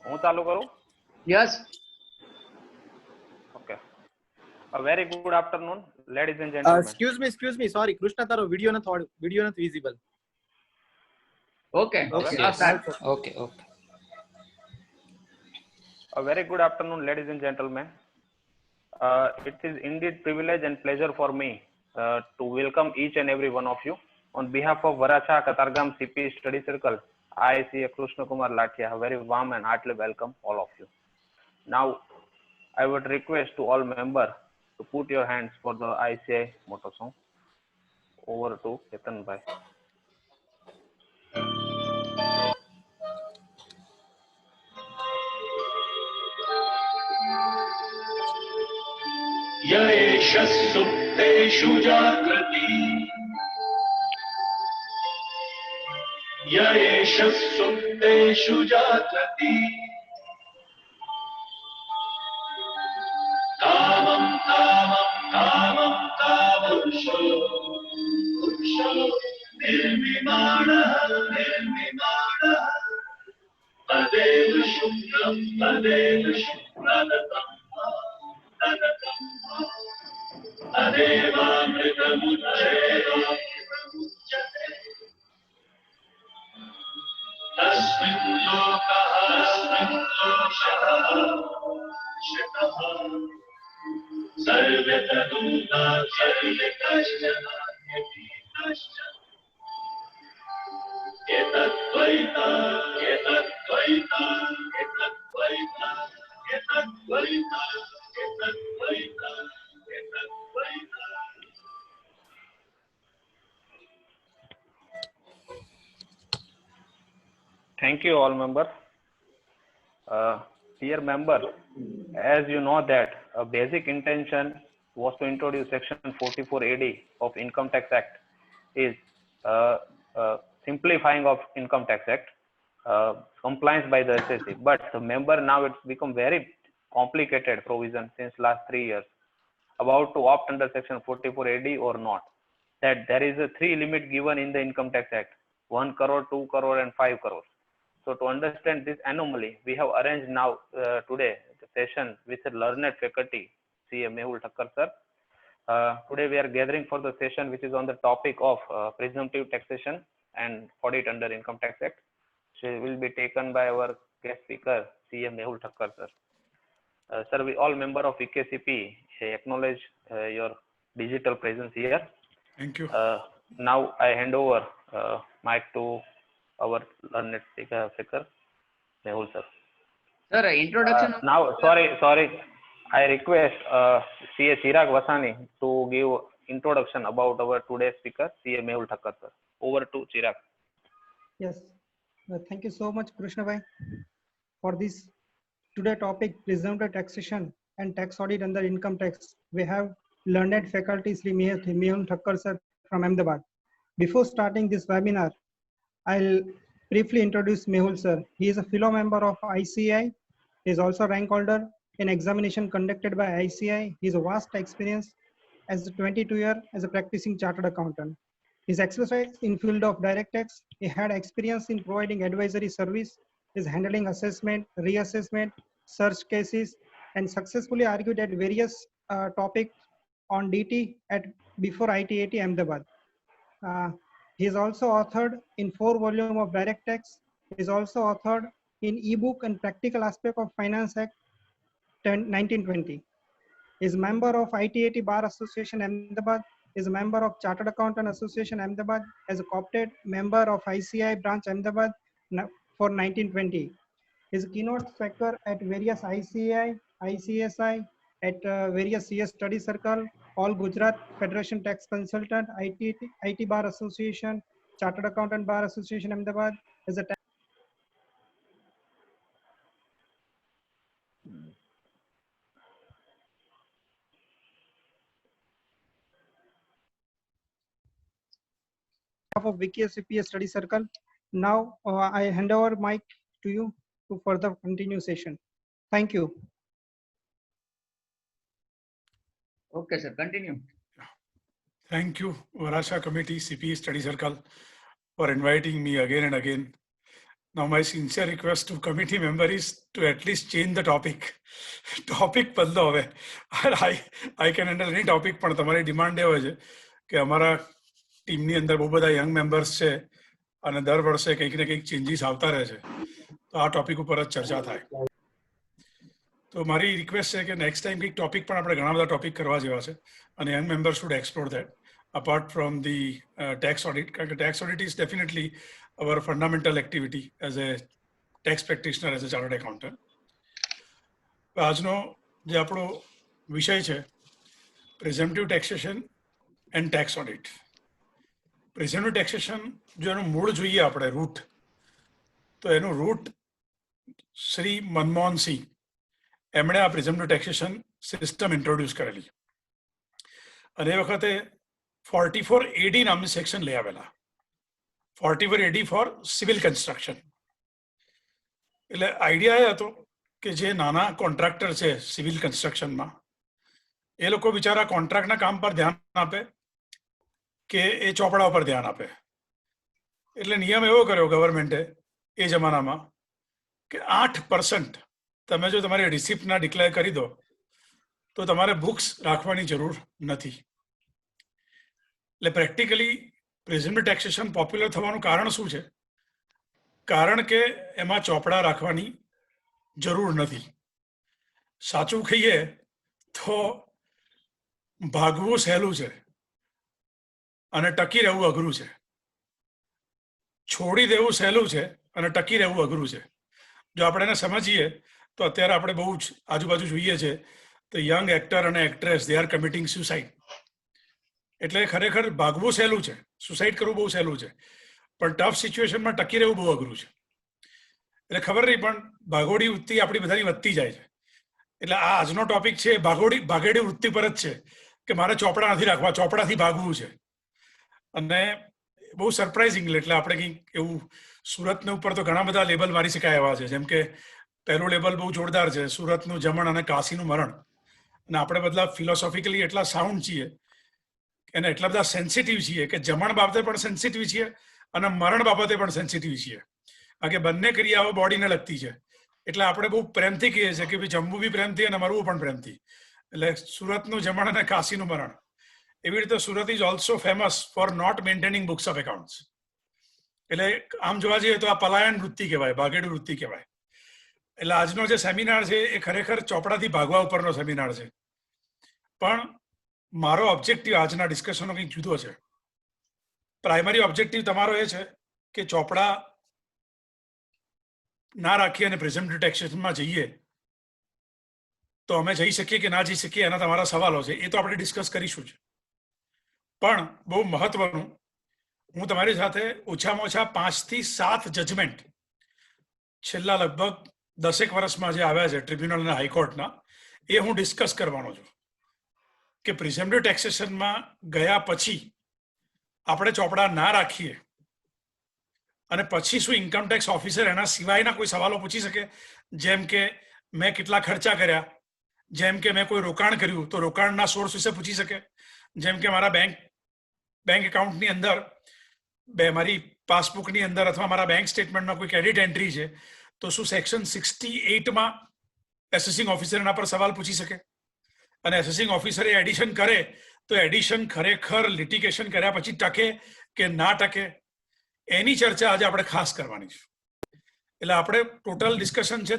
હું ચાલુ કરું? Yes. Okay. A very good afternoon, ladies and gentlemen. Excuse me. Sorry, Krishna, taro video not visible. Okay. Okay. I'll start. Okay. A very good afternoon, ladies and gentlemen. It is indeed privilege and pleasure for me to welcome each and every one of you. On behalf of Varacha Katargam CP Study Circle, I, C. Krishna Kumar Lathia, a very warm and heartily welcome all of you. Now, I would request to all members to put your hands for the ICI motto song. Over to Ketan Bhai. येष सुप्तेषु जागृति येष सुप्तेषु जागृति कामं कामं निर्मिमाणः तदेव शुक्लं शुक्लदतं तदेवामृतमुच्यते तस्मिन् लोकः शतः सर्वे तदूता कश्चन एतद्वैता Thank you all members. Dear members, as you know that a basic intention was to introduce section 44 AD of Income Tax Act is simplifying of Income Tax Act, compliance by the SSC. But the member now it's become very complicated provision since last 3 years about to opt under section 44 AD or not. That there is a 3 limit given in the Income Tax Act, 1 crore, 2 crore and 5 crore. So to understand this anomaly, we have arranged now today the session with a learned faculty, CA Mehul Thakkar sir. Today we are gathering for the session which is on the topic of presumptive taxation and audit under Income Tax Act. She will be taken by our guest speaker, CA Mehul Thakkar sir. Sir, we all member of EKCP acknowledge your digital presence here. Thank you. Now I hand over mic to our learned speaker, Mehul sir. Sir, introduction. Now, sorry. I request CA Chirag Vasani to give introduction about our today's speaker, CA Mehul Thakkar sir. Over to Chirag. Yes, thank you so much, Krishna bhai, for this today topic, presumptive taxation and tax audit under income tax. We have learned faculty Sri Mehul Thakkar sir from Ahmedabad. Before starting this webinar, I'll briefly introduce Mehul sir. He is a fellow member of ICAI. He is also rank holder in examination conducted by ICAI. He has a vast experience as a 22-year as a practicing chartered accountant. His expertise in field of direct tax. He had experience in providing advisory service, is handling assessment, reassessment, search cases, and successfully argued at various topics on DT before ITAT Ahmedabad. He is also authored in 4 volumes of direct tax. He is also authored in ebook and practical aspect of Finance Act 1920. He is member of ITAT Bar Association Ahmedabad. He is a member of Chartered Accountant Association Ahmedabad. As a co-opted member of ICAI branch Ahmedabad for 1920. He is a keynote speaker at various ICAI, ICSI, at various CS Study Circle, All Gujarat Federation Tax Consultant, IT Bar Association, Chartered Accountant Bar Association Ahmedabad. As a of VKCPS Study Circle. Now I hand over mic to you to further continue session. Thank you. Okay, sir. Continue. Thank you, Varacha Committee, CP Study Circle, for inviting me again and again Now, my sincere request to committee member is to at least change the topic. Topic બદલો હવે. I can handle any topic, પણ તમારી demand એ હોય છે કે અમારા ટીમની અંદર બહુ બધા યંગ મેમ્બર્સ છે અને દર વર્ષે કંઈક ને કંઈક ચેન્જીસ આવતા રહે છે, તો આ ટોપિક ઉપર જ ચર્ચા થાય. તો મારી રિક્વેસ્ટ છે કે નેક્સ્ટ ટાઈમ કંઈક ટોપિક પણ આપણે ઘણા બધા ટોપિક કરવા જેવા છે અને young members should explore that apart from the tax audit. કારણ કે tax audit is definitely our fundamental activity as a tax practitioner, as a chartered accountant. આજનો જે આપણો વિષય છે presumptive taxation and tax audit. Presumptive taxation જો એનું મૂળ જોઈએ આપણે રૂટ, તો એનું રૂટ શ્રી મનમોહન સિંહ એમણે આ presumptive taxation સિસ્ટમ ઇન્ટ્રોડ્યુસ કરેલી અને એ વખતે 44 AD નામની સેક્શન લઈ આવેલા. 44 AD ફોર સિવિલ કન્સ્ટ્રક્શન. એટલે આઈડિયા એ હતો કે જે નાના કોન્ટ્રાક્ટર છે સિવિલ કન્સ્ટ્રક્શનમાં, એ લોકો બિચારા કોન્ટ્રાક્ટના કામ પર ધ્યાન આપે કે એ ચોપડા ઉપર ધ્યાન આપે. એટલે નિયમ એવો કર્યો ગવર્મેન્ટે એ જમાનામાં કે 8% તમે જો તમારી રિસિપ્ટના ડિક્લેર કરી દો તો તમારે બુક્સ રાખવાની જરૂર નથી. એટલે પ્રેક્ટિકલી પ્રેઝન્ટ ટેક્સેશન પોપ્યુલર થવાનું કારણ શું છે? કારણ કે એમાં ચોપડા રાખવાની જરૂર નથી. સાચું કહીએ તો ભાગવું સહેલું છે અને ટકી રહેવું અઘરું છે. છોડી દેવું સહેલું છે અને ટકી રહેવું અઘરું છે. જો આપણે એને સમજીએ તો અત્યારે આપણે બહુ જ આજુબાજુ જોઈએ છે તો યંગ એક્ટર અને actress they are committing suicide. એટલે ખરેખર ભાગવું સહેલું છે, સુસાઇડ કરવું બહુ સહેલું છે, પણ ટફ સિચ્યુએશનમાં ટકી રહેવું બહુ અઘરું છે. એટલે ખબર નહીં, પણ ભાગોડી વૃત્તિ આપણી બધાની વધતી જાય છે. એટલે આ આજનો ટોપિક છે ભાગેડી વૃત્તિ પર જ છે કે મારે ચોપડા નથી રાખવા, ચોપડાથી ભાગવું છે. અને બહુ સરપ્રાઇઝિંગ, એટલે આપણે કંઈક એવું સુરતને ઉપર તો ઘણા બધા લેબલ મારી શકાય એવા છે. જેમ કે પહેલું લેબલ બહુ જોરદાર છે, સુરતનું જમણ અને કાશીનું મરણ. અને આપણે બધા ફિલોસોફિકલી એટલા સાઉન્ડ છીએ અને એટલા બધા સેન્સિટિવ છીએ કે જમણ બાબતે પણ સેન્સિટિવ છીએ અને મરણ બાબતે પણ સેન્સિટિવ છીએ. કારણ કે બંને ક્રિયાઓ બોડીને લગતી છે. એટલે આપણે બહુ પ્રેમથી કહીએ છીએ કે ભાઈ જમવું બી પ્રેમથી અને મરવું પણ પ્રેમથી. એટલે સુરતનું જમણ અને કાશીનું મરણ. એવી રીતે Surat is also famous for not maintaining books of accounts. એટલે આમ જોવા જઈએ તો આ પલાયન વૃત્તિ કહેવાય, ભાગેડુ વૃત્તિ કહેવાય. એટલે આજનો જે સેમિનાર છે એ ખરેખર ચોપડાથી ભાગવા ઉપરનો સેમિનાર છે. પણ મારો ઓબ્જેક્ટિવ આજના ડિસ્કશનનો કંઈક જુદો છે. પ્રાઇમરી ઓબ્જેક્ટિવ તમારો એ છે કે ચોપડા ના રાખીએ અને પ્રેઝમ્પટિવ ટેક્સેશનમાં જઈએ તો અમે જઈ શકીએ કે ના જઈ શકીએ, એના તમારા સવાલો છે, એ તો આપણે ડિસ્કસ કરીશું જ. પણ બહુ મહત્વનું, હું તમારી સાથે ઓછામાં ઓછા 5 થી 7 જજમેન્ટ છેલ્લા લગભગ 10 વર્ષમાં જે આવ્યા છે ટ્રિબ્યુનલ અને હાઈકોર્ટના, એ હું ડિસ્કસ કરવાનો છું કે પ્રિઝમ્પટિવ ટેક્સેશનમાં ગયા પછી આપણે ચોપડા ના રાખીએ અને પછી શું ઇન્કમટેક્સ ઓફિસર એના સિવાયના કોઈ સવાલો પૂછી શકે? જેમ કે મેં કેટલા ખર્ચા કર્યા, જેમ કે મેં કોઈ રોકાણ કર્યું તો રોકાણના સોર્સ વિશે પૂછી શકે, જેમ કે મારા બેંક એકાઉન્ટની અંદર મારી પાસબુકની અંદર અથવા મારા બેંક સ્ટેટમેન્ટમાં કોઈ ક્રેડિટ એન્ટ્રી છે તો શું સેક્શન 68માં એસેસિંગ ઓફિસર એના પર સવાલ પૂછી શકે? અને એસેસિંગ ઓફિસરે એડિશન કરે તો એડિશન ખરેખર લિટિગેશન કર્યા પછી ટકે કે ના ટકે, એની ચર્ચા આજે આપણે ખાસ કરવાની છે. એટલે આપણે ટોટલ ડિસ્કશન છે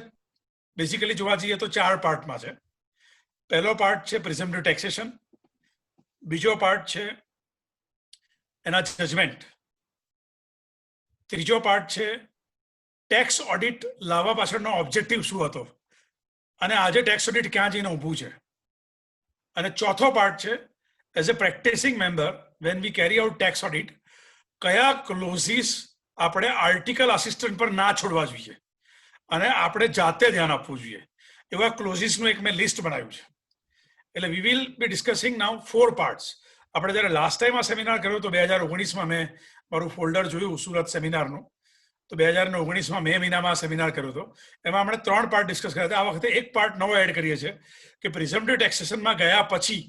બેઝિકલી જોવા જઈએ તો 4 પાર્ટમાં છે. પહેલો પાર્ટ છે પ્રિઝમ્પટિવ ટેક્સેશન, બીજો પાર્ટ છે એના જજમેન્ટ, ત્રીજો પાર્ટ છે ટેક્સ ઓડિટ લાવવા પાછળનો ઓબ્જેક્ટિવ શું હતો અને આજે ટેક્સ ઓડિટ ક્યાં જઈને ઊભું છે, અને ચોથો પાર્ટ છે as a practising member when we carry out tax audit કયા ક્લોઝિસ આપણે આર્ટિકલ આસિસ્ટન્ટ પર ના છોડવા જોઈએ અને આપણે જાતે ધ્યાન આપવું જોઈએ. એવા ક્લોઝિસનું એક મેં લિસ્ટ બનાવ્યું છે. એટલે we will be discussing now 4 parts. આપણે જ્યારે લાસ્ટ ટાઈમ આ સેમિનાર કર્યો તો 2019માં મેં મારું ફોલ્ડર જોયું સુરત સેમિનારનું, તો 2019માં મે મહિનામાં આ સેમિનાર કર્યો હતો. એમાં આપણે 3 પાર્ટ ડિસ્કસ કર્યા હતા. આ વખતે એક પાર્ટ નવો એડ કરીએ છીએ કે પ્રિઝમ્પટિવ ટેક્સેશનમાં ગયા પછી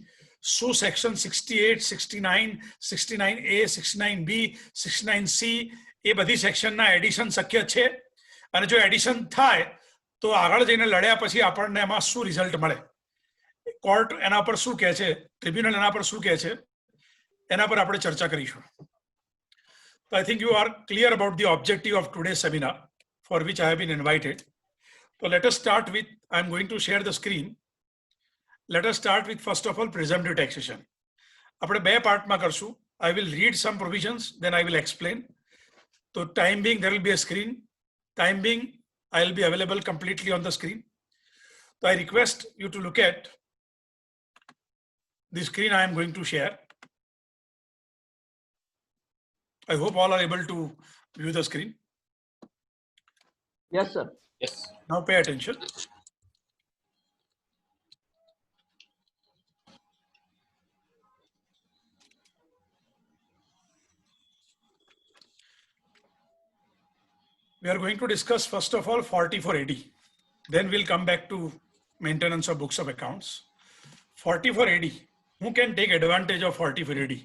શું સેક્શન 68, 69, 69A, 69B, 69C એ બધી સેક્શનના એડિશન શક્ય છે અને જો એડિશન થાય તો આગળ જઈને લડ્યા પછી આપણને એમાં શું રિઝલ્ટ મળે, કોર્ટ એના પર શું કહે છે, ટ્રિબ્યુનલ એના પર શું કહે છે, એના પર આપણે ચર્ચા કરીશું. So I think you are clear about the objective of today's seminar for which I have been invited. So let us start with, I'm going to share the screen. Let us start with first of all presumptive taxation. આપણે બે પાર્ટમાં કરશું. I will read some provisions, then I will explain. So time being there will be a screen. Time being I will be available completely on the screen. So I request you to look at the screen I am going to share. I hope all are able to view the screen. Yes, sir. Yes. Now pay attention. We are going to discuss first of all 44AD. Then we'll come back to maintenance of books of accounts. 44AD. Who can take advantage of 44AD?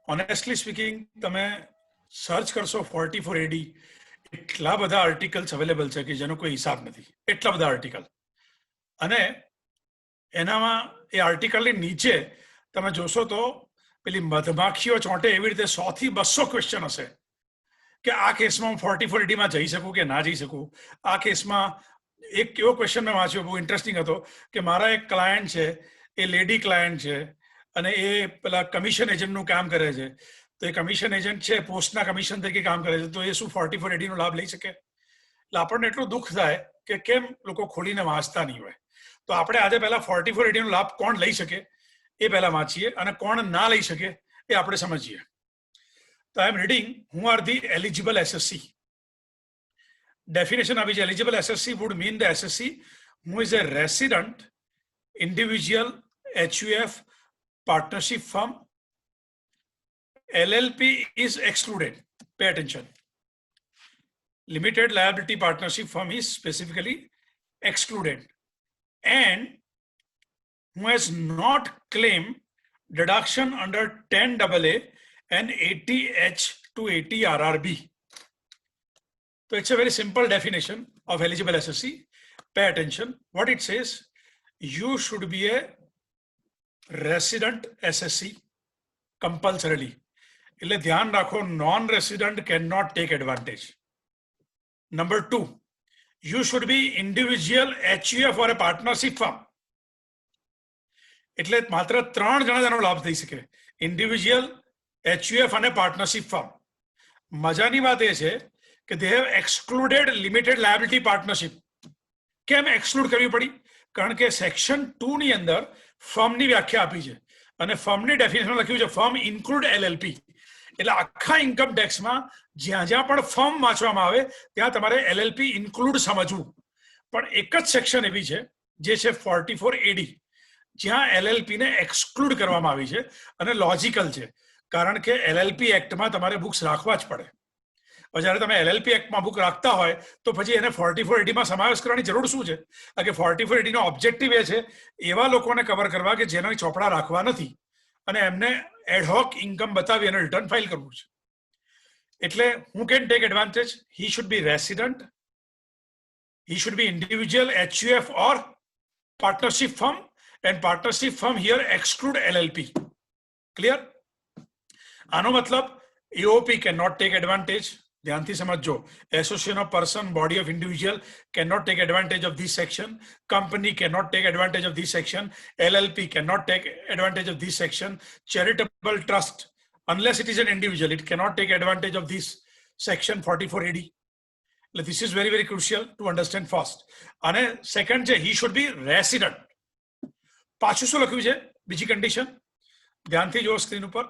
Honestly speaking, તમે search કરશો 44AD, એટલા બધા articles available છે કે જેનો કોઈ હિસાબ નથી, એટલા બધા આર્ટિકલ. અને એનામાં એ આર્ટિકલની નીચે તમે જોશો તો પેલી મધમાખીઓ ચોંટે એવી રીતે 100 થી 200 ક્વેશ્ચન હશે કે આ કેસમાં હું 44AD માં જઈ શકું કે ના જઈ શકું. આ કેસમાં એક એવો ક્વેશ્ચન મેં વાંચ્યો, બહુ ઇન્ટરેસ્ટિંગ હતો કે મારા એક ક્લાયન્ટ છે, એ લેડી ક્લાયન્ટ છે અને એ પેલા કમિશન એજન્ટનું કામ કરે છે. તો એ કમિશન એજન્ટ છે, પોસ્ટના કમિશન તરીકે કામ કરે છે. તો એ શું 44AD નો લાભ લઈ શકે? એટલે આપણને એટલું દુઃખ થાય કે કેમ લોકો ખોલીને વાંચતા નહીં હોય. તો આપણે આજે પહેલા 44AD નો લાભ કોણ લઈ શકે એ પહેલા વાંચીએ અને કોણ ના લઈ શકે એ આપણે સમજીએ. તો I am reading who are the eligible SSC. Definition of eligible SSC would mean the SSC who is a resident, individual, HUF, partnership firm. LLP is excluded. Pay attention. Limited liability partnership firm is specifically excluded. And who has not claimed deduction under 10AA and 80H to 80 RRB. So it's a very simple definition of eligible SSC. Pay attention. What it says, you should be a resident SSC compulsorily. એટલે ધ્યાન રાખો, non-resident cannot take advantage. Number 2, you should be individual HUF or a partnership firm. એટલે માત્ર 3 જણા તેનો લાભ થઈ શકે, individual, HUF અને partnership firm. મજાની વાત એ છે કે they have excluded limited liability partnership. કેમ એક્સક્લુડ કરવી પડી? કારણ કે સેક્શન 2 ની અંદર ફર્મની વ્યાખ્યા આપી છે અને ફર્મની ડેફિનેશન લખ્યું છે ફર્મ ઇન્ક્લુડ LLP. એટલે આખા ઇન્કમ ટેક્સમાં જ્યાં જ્યાં પણ ફર્મ વાંચવામાં આવે ત્યાં તમારે LLP ઇન્ક્લુડ સમજવું. પણ એક જ સેક્શન એવી છે જે છે 44AD, જ્યાં LLP ને એક્સક્લુડ કરવામાં આવી છે અને લોજિકલ છે, કારણ કે LLP એક્ટમાં તમારે બુક્સ રાખવા જ પડે. જ્યારે તમે LLP એક્ટમાં બુક રાખતા હોય તો પછી એને 44AD માં સમાવેશ કરવાની જરૂર શું છે? કે 44AD નો ઓબ્જેક્ટિવ એ છે એવા લોકોને કવર કરવા કે જેનો ચોપડા રાખવા નથી અને એમને એડહોક ઇન્કમ બતાવી અને રિટર્ન ફાઇલ કરવું છે. એટલે who can take advantage? He should be resident, he should be individual, HUF or partnership firm, and partnership firm here exclude LLP. Clear? આનો મતલબ AOP cannot take advantage. ધ્યાનથી સમજો. Association of person, body of individual cannot take advantage of this section. Company cannot take advantage of this section. LLP cannot take advantage of this section. Charitable trust, unless it is an individual, it cannot take advantage of this section 44AD. This is very, very crucial to understand first. And second, he should be resident. પાછું શું લખ્યું છે? બીજી condition ધ્યાનથી જો screen ઉપર.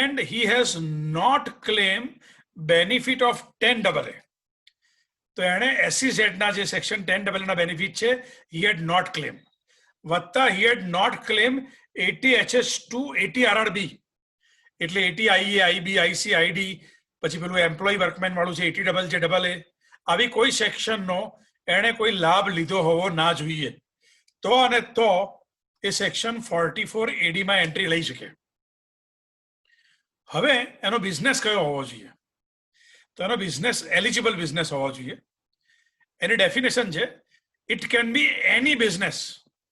And he has not claimed benefit of 10AA. તો એણે SEZ ના જે સેક્શન 10AA ના બેનિફિટ છે he had not claimed, વત્તા he had not claimed 80HS to 80 RRB. એટલે 80 IA, IB, IC, ID, પછી પેલું એમ્પ્લોય વર્કમેન વાળું છે 80JAA. આવી કોઈ સેક્શનનો એણે કોઈ લાભ લીધો હોવો ના જોઈએ. તો અને તો એ સેક્શન 44AD માં એન્ટ્રી લઈ શકે. હવે એનો બિઝનેસ કયો હોવો જોઈએ? તો એનો બિઝનેસ એલિજિબલ બિઝનેસ હોવો જોઈએ. એની ડેફિનેશન છે, it can be any business.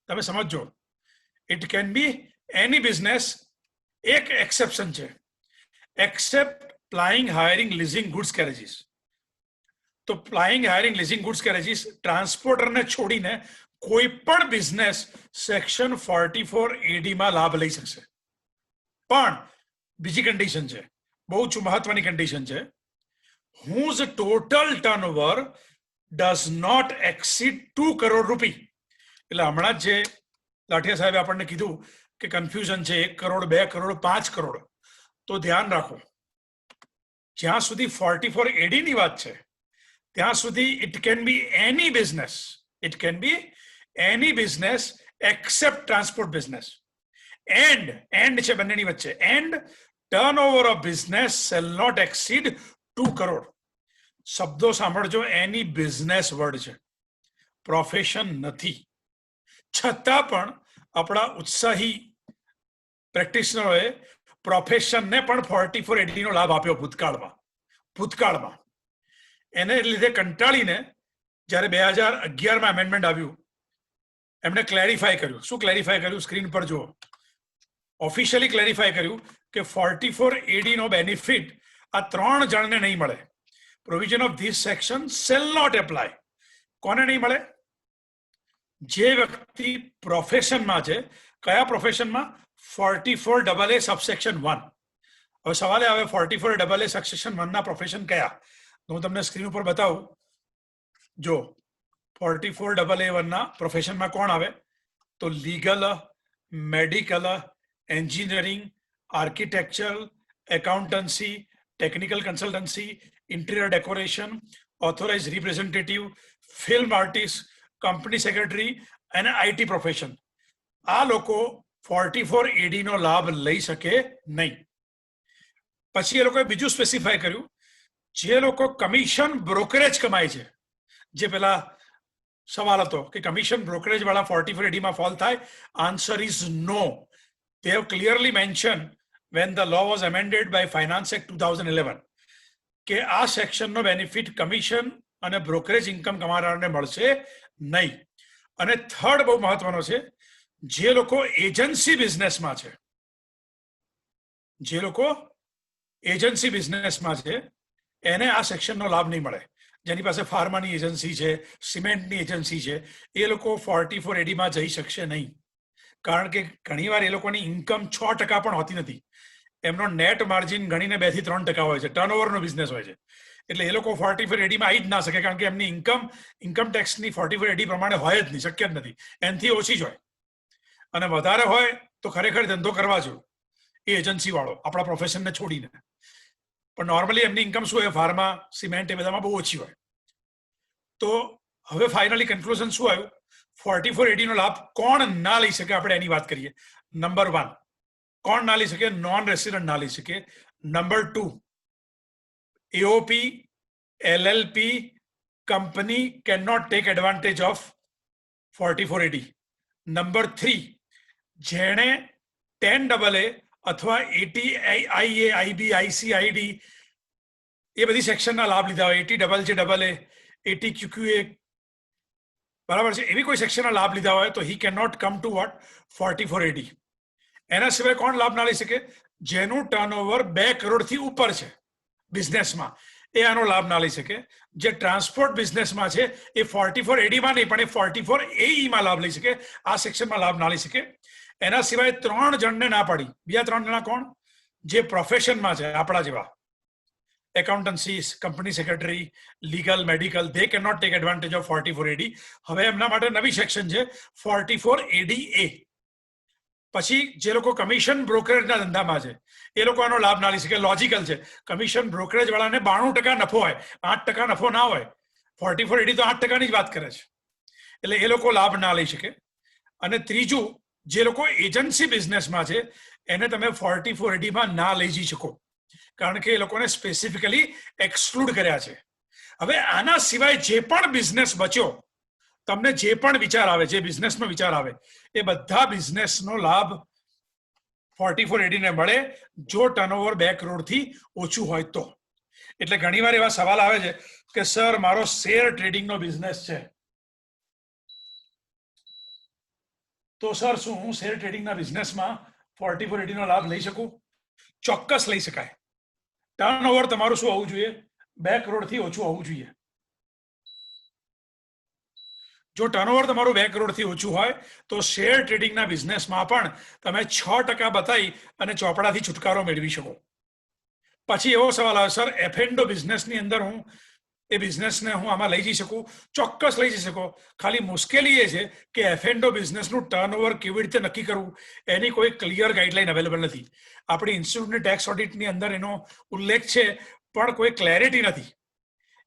તમે સમજો, it can be any business. એક એક્સેપ્શન છે, accept પ્લાઇંગ, hiring, leasing goods carriages. તો પ્લાઇંગ, હાયરિંગ, લીઝિંગ ગુડ્સ કેરેજીસ, ટ્રાન્સપોર્ટરને છોડીને કોઈ પણ બિઝનેસ સેક્શન 44AD માં લાભ લઈ શકશે. પણ બીજી કન્ડિશન છે, બહુ જ મહત્વની કન્ડિશન છે, whose total turnover does not exceed 2 crore રૂપી. એટલે હમણાં જ જે લાઠિયા સાહેબે આપણને કીધું કે કન્ફ્યુઝન છે 1 કરોડ, 2 કરોડ, 5 કરોડ. તો ધ્યાન રાખો, જ્યાં સુધી 44AD ની વાત છે ત્યાં સુધી it can be any business. It can be any business except transport business. And છે બંનેની વચ્ચે. And turnover of business shall not exceed 2 crore. શબ્દો સાંભળજો, એની બિઝનેસ વર્ડ છે, પ્રોફેશન નથી. છતાં પણ આપણા ઉત્સાહી પ્રેક્ટિશનરોએ પ્રોફેશનને પણ 44AD નો લાભ આપ્યો ભૂતકાળમાં. એને લીધે કંટાળીને જ્યારે 2011માં એમેન્ડમેન્ટ આવ્યું, એમણે ક્લેરિફાય કર્યું. શું ક્લેરિફાય કર્યું? સ્ક્રીન પર જુઓ. ઓફિશિયલી ક્લેરિફાય કર્યું કે 44AD નો બેનિફિટ આ 3 જણને નહીં મળે. Provision of this section shall not apply. કોને નહીં મળે? જે વ્યક્તિ પ્રોફેશનમાં છે. કયા પ્રોફેશનમાં? 44AA subsection 1. હવે સવાલ આવે 44AA સબસેક્શન 1 ના પ્રોફેશન કયા? હું તમને સ્ક્રીન ઉપર બતાવું. જો 44AA1 ના પ્રોફેશનમાં કોણ આવે? તો legal, medical, engineering, architecture, accountancy, technical consultancy, interior decoration, authorise representative, film artist, company secretary અને IT પ્રોફેશન. આ લોકો 44AD નો લાભ લઈ શકે નહીં. પછી એ લોકોએ બીજું સ્પેસિફાય કર્યું, જે લોકો કમિશન બ્રોકરેજ કમાય છે. જે પેલા સવાલ હતો કે કમિશન બ્રોકરેજ વાળા 44AD માં ફોલ થાય. Answer is no. They have clearly mentioned when the law was amended by Finance Act 2011 કે આ સેક્શનનો બેનિફિટ કમિશન અને બ્રોકરેજ ઇન્કમ કમાનારને મળશે નહીં. અને થર્ડ બહુ મહત્વનો છે, જે લોકો એજન્સી બિઝનેસમાં છે, એને આ સેક્શનનો લાભ નહીં મળે. જેની પાસે ફાર્માની એજન્સી છે, સિમેન્ટની એજન્સી છે, એ લોકો 44AD માં જઈ શકશે નહીં. કારણ કે ઘણીવાર એ લોકોની ઇન્કમ 6% પણ હોતી નથી. એમનો નેટ માર્જિન ગણીને 2 થી 3% હોય છે. ટર્નઓવરનો બિઝનેસ હોય છે. એટલે એ લોકો 44AD માં આવી જ ના શકે, કારણ કે એમની ઇન્કમ ટેક્સની 44AD પ્રમાણે હોય જ નહીં, શક્ય જ નથી. એનાથી ઓછી જ હોય. અને વધારે હોય તો ખરેખર ધંધો કરવા જોઈએ એ એજન્સી વાળો, આપણા પ્રોફેશનને છોડીને. પણ નોર્મલી એમની ઇન્કમ શું હોય? ફાર્મા, સિમેન્ટ, એ બધામાં બહુ ઓછી હોય. તો હવે ફાઇનલી કન્ક્લુઝન શું આવ્યું? 44AD નો લાભ કોણ ના લઈ શકે? આપણે એની વાત કરીએ. નંબર 1, કોણ ના લઈ શકે? નોન રેસિડન્ટ ના લઈ શકે. Number 2, AOP, LLP company cannot take advantage of 44AD. Number 3, જેણે 10AA અથવા 80IA, IB, IC, ID એ બધી સેક્શનના લાભ લીધા હોય, 80JJAA, 80QQA, બરાબર છે, એવી કોઈ સેક્શનના લાભ લીધા હોય તો he cannot come to what? 44AD. એના સિવાય કોણ લાભ ના લઈ શકે? જેનું ટર્નઓવર 2 કરોડથી ઉપર છે બિઝનેસમાં, એ આનો લાભ ના લઈ શકે. જે ટ્રાન્સપોર્ટ બિઝનેસમાં છે એ 44AD માં નહીં પણ એ 44AE માં લાભ લઈ શકે. આ સેક્શનમાં લાભ ના લઈ શકે. એના સિવાય 3 જણને ના પાડી. બીજા 3 જણા કોણ? જે પ્રોફેશનમાં છે આપણા જેવા, accountancy, company secretary, legal, medical, they cannot take advantage of 44AD. હવે એમના માટે નવી સેક્શન છે 44ADA. પછી જે લોકો કમિશન બ્રોકરેજના ધંધામાં છે એ લોકો આનો લાભ ના લઈ શકે. લોજિકલ છે, કમિશન બ્રોકરેજ વાળાને 92% નફો હોય, 8% નફો ના હોય. 44AD તો 8% ની જ વાત કરે છે, એટલે એ લોકો લાભ ના લઈ શકે. અને ત્રીજું, જે લોકો એજન્સી બિઝનેસમાં છે એને તમે 44AD માં ના લઈ જઈ શકો, કારણ કે એ લોકોને સ્પેસિફિકલી એક્સક્લુડ કર્યા છે. હવે આના સિવાય જે પણ બિઝનેસ બચ્યો, તમને જે પણ વિચાર આવે, જે બિઝનેસનો વિચાર આવે, એ બધા બિઝનેસનો લાભ 44AD ને મળે જો ટર્નઓવર 2 કરોડથી ઓછું હોય તો. એટલે ઘણીવાર એવા સવાલ આવે છે કે સર મારો શેર ટ્રેડિંગનો બિઝનેસ છે, તો સર શું હું શેર ટ્રેડિંગના બિઝનેસમાં 4480 નો લાભ લઈ શકું? ચોક્કસ લઈ શકાય. ટર્નઓવર તમારું શું હોવું જોઈએ? 2 કરોડથી ઓછું હોવું જોઈએ. જો ટર્નઓવર તમારું 2 કરોડથી ઓછું હોય તો શેર ટ્રેડિંગના બિઝનેસમાં પણ તમે 6% બતાવી અને ચોપડાથી છુટકારો મેળવી શકો. પછી એવો સવાલ આવે, સર એફએનડો બિઝનેસની અંદર હું એ બિઝનેસને હું આમાં લઈ જઈ શકું? ચોક્કસ લઈ જઈ શકો. ખાલી મુશ્કેલી એ છે કે એફએનડો બિઝનેસનું ટર્નઓવર કેવી રીતે નક્કી કરવું એની કોઈ ક્લિયર ગાઈડલાઈન અવેલેબલ નથી. આપણી ઇન્સ્ટિટ્યૂટની ટેક્સ ઓડિટની અંદર એનો ઉલ્લેખ છે પણ કોઈ ક્લેરિટી નથી.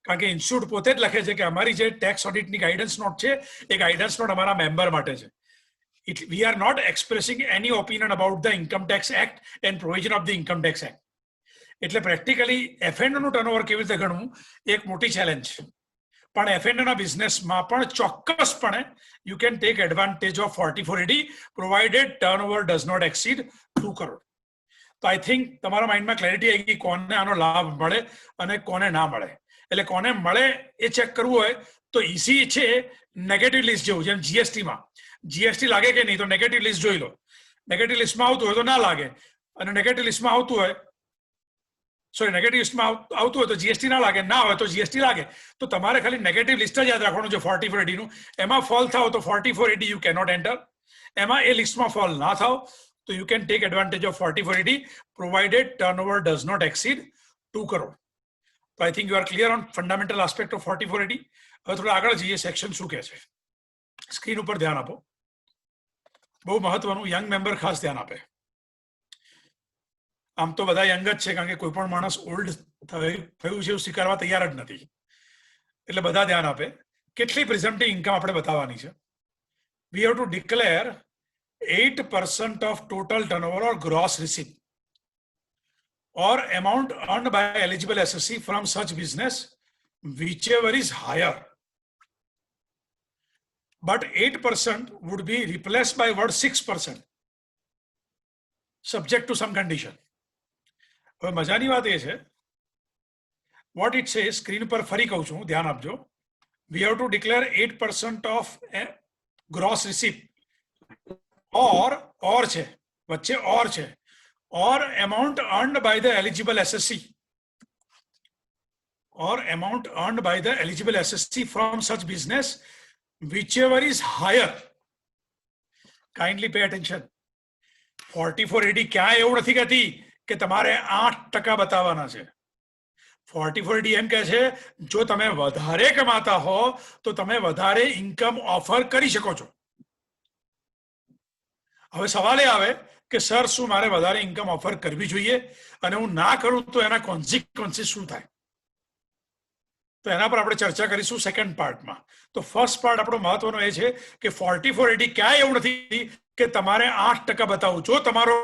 કારણ કે ઇન્સ્ટિટ્યૂટ પોતે જ લખે છે કે અમારી જે ટેક્સ ઓડિટની ગાઈડન્સ નોટ છે એ ગાઈડન્સ નોટ અમારા મેમ્બર માટે છે. We are not expressing any opinion about the income tax act and provision of the income tax act. એટલે પ્રેક્ટિકલી એફએનડોનું ટર્નઓવર કેવી રીતે ગણવું એક મોટી ચેલેન્જ છે. પણ એફએનડોના બિઝનેસમાં પણ ચોક્કસપણે you can take advantage of 4480 provided turnover does not exceed 2 crore. તો આઈ થિંક તમારા માઇન્ડમાં ક્લેરિટી આવી ગઈ કોને આનો લાભ મળે અને કોને ના મળે. એટલે કોને મળે એ ચેક કરવું હોય તો ઈઝી છે નેગેટિવ લિસ્ટ જેવું, જેમ જીએસટીમાં જીએસટી લાગે કે નહીં તો નેગેટિવ લિસ્ટ જોઈ લો. નેગેટિવ લિસ્ટમાં આવતું હોય તો ના લાગે, અને નેગેટિવ લિસ્ટમાં આવતું હોય નેગેટિવ લિસ્ટમાં આવતું હોય તો જીએસટી ના લાગે, ના હોય તો જીએસટી લાગે. તો તમારે ખાલી નેગેટિવ લિસ્ટ જ યાદ રાખવાનું છે 4480 નું. એમાં ફોલ થાવ તો 4480 યુ કેનોટ એન્ટર. એમાં એ લિસ્ટમાં ફોલ ના થાવ તો you can take advantage of 4480 provided turnover does not exceed 2 crore. તો I think you are clear on fundamental aspect of 4480. હવે થોડા આગળ જઈએ, સેક્શન શું કહે છે. સ્ક્રીન ઉપર ધ્યાન આપો, બહુ મહત્વનું. યંગ મેમ્બર ખાસ ધ્યાન આપે. આમ તો બધા યંગ જ છે, કારણ કે કોઈ પણ માણસ ઓલ્ડ થયું છે એવું સ્વીકારવા તૈયાર જ નથી. એટલે બધા ધ્યાન આપે. કેટલી પ્રિઝમ્પટિવ ઇન્કમ આપણે બતાવવાની છે. We have to declare 8% of total turnover or gross receipt or amount earned by eligible assessee from such business, whichever is higher. But 8% would be replaced by word 6%, subject to some condition. હવે મજાની વાત એ છે, what it says, screen પર ફરી કહું છું, ધ્યાન આપજો. We have to declare 8% of gross receipt or છે, વચ્ચે or છે, or amount earned by the eligible assessee, or amount earned by the eligible assessee from such business, whichever is higher. Kindly pay attention. 4480 ક્યાં એવું નથી કહેતી કે તમારે 8% બતાવવાના છે. 4480 એમ કહે છે જો તમે વધારે કમાતા હો તો તમે વધારે ઇન્કમ ઓફર કરી શકો છો. હવે સવાલ એ આવે કે સર શું મારે વધારે ઇન્કમ ઓફર કરવી જોઈએ, અને હું ના કરું તો એના કોન્સિક્વન્સીસ શું થાય? તો એના પર આપણે ચર્ચા કરીશું સેકન્ડ પાર્ટમાં. તો ફર્સ્ટ પાર્ટ આપણો મહત્વનો એ છે કે 4480 ક્યાંય એવું નથી કે તમારે 8% બતાવવું. જો તમારો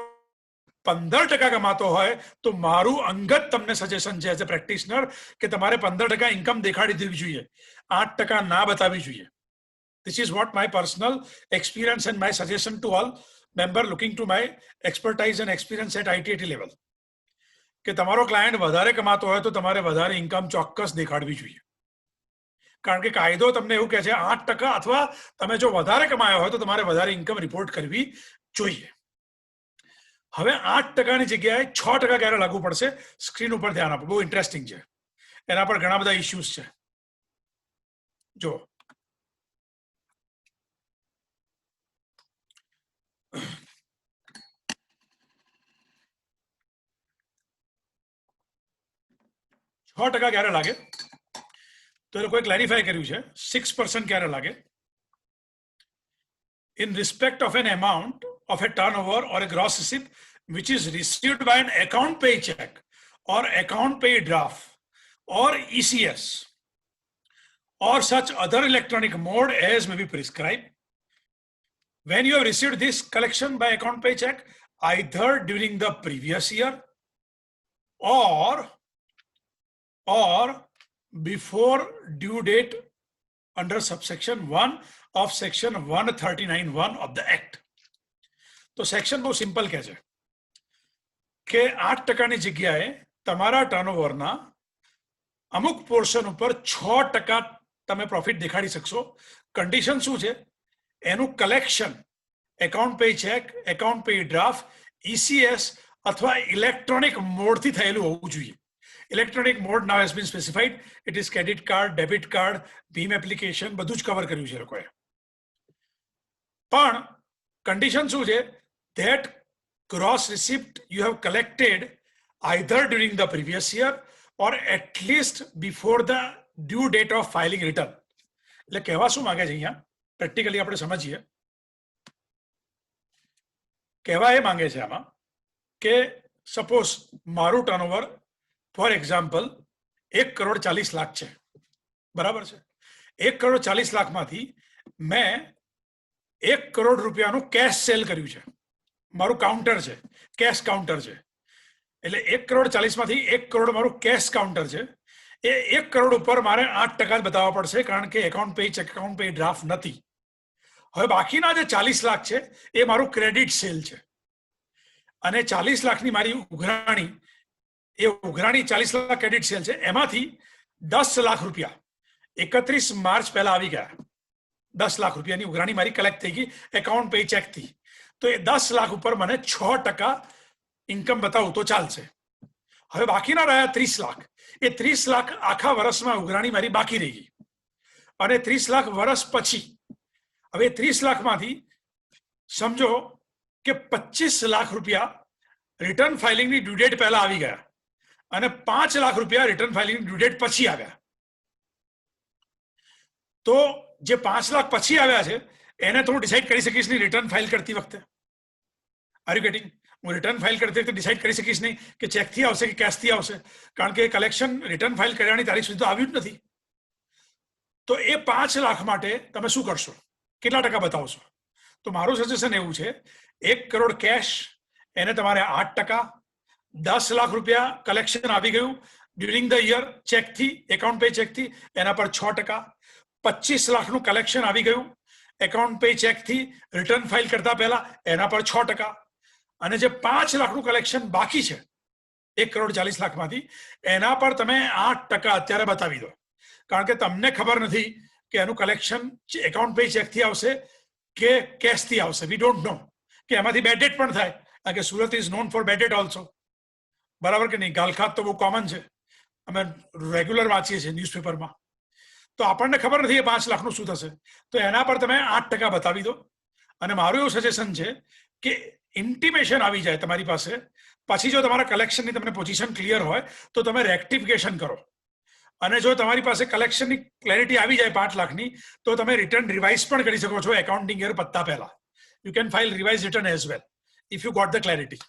15% કમાતો હોય તો મારું અંગત તમને સજેશન છે એઝ અ પ્રેક્ટિશનર કે તમારે 15% ઇન્કમ દેખાડી દેવી જોઈએ, 8% ના બતાવવી જોઈએ. This is what my personal experience and my suggestion to all member looking to my expertise and experience at ITAT level. કે તમારો ક્લાયન્ટ વધારે કમાતો હોય તો તમારે વધારે ઇન્કમ ચોક્કસ દેખાડવી જોઈએ. કારણ કે કાયદો તમને એવું કહે છે 8% અથવા તમે જો વધારે કમાયો હોય તો તમારે વધારે ઇન્કમ રિપોર્ટ કરવી જોઈએ. હવે 8%ની જગ્યાએ 6% ક્યારે લાગુ પડશે? સ્ક્રીન ઉપર ધ્યાન આપો, બહુ ઇન્ટરેસ્ટિંગ છે. એના પર ઘણા બધા ઇશ્યુઝ છે. જો ટકા ક્યારે લાગે તો એ લોકોએ ક્લેરિફાય કર્યું છે. 6% ક્યારે લાગે? in respect of an amount of a turnover or a gross receipt which is received by an account pay check or account pay draft or ECS or such other electronic mode as may be prescribed. When you have received this collection by account pay check either during the previous year or before due date under subsection 1 of section 139(1) of the act. તો section બહુ simple કહે છે કે 8%ની જગ્યાએ તમારા ટર્નઓવરના અમુક portion ઉપર 6% તમે પ્રોફિટ દેખાડી શકશો. કન્ડિશન શું છે? એનું collection account pay cheque, account pay draft, ECS અથવા ઇલેક્ટ્રોનિક મોડથી થયેલું હોવું જોઈએ. Electronic mode now has been specified. It is credit card, debit card, ભીમ એપ્લિકેશન, બધું જ કવર કર્યું છે લોકોએ. પણ કન્ડિશન શું છે? That gross receipt you have collected either during the previous year or at least before the due date of filing return. એટલે કહેવા શું માંગે છે અહીંયા પ્રેક્ટિકલી આપણે સમજીએ. કહેવા એ માંગે છે આમાં કે સપોઝ મારું ટર્નઓવર ફોર એક્ઝામ્પલ 1,40,00,000 છે, બરાબર છે. 1,40,00,000 માંથી મેં 1 કરોડ રૂપિયાનું કેશ સેલ કર્યું છે. મારું કાઉન્ટર છે, કેશ કાઉન્ટર છે. એટલે 1,40,00,000 માંથી 1 કરોડ મારું કેશ કાઉન્ટર છે. એ 1 કરોડ ઉપર મારે 8% બતાવવા પડશે, કારણ કે account pay cheque, account pay draft નથી. હવે બાકીના જે 40,00,000 છે એ મારું ક્રેડિટ સેલ છે. અને 40,00,000ની મારી ઉઘરાણી, એ ઉઘરાણી 40,00,000 ક્રેડિટ સેલ છે. એમાંથી 10,00,000 રૂપિયા 31 માર્ચ પહેલા આવી ગયા. 10,00,000 રૂપિયાની ઉઘરાણી મારી કલેક્ટ થઈ ગઈ એકાઉન્ટ પે ચેકથી. તો એ 10,00,000 ઉપર મને 6% ઇન્કમ બતાવું તો ચાલશે. હવે બાકીના રહ્યા 30,00,000. એ 30,00,000 આખા વર્ષમાં ઉઘરાણી મારી બાકી રહી ગઈ. અને 30,00,000 વર્ષ પછી, હવે 30,00,000 માંથી સમજો કે 25,00,000 રૂપિયા રિટર્ન ફાઇલિંગની ડ્યુ ડેટ પહેલા આવી ગયા અને 5,00,000 રૂપિયા રિટર્ન ફાઇલિંગની ડ્યુ ડેટ પછી આવ્યા. તો જે 5,00,000 પછી આવ્યા છે એને તો હું ડિસાઇડ કરી શકીશ નહીં રિટર્ન ફાઇલ કરતી વખતે. Are you getting? હું રિટર્ન ફાઇલ કરતી વખતે ડિસાઇડ કરી શકીશ નહીં કે ચેકથી આવશે કે કેશથી આવશે, કારણ કે કલેક્શન રિટર્ન ફાઇલ કર્યાની તારીખ સુધી તો આવ્યું જ નથી. તો એ 5,00,000 માટે તમે શું કરશો? કેટલા ટકા બતાવશો? તો મારું સજેશન એવું છે, 1 કરોડ કેશ એને તમારે 8%, 10,00,000 રૂપિયા કલેક્શન આવી ગયું ડ્યુરિંગ ધ યર ચેકથી, એકાઉન્ટ પે ચેકથી, એના પર 6%, 25,00,000નું કલેક્શન આવી ગયું એકાઉન્ટ પે ચેકથી રિટર્ન ફાઇલ કરતા પહેલા, એના પર 6%. અને જે 5,00,000નું કલેક્શન બાકી છે 1,40,00,000 માંથી, એના પર તમે 8% અત્યારે બતાવી દો. કારણ કે તમને ખબર નથી કે એનું કલેક્શન એકાઉન્ટ પે ચેકથી આવશે કે કેશથી આવશે. વી ડોન્ટ નો કે એમાંથી બેડ ડેટ પણ થાય, કારણ કે Surat is known for bad debt also. બરાબર કે નહીં? ગાલખાત તો બહુ કોમન છે, અમે રેગ્યુલર વાંચીએ છીએ ન્યૂઝપેપરમાં. તો આપણને ખબર નથી એ 5,00,000નું શું થશે. તો એના પર તમે 8% બતાવી દો. અને મારું એવું સજેશન છે કે ઇન્ટિમેશન આવી જાય તમારી પાસે પછી, જો તમારા કલેક્શનની તમને પોઝિશન ક્લિયર હોય તો તમે રેક્ટિફિકેશન કરો. અને જો તમારી પાસે કલેક્શનની ક્લેરિટી આવી જાય 5,00,000ની, તો તમે રિટર્ન રિવાઇઝ પણ કરી શકો છો એકાઉન્ટિંગ યર પત્તા પહેલા. You can file revise return as well if you got the clarity.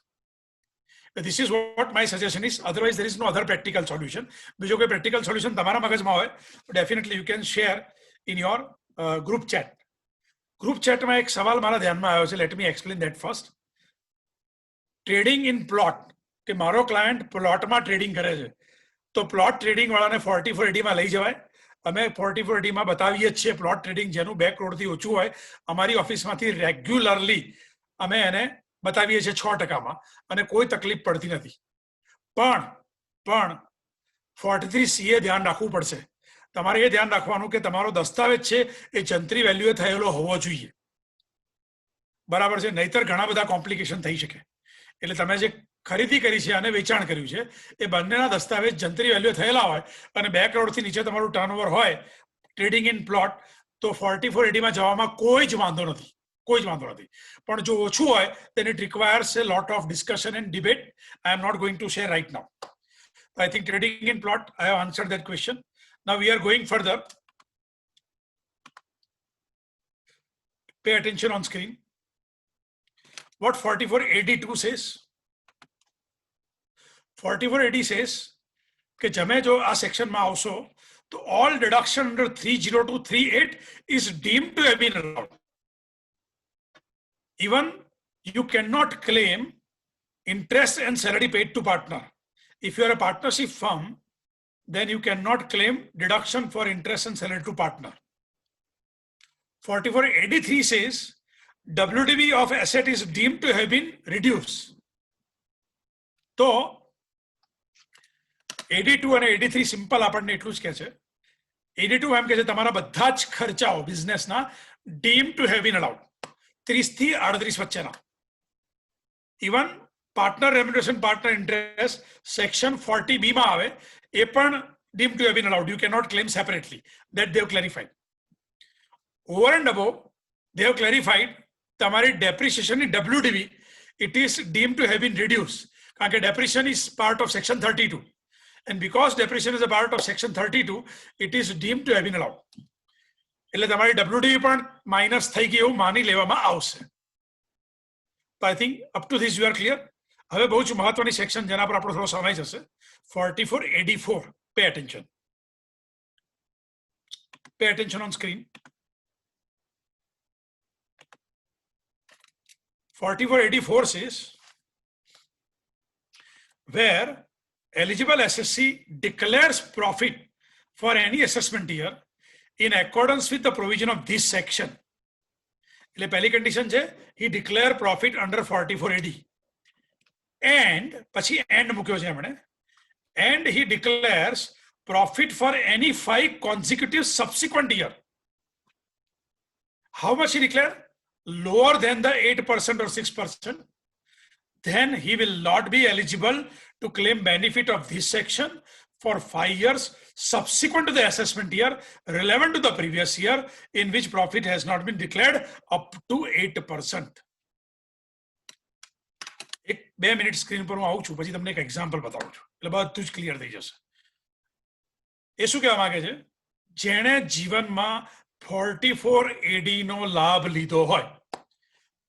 This is what my suggestion is. Otherwise, there is no other practical solution. બીજો કોઈ practical solution તમારા મગજમાં હોય, definitely you can share in your group chat. Group chat માં એક સવાલ મારા ધ્યાનમાં આવ્યો છે. Let me explain that first. Trading in plot, કે મારો ક્લાયન્ટ પ્લોટમાં ટ્રેડિંગ કરે છે, તો પ્લોટ ટ્રેડિંગ વાળાને 44AD માં લઈ જવાય. અમે 44AD માં બતાવીએ જ છીએ પ્લોટ ટ્રેડિંગ જેનું 2 કરોડથી ઓછું હોય. અમારી ઓફિસમાંથી રેગ્યુલરલી અમે એને બતાવીએ છીએ 6%માં અને કોઈ તકલીફ પડતી નથી. પણ 43CA ધ્યાન રાખવું પડશે. તમારે એ ધ્યાન રાખવાનું કે તમારો દસ્તાવેજ છે એ જંત્રી વેલ્યુએ થયેલો હોવો જોઈએ. બરાબર છે? નહીતર ઘણા બધા કોમ્પ્લિકેશન થઈ શકે. એટલે તમે જે ખરીદી કરી છે અને વેચાણ કર્યું છે એ બંનેના દસ્તાવેજ જંત્રી વેલ્યુ થયેલા હોય અને 2 કરોડથી નીચે તમારું ટર્નઓવર હોય ટ્રેડિંગ ઇન પ્લોટ, તો 44AD માં જવામાં કોઈ જ વાંધો નથી. કોઈ જ વાંધો નથી. પણ જો ઓછું હોય then it requires a lot of discussion and debate. I am not going to share right now. I think trading in plot, I have answered that question. Now we are going further. Pay attention on screen. What 44AD2 says? 44AD says કે તમે જો આ સેક્શનમાં આવશો તો all deduction under 30238 is deemed to have been allowed. Even you cannot claim interest and salary paid to partner. If you are a partnership firm, then you cannot claim deduction for interest and salary to partner. 44AD3 says WDV of asset is deemed to have been reduced. So 82 અને 83 simple આપણને એટલું જ કહે છે. 82 એમ કહે છે તમારા બધા જ ખર્ચાઓ બિઝનેસના deem to have been allowed 30 થી 38 વચ્ચેના. Even partner remuneration partner interest section 40B માં આવે એ પણ deem to have been allowed. You can not claim separately. That they have clarified. Over and above they have clarified તમારી depreciation ની WDV it is deemed to have been reduced કારણ કે depreciation is part of section 32 and because depreciation is a part of section 32 it is deemed to have been allowed. એટલે તમારી WDV પણ minus થઈ ગઈ એવું માની લેવામાં આવશે. તો I think up to this you are clear. હવે બહુ જ મહત્વની સેક્શન જેના પર આપણો થોડો સમય જશે 4484. pay attention. Pay attention on screen. 4484 says where eligible SSC declares profit for any assessment year in accordance with the provision of this section. એટલે પહેલી કન્ડિશન છે he declare profit under 44AD and પછી end મૂક્યો છે એમણે and he declares profit for any 5 consecutive subsequent year. How much he declare? Lower than the 8% or 6%, then he will not be eligible to claim benefit of this section for 5 years subsequent to the assessment year relevant to the previous year in which profit has not been declared up to 8%. એક 2 minute screen પર હું આવું છું પછી તમને એક example બતાવું છું એટલે બધું જ ક્લિયર થઈ જશે. એ શું કહેવા માંગે છે? જેણે જીવનમાં 44AD નો લાભ લીધો હોય,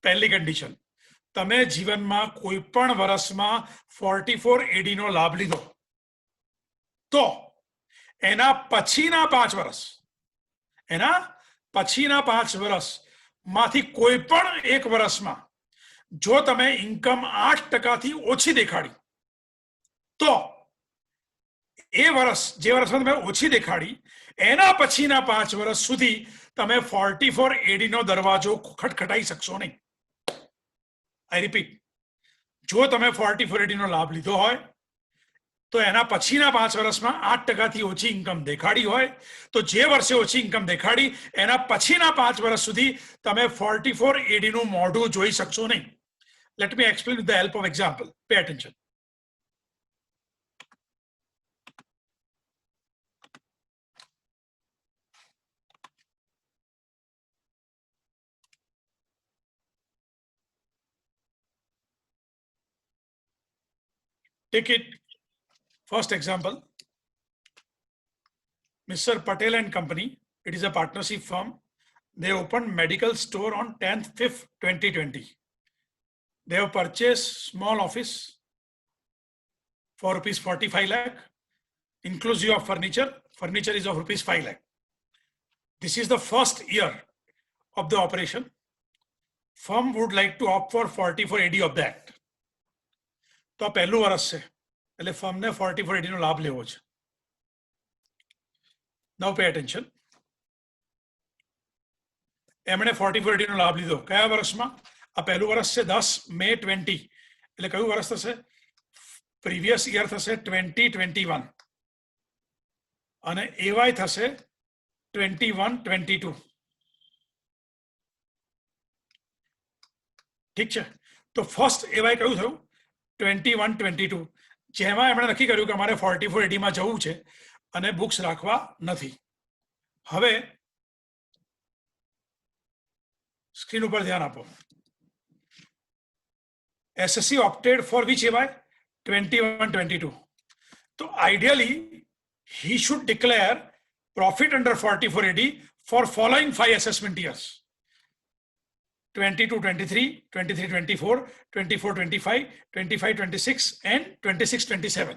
પહેલી કન્ડિશન, તમે જીવનમાં કોઈ પણ વર્ષમાં 44AD નો લાભ લીધો તો એના પછીના 5 વર્ષ માંથી કોઈ પણ એક વર્ષમાં જો તમે ઇન્કમ 8% થી ઓછી દેખાડી તો એ વર્ષ જે વર્ષમાં તમે ઓછી દેખાડી એના પછીના 5 વર્ષ સુધી તમે 44AD નો દરવાજો ખટખટાઈ શકશો નહીં. આઈ રિપીટ, જો તમે 44AD નો લાભ લીધો હોય તો એના પછીના 5 વર્ષમાં 8% થી ઓછી ઇન્કમ દેખાડી હોય તો જે વર્ષે ઓછી ઇન્કમ દેખાડી એના પછીના 5 વર્ષ સુધી તમે 44AD નું મોઢું જોઈ શકશો નહીં. Let me explain with the help of example. Pay attention. Take it. First example, Mr. Patel and Company. It is a partnership firm. They opened medical store on 10th 5th 2020. They have purchased small office for rupees 45 lakh, inclusive of furniture. Furniture is of rupees 5 lakh. This is the first year of the operation. Firm would like to opt for 44AD of that. તો આ પહેલું વર્ષ છે એટલે ફર્મને 44AD નો લાભ લેવો છે. નાઉ pay attention. એમણે 44AD નો લાભ લીધો કયા વર્ષમાં? આ પહેલું વર્ષ છે 10 May 20 એટલે કયું વર્ષ થશે? પ્રીવિયસ યર થશે 2021 અને એવાય થશે 21-22. ઠીક છે, તો ફર્સ્ટ એવાય કયું થયું? 21-22 જેમાં એમણે નક્કી કર્યું કે અમારે 44AD માં જવું છે અને બુક્સ રાખવા નથી. હવે સ્ક્રીન ઉપર ધ્યાન આપો. SSC opted for which EY? 21-22. તો ideally he should declare profit under 44AD for following 5 assessment years: 22-23, 23-24, 24-25, 25-26 and 26-27.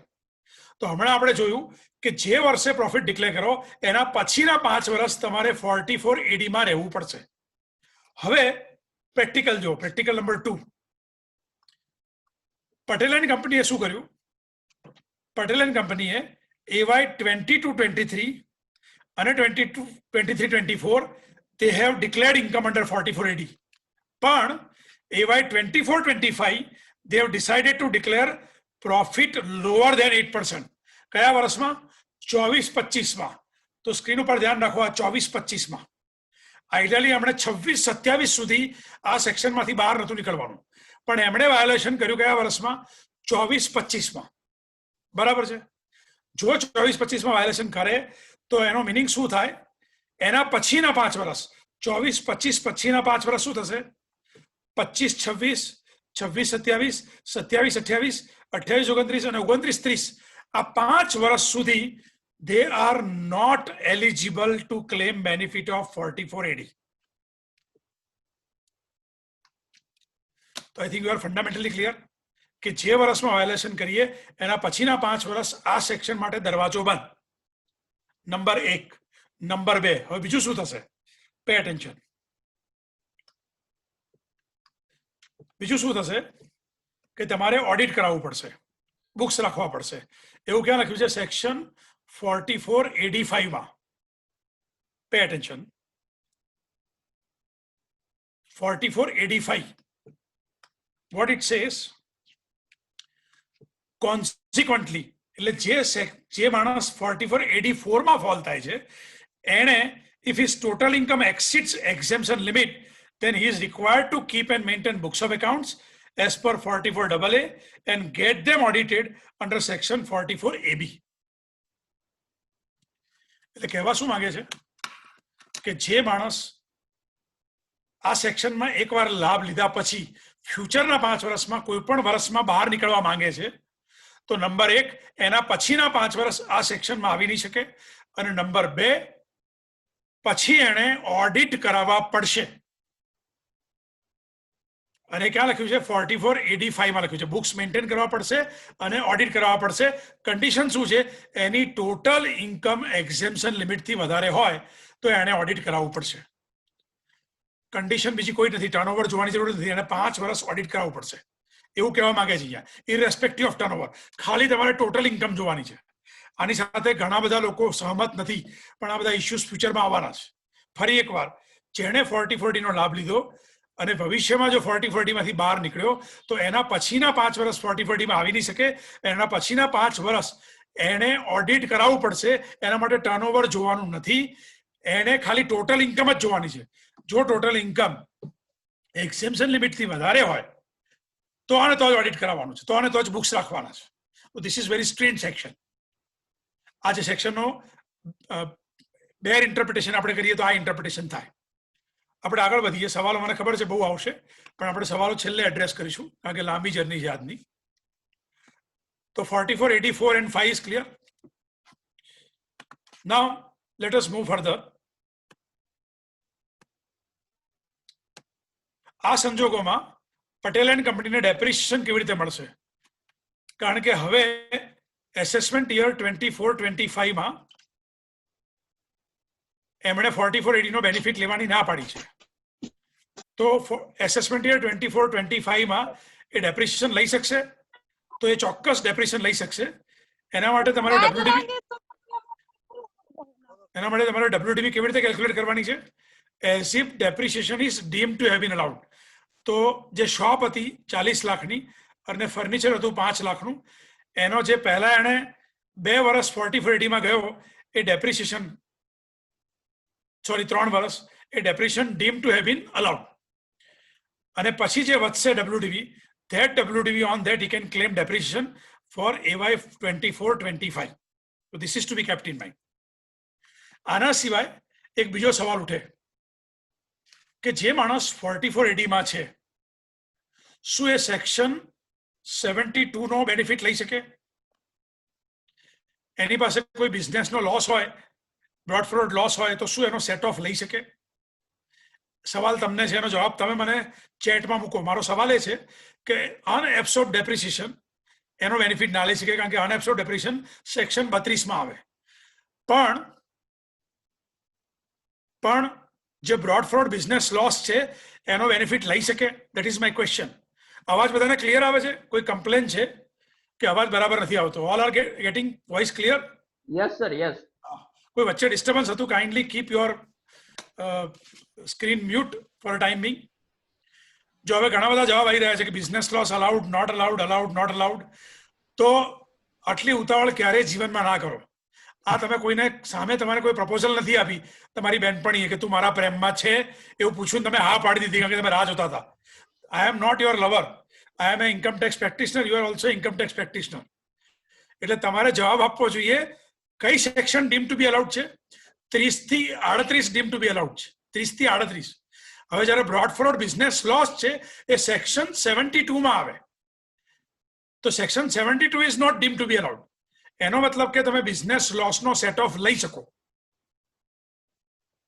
તો હમણાં આપણે જોયું કે જે વર્ષે પ્રોફિટ ડિક્લેર કરો એના પછીના 5 વર્ષ તમારે 44AD માં રહેવું પડશે. હવે પ્રેક્ટિકલ જો, પ્રેક્ટિકલ નંબર 2. પટેલ એન્ડ કંપનીએ શું કર્યું? પટેલ એન્ડ કંપનીએ AY 22-23 અને 23-24 they have declared income under 44AD. પણ AY 24-25 they have decided to declare profit lower than 8% કયા વર્ષમાં? 24-25માં. તો સ્ક્રીન ઉપર ધ્યાન રાખો, આ 24-25માં. આઈડિયલી એમણે 26-27 સુધી આ સેક્શનમાંથી બહાર નહોતું નીકળવાનું, પણ એમણે વાયોલેશન કર્યું કયા વર્ષમાં? 24-25માં. બરાબર છે. જો 24-25માં વાયોલેશન કરે તો એનો મિનિંગ શું થાય? એના પછીના 5 વર્ષ, 24-25 પછીના 5 વર્ષ શું થશે? 25-26, 26-27, 27-28, 28-29 અને 29-30. આ 5 વર્ષ સુધી they are not eligible to claim benefit of 44AD. તો I think you are fundamentally clear કે જે વર્ષમાં વાયોલેશન કરીએ એના પછીના 5 વર્ષ આ સેક્શન માટે દરવાજો બંધ. નંબર 1. નંબર 2, હવે બીજું શું થશે? Pay attention. બીજું શું થશે કે તમારે ઓડિટ કરાવવું પડશે, બુક્સ રાખવા પડશે. એવું ક્યાં લખ્યું છે? સેક્શન 44AD5 માં. Pay attention. 44AD5. what it says, consequently, એટલે જે માણસ 44AD4 માં ફોલ થાય છે એને if his total income exceeds exemption limit, then he is required to keep and maintain books of accounts as per 44AA and get them audited under section 44AB. એટલે કહેવા શું માંગે છે કે જે માણસ આ સેક્શનમાં એકવાર લાભ લીધા પછી ફ્યુચરના 5 વર્ષમાં કોઈ પણ વર્ષમાં બહાર નીકળવા માંગે છે તો નંબર 1, એના પછીના 5 વર્ષ આ સેક્શનમાં આવી નહીં શકે, અને નંબર 2, પછી એને ઓડિટ કરાવવા પડશે. અને ક્યાં લખ્યું છે? 44AD5 માં લખ્યું છે બુક્સ મેન્ટેન કરવા પડશે અને ઓડિટ કરાવવા પડશે. કન્ડિશન શું છે? એની ટોટલ ઇન્કમ એક્ઝેમ્પશન લિમિટથી વધારે હોય તો એને ઓડિટ કરાવવું પડશે. કન્ડિશન બીજી કોઈ નથી, ટર્નઓવર જોવાની જરૂર નથી, એને 5 વર્ષ ઓડિટ કરાવવું પડશે એવું કહેવા માંગે છે અહીંયા. ઇરરેસ્પેક્ટિવ ઓફ ટર્નઓવર, ખાલી તમારે ટોટલ ઇન્કમ જોવાની છે. આની સાથે ઘણા બધા લોકો સહમત નથી, પણ આ બધા ઇશ્યુઝ ફ્યુચરમાં આવવાના છે. ફરી એકવાર, જેણે 40-40 નો લાભ લીધો અને ભવિષ્યમાં જો 40-40 માંથી બહાર નીકળ્યો તો એના પછીના 5 વર્ષ 40-40 માં આવી નહીં શકે. એના પછીના 5 વર્ષ એને ઓડિટ કરાવવું પડશે. એના માટે ટર્નઓવર જોવાનું નથી, એને ખાલી ટોટલ ઇન્કમ જ જોવાની છે. જો ટોટલ ઇન્કમ એક્ઝેમ્પશન લિમિટથી વધારે હોય તો આને તો જ ઓડિટ કરાવવાનું છે, તો આને તો જ બુક્સ રાખવાના છે. તો this is very strange section. આ જે સેક્શનનો બેર ઇન્ટરપ્રિટેશન આપણે કરીએ તો આ ઇન્ટરપ્રિટેશન થાય. આપણે આગળ વધીએ. સવાલો મને ખબર છે બહુ આવશે, પણ આપણે સવાલો છેલ્લે એડ્રેસ કરીશું કારણ કે લાંબી જર્ની છે આજની. તો 44AD4 and 5 is clear. Now let us move further. આ સંજોગોમાં પટેલ એન્ડ કંપનીને ડેપ્રિસિએશન કેવી રીતે મળશે? કારણ કે હવે એસેસમેન્ટ યર 24-25 માં એમણે 44AD નો બેનિફિટ લેવાની ના પાડી છે. તો એસેસમેન્ટ યર 24-25 માં એ ડેપ્રિસિએશન લઈ શકશે? તો એ ચોક્કસ ડેપ્રિસિએશન લઈ શકશે. એના માટે તમારે WDV કેવી રીતે કેલ્ક્યુલેટ કરવાની છે? As if depreciation is deemed to have been allowed. તો જે શોપ હતી 40 લાખની અને ફર્નિચર હતું 5 લાખનું, એનો જે પહેલા એને 2 વર્ષ 44AD માં ગયો એ ડેપ્રિસિએશન, સોરી 3 વર્ષ, એ depreciation deemed to have been allowed. અને પછી જે વધશે WDV, that WDV on that he can claim depreciation for AY 24-25. So this is to be kept in mind. આના સિવાય એક બીજો સવાલ ઉઠે કે જે માણસ 44AD માં છે શું એ સેક્શન 72 નો બેનિફિટ લઈ શકે? એની પાસે કોઈ બિઝનેસનો લોસ હોય, બ્રોડ ફ્રોડ લોસ હોય તો શું એનો સેટ ઓફ લઈ શકે? સવાલ તમને છે, એનો જવાબ તમે મને ચેટમાં મૂકો. મારો સવાલ એ છે કે અનએબ્સોર્બ ડેપ્રિસિએશન એનો બેનિફિટ ના લઈ શકે કારણ કે અનએબ્સોર્બ ડેપ્રિસિએશન સેક્શન 32 માં આવે. પણ જે બ્રોડ ફ્રોડ બિઝનેસ લોસ છે એનો બેનિફિટ લઈ શકે? That is my question. અવાજ બધાને ક્લિયર આવે છે? કોઈ કમ્પ્લેન છે કે અવાજ બરાબર નથી આવતો? All are getting voice clear? Yes, sir. Yes. કોઈ વચ્ચે ડિસ્ટર્બન્સ હતું? Kindly keep your screen mute for time being. જો હવે ઘણા બધા જવાબ આવી રહ્યા છે કે business loss allowed, not allowed, allowed, not allowed. તો આટલી ઉતાવળ ક્યારેય જીવનમાં ના કરો. આ તમે કોઈને સામે તમારે કોઈ પ્રપોઝલ નથી આપી, તમારી બેનપણીએ કે તું મારા પ્રેમમાં છે એવું પૂછ્યું તમે હા પાડી દીધી કારણ કે તમે રાહ જોતા હતા. I am not your lover, I am a income tax practitioner, you are also income tax practitioner. એટલે તમારે જવાબ આપવો જોઈએ કઈ section deem to be allowed છે. 30 થી 38 ડીમ ટુ બી અલાઉડ છે. 30 થી 38. હવે જયારે બ્રોડ ફોરવર્ડ બિઝનેસ લોસ છે એ સેક્શન 72 માં આવે, તો section 72 is not deem to be allowed. એનો મતલબ કે તમે બિઝનેસ લોસનો સેટ ઓફ લઈ શકો.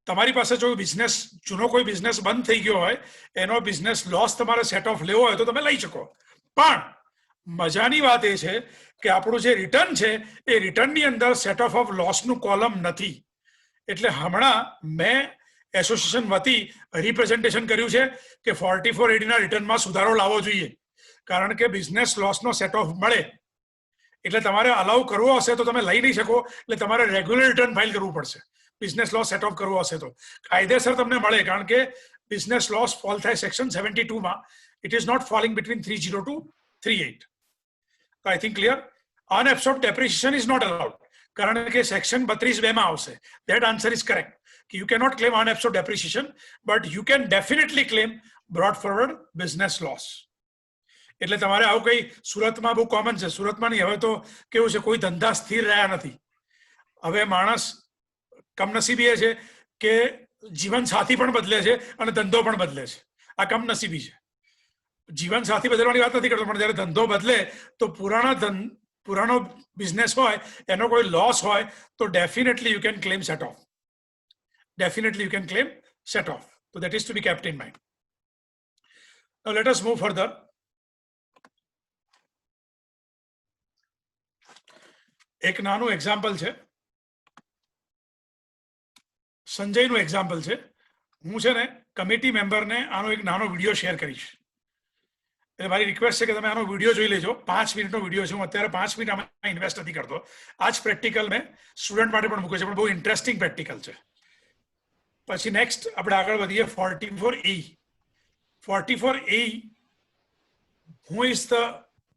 તમારી પાસે જો બિઝનેસ જૂનો કોઈ બિઝનેસ બંધ થઈ ગયો હોય, એનો બિઝનેસ લોસ તમારે સેટ ઓફ લેવો હોય તો તમે લઈ શકો. પણ મજાની વાત એ છે કે આપણું જે રિટર્ન છે એ રિટર્નની અંદર સેટ ઓફ લોસનું કોલમ નથી. એટલે હમણાં મેં એસોસિએશન વતી રિપ્રેઝન્ટેશન કર્યું છે કે 44AD ના રિટર્નમાં સુધારો લાવવો જોઈએ, કારણ કે બિઝનેસ લોસનો સેટ ઓફ મળે એટલે તમારે અલાઉ કરવો હશે તો તમે લઈ નહીં શકો, એટલે તમારે રેગ્યુલર રિટર્ન ફાઇલ કરવું પડશે. બિઝનેસ લોસ સેટ ઓફ કરવો હશે તો કાયદેસર તમને મળે, કારણ કે બિઝનેસ લોસ ફોલ થાય સેક્શન 72 માં. It is not falling between 30 to 38. I think clear. Unabsorb depreciation is not allowed, કારણ કે સેક્શન 32(2) માં આવશે. That answer is correct. You cannot claim unabsorbed depreciation, but you can definitely claim brought forward business loss. એટલે તમારે આવું કઈ સુરતમાં બહુ કોમન છે. સુરતમાં નહીં, હવે તો કેવું છે કોઈ ધંધા સ્થિર રહ્યા નથી. હવે માણસ કમનસીબી એ છે કે જીવન સાથી પણ બદલે છે અને ધંધો પણ બદલે છે. આ કમનસીબી છે. જીવન સાથી બદલવાની વાત નથી કરતો, પણ જયારે ધંધો બદલે તો પુરાનો બિઝનેસ હોય એનો કોઈ લોસ હોય તો definitely you can claim set of. Definitely you can claim set off. So that is to be kept in mind. Now let us move further. એક નાનું એક્ઝામ્પલ છે, સંજયનું એક્ઝામ્પલ છે. હું છે ને કમિટી મેમ્બરને આનો એક નાનો વિડીયો શેર કરીશ. એટલે મારી રિક્વેસ્ટ છે કે તમે આનો વિડીયો જોઈ લેજો. 5 મિનિટનો વિડીયો છે. હું અત્યારે 5 મિનિટ આમાં ઇન્વેસ્ટ નથી કરતો. આ જ પ્રેક્ટિકલ મેં સ્ટુડન્ટ માટે પણ મૂક્યો છે, પણ બહુ ઇન્ટરેસ્ટિંગ પ્રેક્ટિકલ છે. પછી નેક્સ્ટ આપણે આગળ વધીએ 44A. 44A, who is the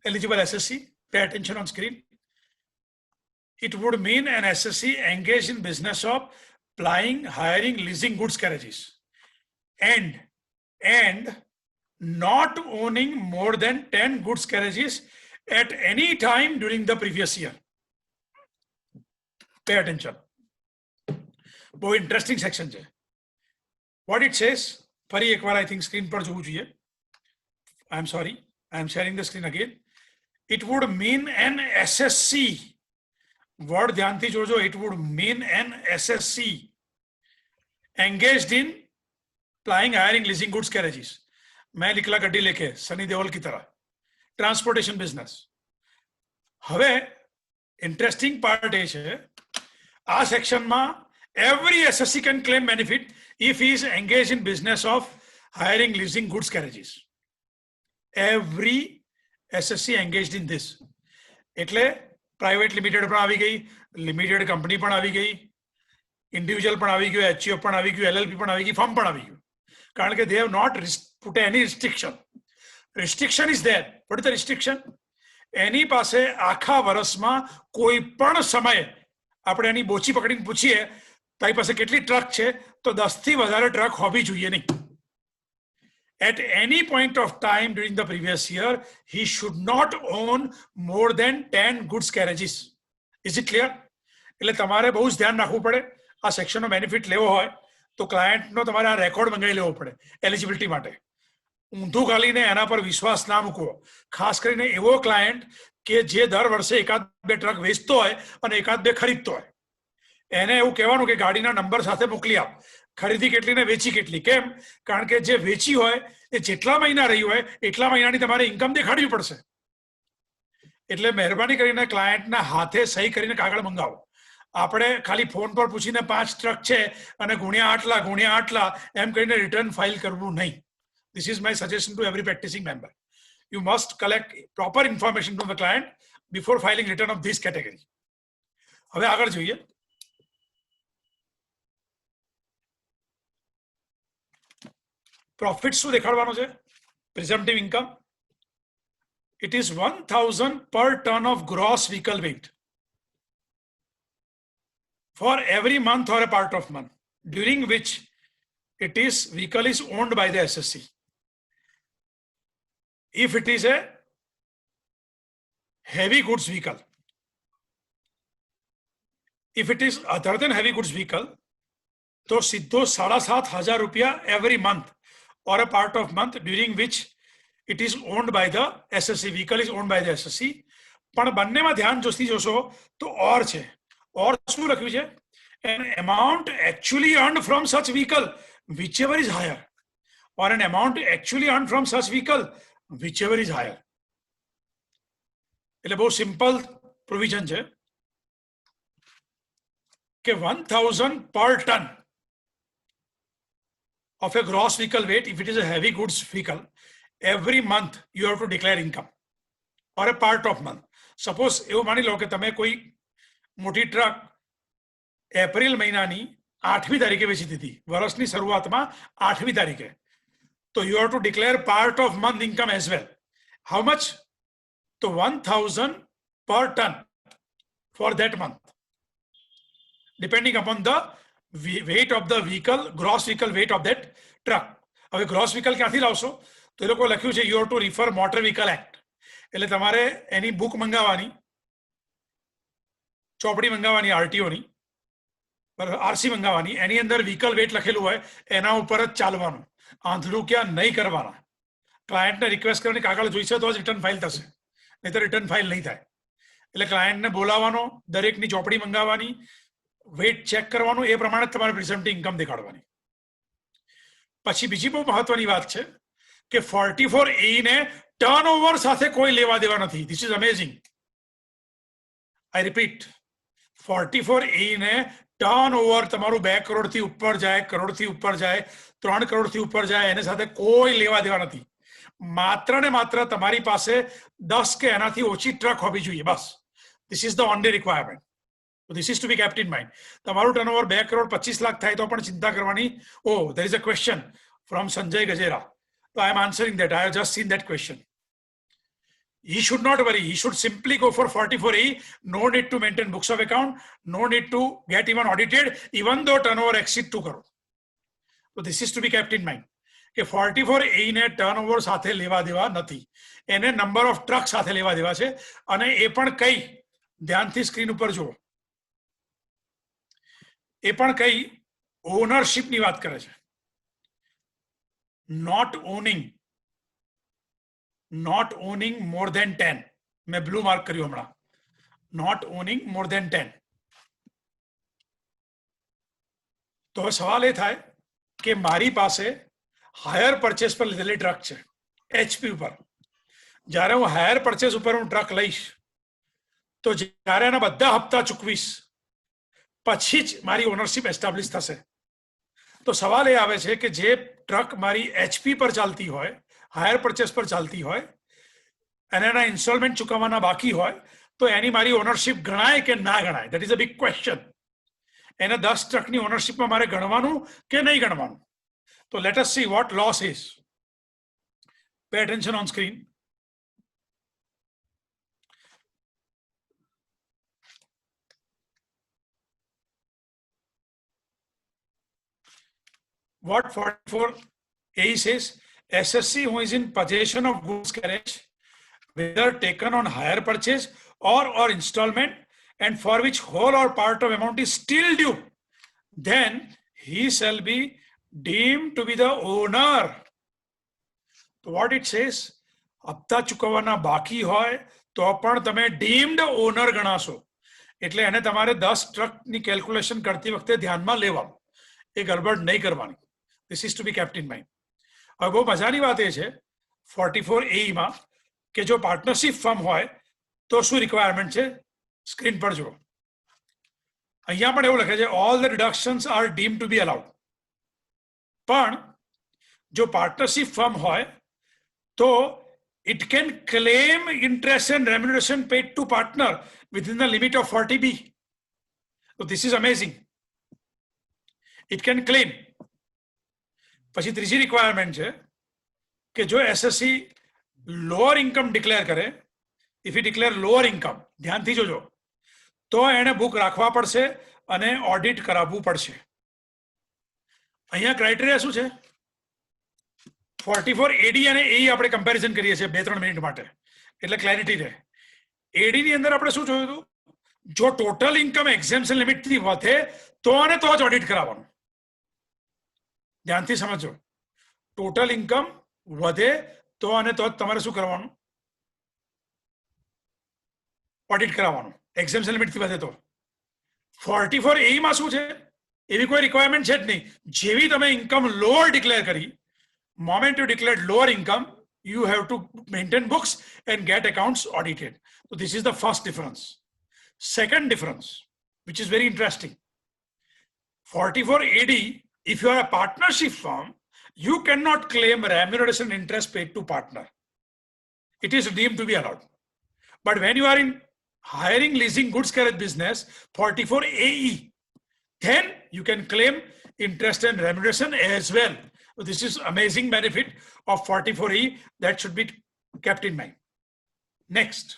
eligible SSC? Pay attention on screen. It would mean an SSC engaged in business of plying, hiring, leasing goods carriages and not owning more than 10 goods carriages at any time during the previous year. Pay attention. બહુ interesting section છે. What it says, ફરી એકવાર I think screen પર જોવું જોઈએ. I am sorry, I am sharing the screen again. It would mean an SSC. Word ધ્યાનથી જોજો. It would mean an SSC engaged in plying, hiring, leasing goods carriages. मैं निकला गड्डी लेके सनी देओल की तरह. Transportation business. હવે ઇન્ટરેસ્ટિંગ પાર્ટ એ છે, આ સેક્શનમાં every SSC can claim benefit if he is engaged in business of hiring, leasing goods carriages. Every SSC engaged in this. એટલે પ્રાઇવેટ લિમિટેડ પણ આવી ગઈ, લિમિટેડ કંપની પણ આવી ગઈ, ઇન્ડિવિજ્યુઅલ પણ આવી ગયું, HUF પણ આવી ગયું, LLP પણ આવી ગઈ, ફર્મ પણ આવી ગયું. કારણ કે they have not put any restriction. Restriction is there. What is the restriction? એની પાસે આખા વર્ષમાં કોઈ પણ સમયે આપણે એની બોચી પકડીને પૂછીએ તારી પાસે કેટલી ટ્રક છે, તો 10 થી વધારે ટ્રક હોવી જોઈએ નહીં. At any point of time during the previous year, he should not own more than 10 goods carriages. Is it clear? એટલે તમારે બહુ જ ધ્યાન રાખવું પડે. આ સેક્શનનો બેનિફિટ લેવો હોય તો ક્લાયન્ટનો તમારે આ રેકોર્ડ મંગાવી લેવો પડે એલિજિબિલિટી માટે. ઊંધું ગાલીને એના પર વિશ્વાસ ના મૂકવો. ખાસ કરીને એવો ક્લાયન્ટ કે જે દર વર્ષે એકાદ બે ટ્રક વેચતો હોય અને એકાદ બે ખરીદતો હોય. એને એવું કહેવાનું કે ગાડીના નંબર સાથે મોકલી આપ, ખરીદી કેટલી ને વેચી કેટલી. કેમ? કારણ કે જે વેચી હોય એ જેટલા મહિના રહી હોય એટલા મહિનાની તમારે ઇન્કમ દેખાડવી પડશે. એટલે મહેરબાની કરીને ક્લાયન્ટના હાથે સહી કરીને કાગળ મંગાવો. આપણે ખાલી ફોન પર પૂછીને 5 ટ્રક છે અને ગુણ્યા આટલા એમ કહીને રિટર્ન ફાઇલ કરવું નહીં. This is my suggestion to every practicing member. You must collect proper information from the client before filing return of this category. હવે આગળ જોઈએ. પ્રોફિટ શું દેખાડવાનો છે? પ્રિઝમ્પટિવ income. it is 1000 per ton of gross vehicle weight for every month or a part of month during which vehicle is owned by the SSC. If it is a heavy goods vehicle, if it is other than heavy goods vehicle, तो सीधो 7,500 रुपया every month or a part of month during which it is owned by the SSC, vehicle is owned by the SSC. પણ બંનેમાં ધ્યાન જોશો તો ઓર છે. ઓર શું લખ્યું છે? An amount actually earned from such vehicle whichever is higher, or an amount actually earned from such vehicle whichever is higher. એટલે બહુ સિમ્પલ પ્રોવિઝન છે કે 1000 per ton of a gross vehicle weight, if it is a heavy goods vehicle, every month you have to declare income or a part of month. Suppose એવું માની લો કે તમે કોઈ મોટી ટ્રક એપ્રિલ મહિનાની 8મી તારીખે વેચી દીધી, વર્ષની શરૂઆતમાં 8મી તારીખે, તો you have to declare part of month income as well. How much? તો 1000 per ton for that month, depending upon the weight of the vehicle, gross vehicle weight of that truck. હવે gross vehicle ક્યાંથી લાવશો? તો એ લોકો લખ્યું છે you have to refer Motor Vehicle Act. એટલે તમારે એની બુક મંગાવવાની, ચોપડી મંગાવવાની આરટીઓની, આરસી મંગાવવાની, એની અંદર વ્હીકલ વેટ લખેલું હોય એના ઉપર જ ચાલવાનું, આંધળું ક્યાં નહીં કરવાના. ક્લાયન્ટને રિક્વેસ્ટ કરવાની કાગળ જોઈશે તો જ રિટર્ન ફાઇલ થશે, નહીં તો રિટર્ન ફાઇલ નહીં થાય. એટલે ક્લાયન્ટને બોલાવવાનો, દરેકની ચોપડી મંગાવવાની, વેટ ચેક કરવાનું, એ પ્રમાણે તમારે પ્રેઝન્ટિંગ ઇન્કમ દેખાડવાની. પછી બીજી બહુ મહત્વની વાત છે કે 44A ને ટર્નઓવર સાથે કોઈ લેવા દેવા નથી. This is amazing. I repeat, 44A ને ટર્નઓવર તમારું 2 કરોડથી ઉપર જાય, કરોડથી ઉપર જાય, 3 કરોડથી ઉપર જાય, એની સાથે કોઈ લેવા દેવા નથી. માત્ર ને માત્ર તમારી પાસે 10 કે એનાથી ઓછી ટ્રક હોવી જોઈએ, બસ. This is the only requirement. This is to be kept in mind. તમારું ટર્નઓવર 2 કરોડ 25 લાખ થાય તો પણ ચિંતા કરવાની. Oh, there is a question from Sanjay Gajera. So I am answering that. I have just seen that question. He should not worry. He should simply go for 44A. No need to maintain books of account. No need to get even audited, even though turnover exceed 2 crore. So this is to be kept in mind. કે 44A ને turnover સાથે લેવા દેવા નથી, એને number of truck સાથે લેવા દેવા છે. અને એ પણ કઈ, ધ્યાનથી સ્ક્રીન ઉપર જુઓ, એ પણ કઈ ઓનરશિપની વાત કરે છે. નોટ ઓનિંગ મોર દેન 10. મેં બ્લુ માર્ક કર્યું હમણાં. નોટ ઓનિંગ મોર દેન 10. તો હવે સવાલ એ થાય કે મારી પાસે હાયર પરચેસ પર લીધેલી ટ્રક છે એચપી ઉપર. જ્યારે હું હાયર પરચેસ ઉપર હું ટ્રક લઈશ તો જ્યારે એના બધા હપ્તા ચૂકવીશ પછી જ મારી ઓનરશિપ એસ્ટાબ્લિશ થશે. તો સવાલ એ આવે છે કે જે ટ્રક મારી એચપી પર ચાલતી હોય, હાયર પરચેસ પર ચાલતી હોય, અને એના ઇન્સ્ટોલમેન્ટ ચૂકવવાના બાકી હોય, તો એની મારી ઓનરશિપ ગણાય કે ના ગણાય? That is a big question. એને 10 ટ્રકની ઓનરશિપમાં મારે ગણવાનું કે નહીં ગણવાનું? તો let S see what loss is. Pay attention on screen. What 44A says, SSC who is in possession of goods carriage, whether taken on hire purchase or installment, and for which whole or part of amount is still due, then he shall be deemed to be the owner. So what it says, હપ્તા ચૂકવવાના બાકી હોય તો પણ તમે deemed owner ગણાશો. એટલે એને તમારે 10 ટ્રકની calculation કરતી વખતે ધ્યાનમાં લેવાનું, એ ગડબડ નહીં કરવાની. This is to be kept in mind. હવે બહુ મજાની વાત એ છે 44A માં કે જો પાર્ટનરશિપ ફર્મ હોય તો શું રિક્વાયરમેન્ટ છે, સ્ક્રીન પર જુઓ. અહીંયા પણ એવું લખે છે all the deductions are deemed to be allowed. પણ જો પાર્ટનરશિપ ફર્મ હોય તો it can claim interest and remuneration paid to partner within the limit of 40B. So this is amazing. It can claim. પછી ત્રીજી requirement છે કે જો SSC lower income declare કરે, if he declare lower income, ધ્યાનથી જોજો, તો એને બુક રાખવા પડશે અને ઓડિટ કરાવવું પડશે. અહીંયા ક્રાઇટેરિયા શું છે? 44 AD અને AE આપણે કમ્પેરિઝન કરીએ છીએ 2-3 મિનિટ માટે, એટલે ક્લેરિટી રહે. એડી ની અંદર આપણે શું જોયું હતું? જો ટોટલ ઇન્કમ એક્ઝેમ્પશન લિમિટ થી વધે તો અને તો જ ઓડિટ કરાવવાનું. ધ્યાનથી સમજો, ટોટલ ઇન્કમ વધે તો અને તો જ તમારે શું કરવાનું? ઓડિટ કરાવવાનું. એક્ઝેમ્પશન લિમિટ થી વધે તો. 44 AE માં શું છે? એવી કોઈ રિક્વાયરમેન્ટ છે જ નહીં. જેવી તમે ઇન્કમ લોઅર ડિક્લેર કરી, moment you declared lower income, you have to maintain books and get accounts audited. So this is the first difference. Second difference, which is very interesting. 44 AD, if you are a partnership firm, you cannot claim remuneration interest paid to partner. It is deemed to be allowed. But when you are in hiring, leasing, goods carriage business, 44 AE, then you can claim interest and remuneration as well. So this is amazing benefit of 44E that should be kept in mind. Next.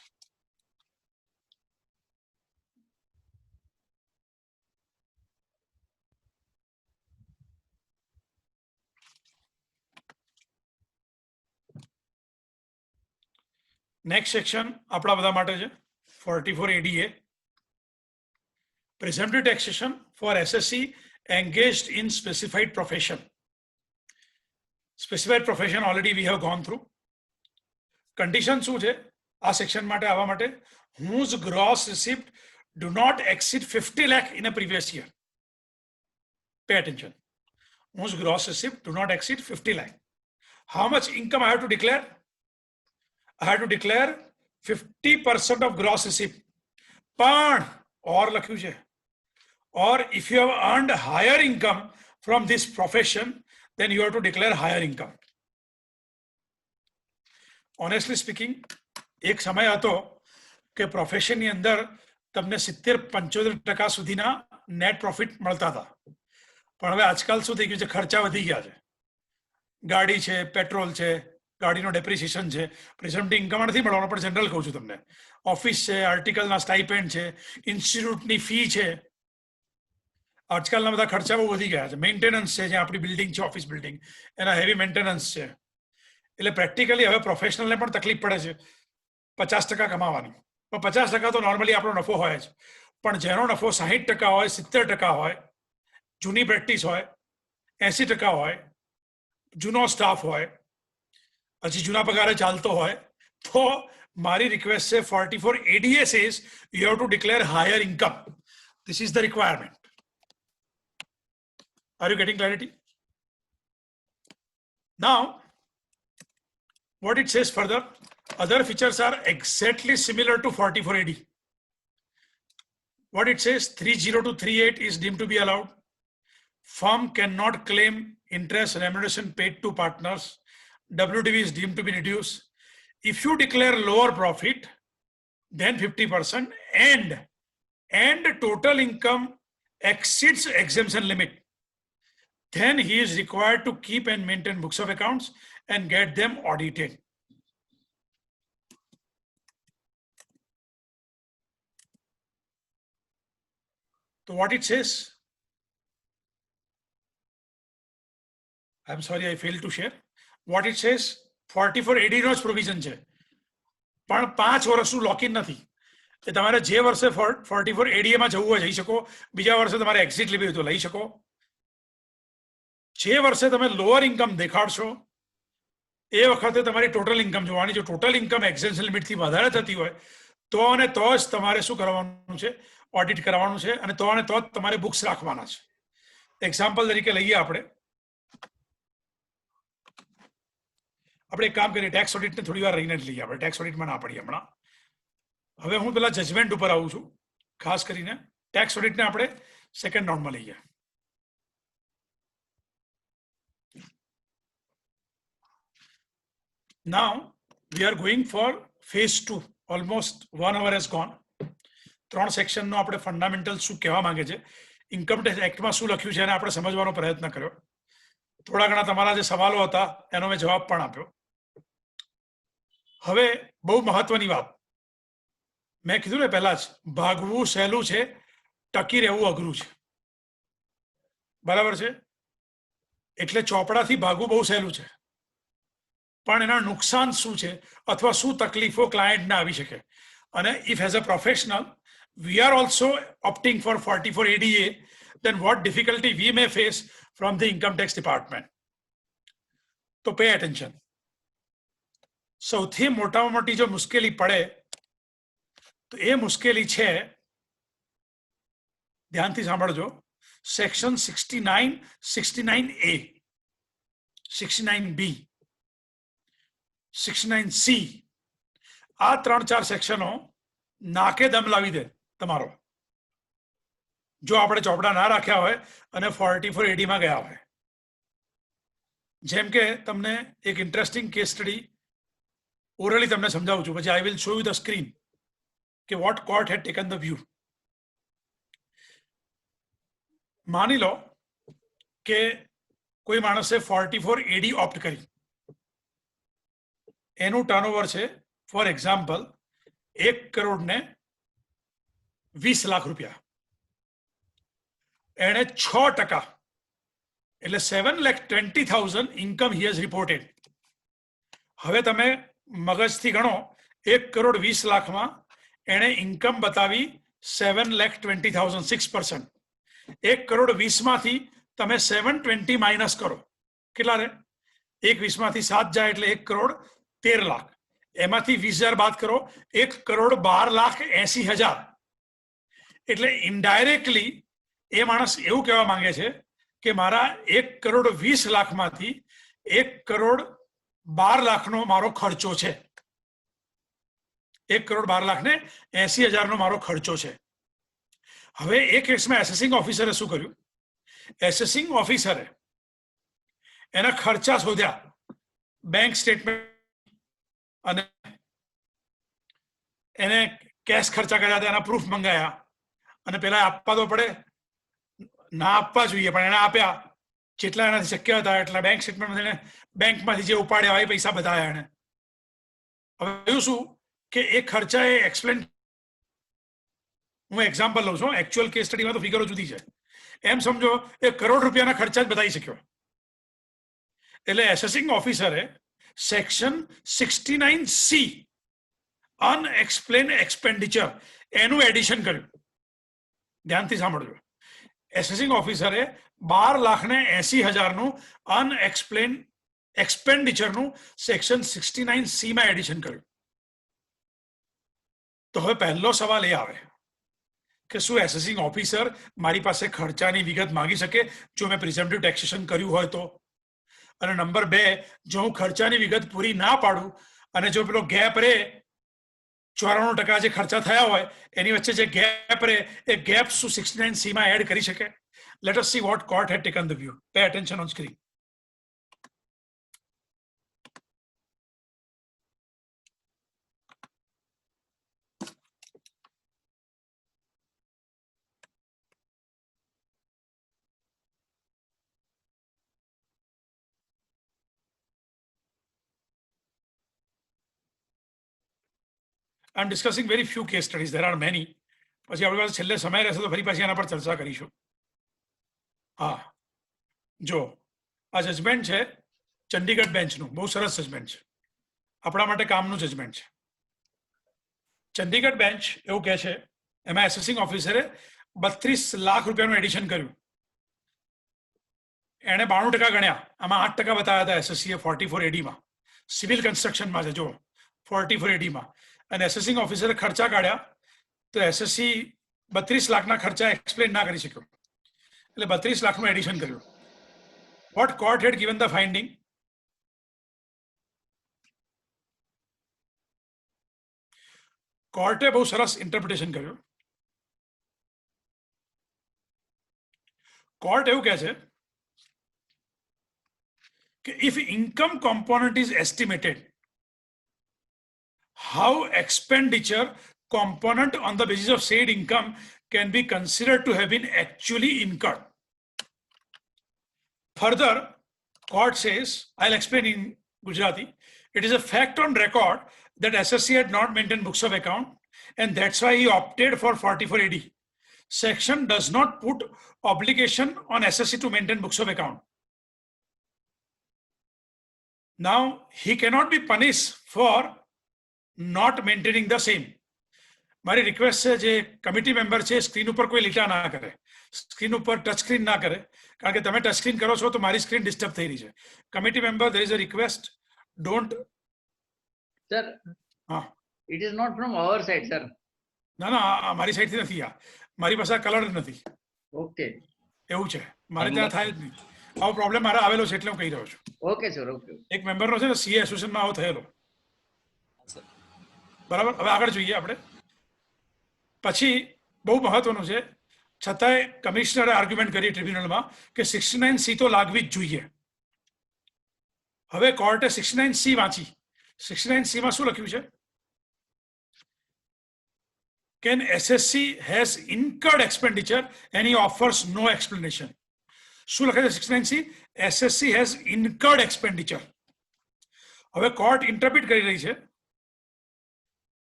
Next section આપણા બધા માટે છે 44 ADA. Presumptive taxation for SSC engaged in specified profession. Specified profession already we have gone through. Condition શું છે આ section માટે આવવા માટે? whose gross receipt do not exceed 50 lakh in a previous year. Pay attention. Whose gross receipt do not exceed 50 lakh. How much income I have to declare? I have to declare 50% of gross receipt. પણ or લખ્યું છે. Or if you have earned higher income from this profession, then you have to declare higher income. Honestly speaking, એક સમય હતો કે profession ની અંદર તમને 70-75% સુધીના નેટ પ્રોફિટ મળતા હતા. પણ હવે આજકાલ શું થઈ ગયું છે? ખર્ચા વધી ગયા છે. ગાડી છે, પેટ્રોલ છે, ગાડીનો ડેપ્રિસિએશન છે. પ્રિઝમ્પ્ટિવ ઇન્કમ નથી મળવાનો, પણ જનરલ કહું છું તમને. ઓફિસ છે, આર્ટિકલના સ્ટાઇપેન્ડ છે, ઇન્સ્ટિટ્યૂટની ફી છે. આજકાલના બધા ખર્ચા બહુ વધી ગયા છે. મેન્ટેનન્સ છે, જ્યાં આપણી બિલ્ડિંગ છે, ઓફિસ બિલ્ડિંગ, એના હેવી મેન્ટેનન્સ છે. એટલે પ્રેક્ટિકલી હવે પ્રોફેશનલને પણ તકલીફ પડે છે 50% કમાવાની. પણ 50% તો નોર્મલી આપણો નફો હોય જ. પણ જેનો નફો 60% હોય, 70% હોય, જૂની પ્રેક્ટિસ હોય, 80% હોય, જૂનો સ્ટાફ હોય, હજી જૂના પગારે ચાલતો હોય, તો મારી રિક્વેસ્ટ છે 44 ADA says you have to declare higher income. This is the requirement. Are you getting clarity? Now, what it says further, other features are exactly similar to 44 AD. What it says, 30 to 38 is deemed to be allowed. Firm cannot claim interest remuneration paid to partners. WDV is deemed to be reduced. If you declare lower profit than 50% and total income exceeds exemption limit, then he is required to keep and maintain books of accounts and get them audited. So what it says, I'm sorry I failed to share. What it says, 44 AD નો જ provision છે, પણ 5 વર્ષનું લોકિન નથી. એ તમારે જે વર્ષે 44 ADA માં જવું હોય જઈ શકો, બીજા વર્ષે તમારે એક્ઝિટ લેવી હોય તો લઈ શકો. જે વર્ષે તમે લોઅર ઇન્કમ દેખાડશો એ વખતે તમારી ટોટલ ઇન્કમ જોવાની. જો ટોટલ ઇન્કમ એક્ઝેમ્પશન લિમિટથી વધારે થતી હોય તો અને તો જ તમારે શું કરવાનું છે? ઓડિટ કરવાનું છે. અને તો જ તમારે બુક્સ રાખવાના છે. એક્ઝામ્પલ તરીકે લઈએ આપણે એક કામ કરીએ, ટેક્સ ઓડિટને થોડી વાર રહીને જ લઈએ આપણે. ટેક્સ ઓડિટમાં ના પડીએ હમણાં. હવે હું પેલા જજમેન્ટ ઉપર આવું છું. ખાસ કરીને ટેક્સ ઓડિટને આપણે સેકન્ડ રાઉન્ડમાં લઈએ. Now we are going for phase 2. Almost 1 hour has gone. 3 section નો આપણે ફંડામેન્ટલ શું કહેવા માંગે છે, ઇન્કમ ટેક્સ એક્ટમાં શું લખ્યું છે એને આપણે સમજવાનો પ્રયત્ન કર્યો. થોડા ઘણા તમારા જે સવાલો હતા એનો મેં જવાબ પણ આપ્યો. હવે બહુ મહત્વની વાત, મેં કીધું ને પહેલા જ, ભાગવું સહેલું છે, ટકી રહેવું અઘરું છે. બરાબર છે? એટલે ચોપડાથી ભાગવું બહુ સહેલું છે, પણ એના નુકસાન શું છે અથવા શું તકલીફો ક્લાયન્ટને આવી શકે. અને if as a professional we are also opting for 44 ADA, then what difficulty we may face from the income tax department. So pay attention. સૌથી મોટામાં મોટી જો મુશ્કેલી પડે તો એ મુશ્કેલી છે, ધ્યાનથી સાંભળજો, સેક્શન 69, 69A, 69B, 69C, આ 3-4 સેક્શનો નાકે દમ લાવી દે તમારો, જો આપણે ચોપડા ના રાખ્યા હોય અને 44 AD માં ગયા હોય. જેમ કે તમને એક ઇન્ટરેસ્ટિંગ કેસ સ્ટડી ઓરલી તમને સમજાવું છું, પછી I will show you the screen કે what court had taken the view. માની લો કે કોઈ માણસે 44 AD ઓપ્ટ કરી, એનું ટર્નઓવર છે ફોર એક્ઝામ્પલ 1,20,00,000 રૂપિયા. એણે 6% એટલે 7,20,000 ઇન્કમ હી હેઝ રિપોર્ટેડ. હવે તમે મગજથી ગણો, 1,20,00,000 એણે ઇન્કમ બતાવી 7,20,000, 6%. 1,20,00,000 માંથી તમે 720 માઇનસ કરો, કેટલા રહે? 1,20,000 માંથી 7 જાય એટલે 1,13,00,000. એમાંથી 20,000 બાદ કરો, 1,12,80,000. એટલે ઇનડાયરેક્ટલી એ માણસ એવું કહેવા માંગે છે કે મારા 1,20,00,000 માંથી 1,12,00,000 નો મારો ખર્ચો છે, 1,12,80,000 નો મારો ખર્ચો છે. હવે એ કેસમાં એસેસિંગ ઓફિસરે શું કર્યું? એસેસિંગ ઓફિસરે એના ખર્ચા શોધ્યા, બેંક સ્ટેટમેન્ટ અને એને કેશ ખર્ચા કર્યા હતા, એના પ્રૂફ મંગાયા, અને પેલા આપવા તો પડે, ના આપવા જોઈએ પણ એને આપ્યા, જેટલા એનાથી શક્ય હતા એટલા. બેંક સ્ટેટમેન્ટ બેંકમાંથી જે ઉપાડ્યા એ પૈસા બતાવ્યા એને. હવે શું કે એ ખર્ચા એ એક્સપ્લેન, હું એક્ઝામ્પલ લઉં છું, એકચ્યુઅલ કેસ સ્ટડીમાં તો ફિગરો જુદી છે. એમ સમજો એ ₹1 કરોડના ખર્ચા જ બતાવી શક્યો. એટલે એસેસિંગ ઓફિસરે સેક્શન 69C અનએક્સપ્લેન એક્સપેન્ડિચર એનું એડિશન કર્યું. ધ્યાનથી સાંભળજો. એસેસિંગ ઓફિસરે 12,80,000 નું અનએક્સપ્લેન એક્સપેન્ડિચરનું સેક્શન 69C માં એડિશન કર્યું. તો હવે પહેલો સવાલ એ આવે કે શું એસેસિંગ ઓફિસર મારી પાસે ખર્ચાની વિગત માંગી શકે જો મેં પ્રિઝમ્પટિવ ટેક્સેશન કર્યું હોય તો? અને નંબર 2, જો હું ખર્ચાની વિગત પૂરી ના પાડું અને જો પેલો ગેપ રહે, 94% જે ખર્ચા થયા હોય એની વચ્ચે જે ગેપ રહે, એ ગેપ શું 69C માં એડ કરી શકે? Let S see what court had taken the view. Pay attention on screen. I'm discussing very few case studies. There are many. પછી આપણી પાસે છેલ્લે સમય રહેશે તો ફરી પાછી આના પર ચર્ચા કરીશું. હા, જો આ જજમેન્ટ છે ચંડીગઢ બેન્ચનું, બહુ સરસ જજમેન્ટ છે, આપણા માટે કામનું જજમેન્ટ છે. ચંડીગઢ બેન્ચ એવું કહે છે, એમાં એસેસિંગ ઓફિસરે 32 લાખ રૂપિયાનું એડિશન કર્યું. એણે 92% ગણ્યા, આમાં 8% બતાવ્યા હતા એસએસસીએ 44 AD માં. સિવિલ કન્સ્ટ્રક્શનમાં છે, જો 44 AD માં. અને એસેસિંગ ઓફિસરે ખર્ચા કાઢ્યા તો એસએસસી 32 લાખના ખર્ચા એક્સપ્લેન ના કરી શક્યો, એટલે 32 લાખનું એડિશન કર્યું. What court had given the finding? કોર્ટે બહુ સરસ ઇન્ટરપ્રિટેશન કર્યું. કોર્ટ એવું કહે છે કે if income component is estimated, how expenditure component on the basis of said income can be considered to have been actually incurred. Further, court says, I'll explain in Gujarati, it is a fact on record that SSC had not maintained books of account, and that's why he opted for 44AD. Section does not put obligation on SSC to maintain books of account. Now, he cannot be punished for not maintaining the same. મારી request છે જે committee member છે screen ઉપર કોઈ લીટા ના કરે, screen ઉપર touch screen ના કરે, કારણ કે તમે ટચ સ્ક્રીન કરો છો તો મારી સ્ક્રીન ડિસ્ટર્બ થઈ રહી છે. Committee member, there is a request, don't. Sir, હા, it is not from our side, sir. ના ના, મારી સાઈડથી નથી, આ મારી પાસે કલર નથી. Okay. એવું છે, મારે ત્યાં થાય જ નહીં. આવો પ્રોબ્લેમ મારે આવેલો છે એટલે હું કહી રહ્યો છું. Okay, sir. Okay. એક મેમ્બરનો છે ને સીએ એસોસિએશનમાં આવો થયેલો. બરાબર, હવે આગળ જોઈએ આપણે. પછી બહુ મહત્વનું છે, છતાંય કમિશનરે આર્ગ્યુમેન્ટ કરી ટ્રિબ્યુનલમાં કે 69C તો લાગવી જ જોઈએ. હવે કોર્ટે 69C વાંચી. 69C માં શું લખ્યું છે? Can SSC has incurred expenditure and he offers no explanation. શું લખે છે 69C? SSC has incurred expenditure. હવે કોર્ટ ઇન્ટરપ્રિટ કરી રહી છે.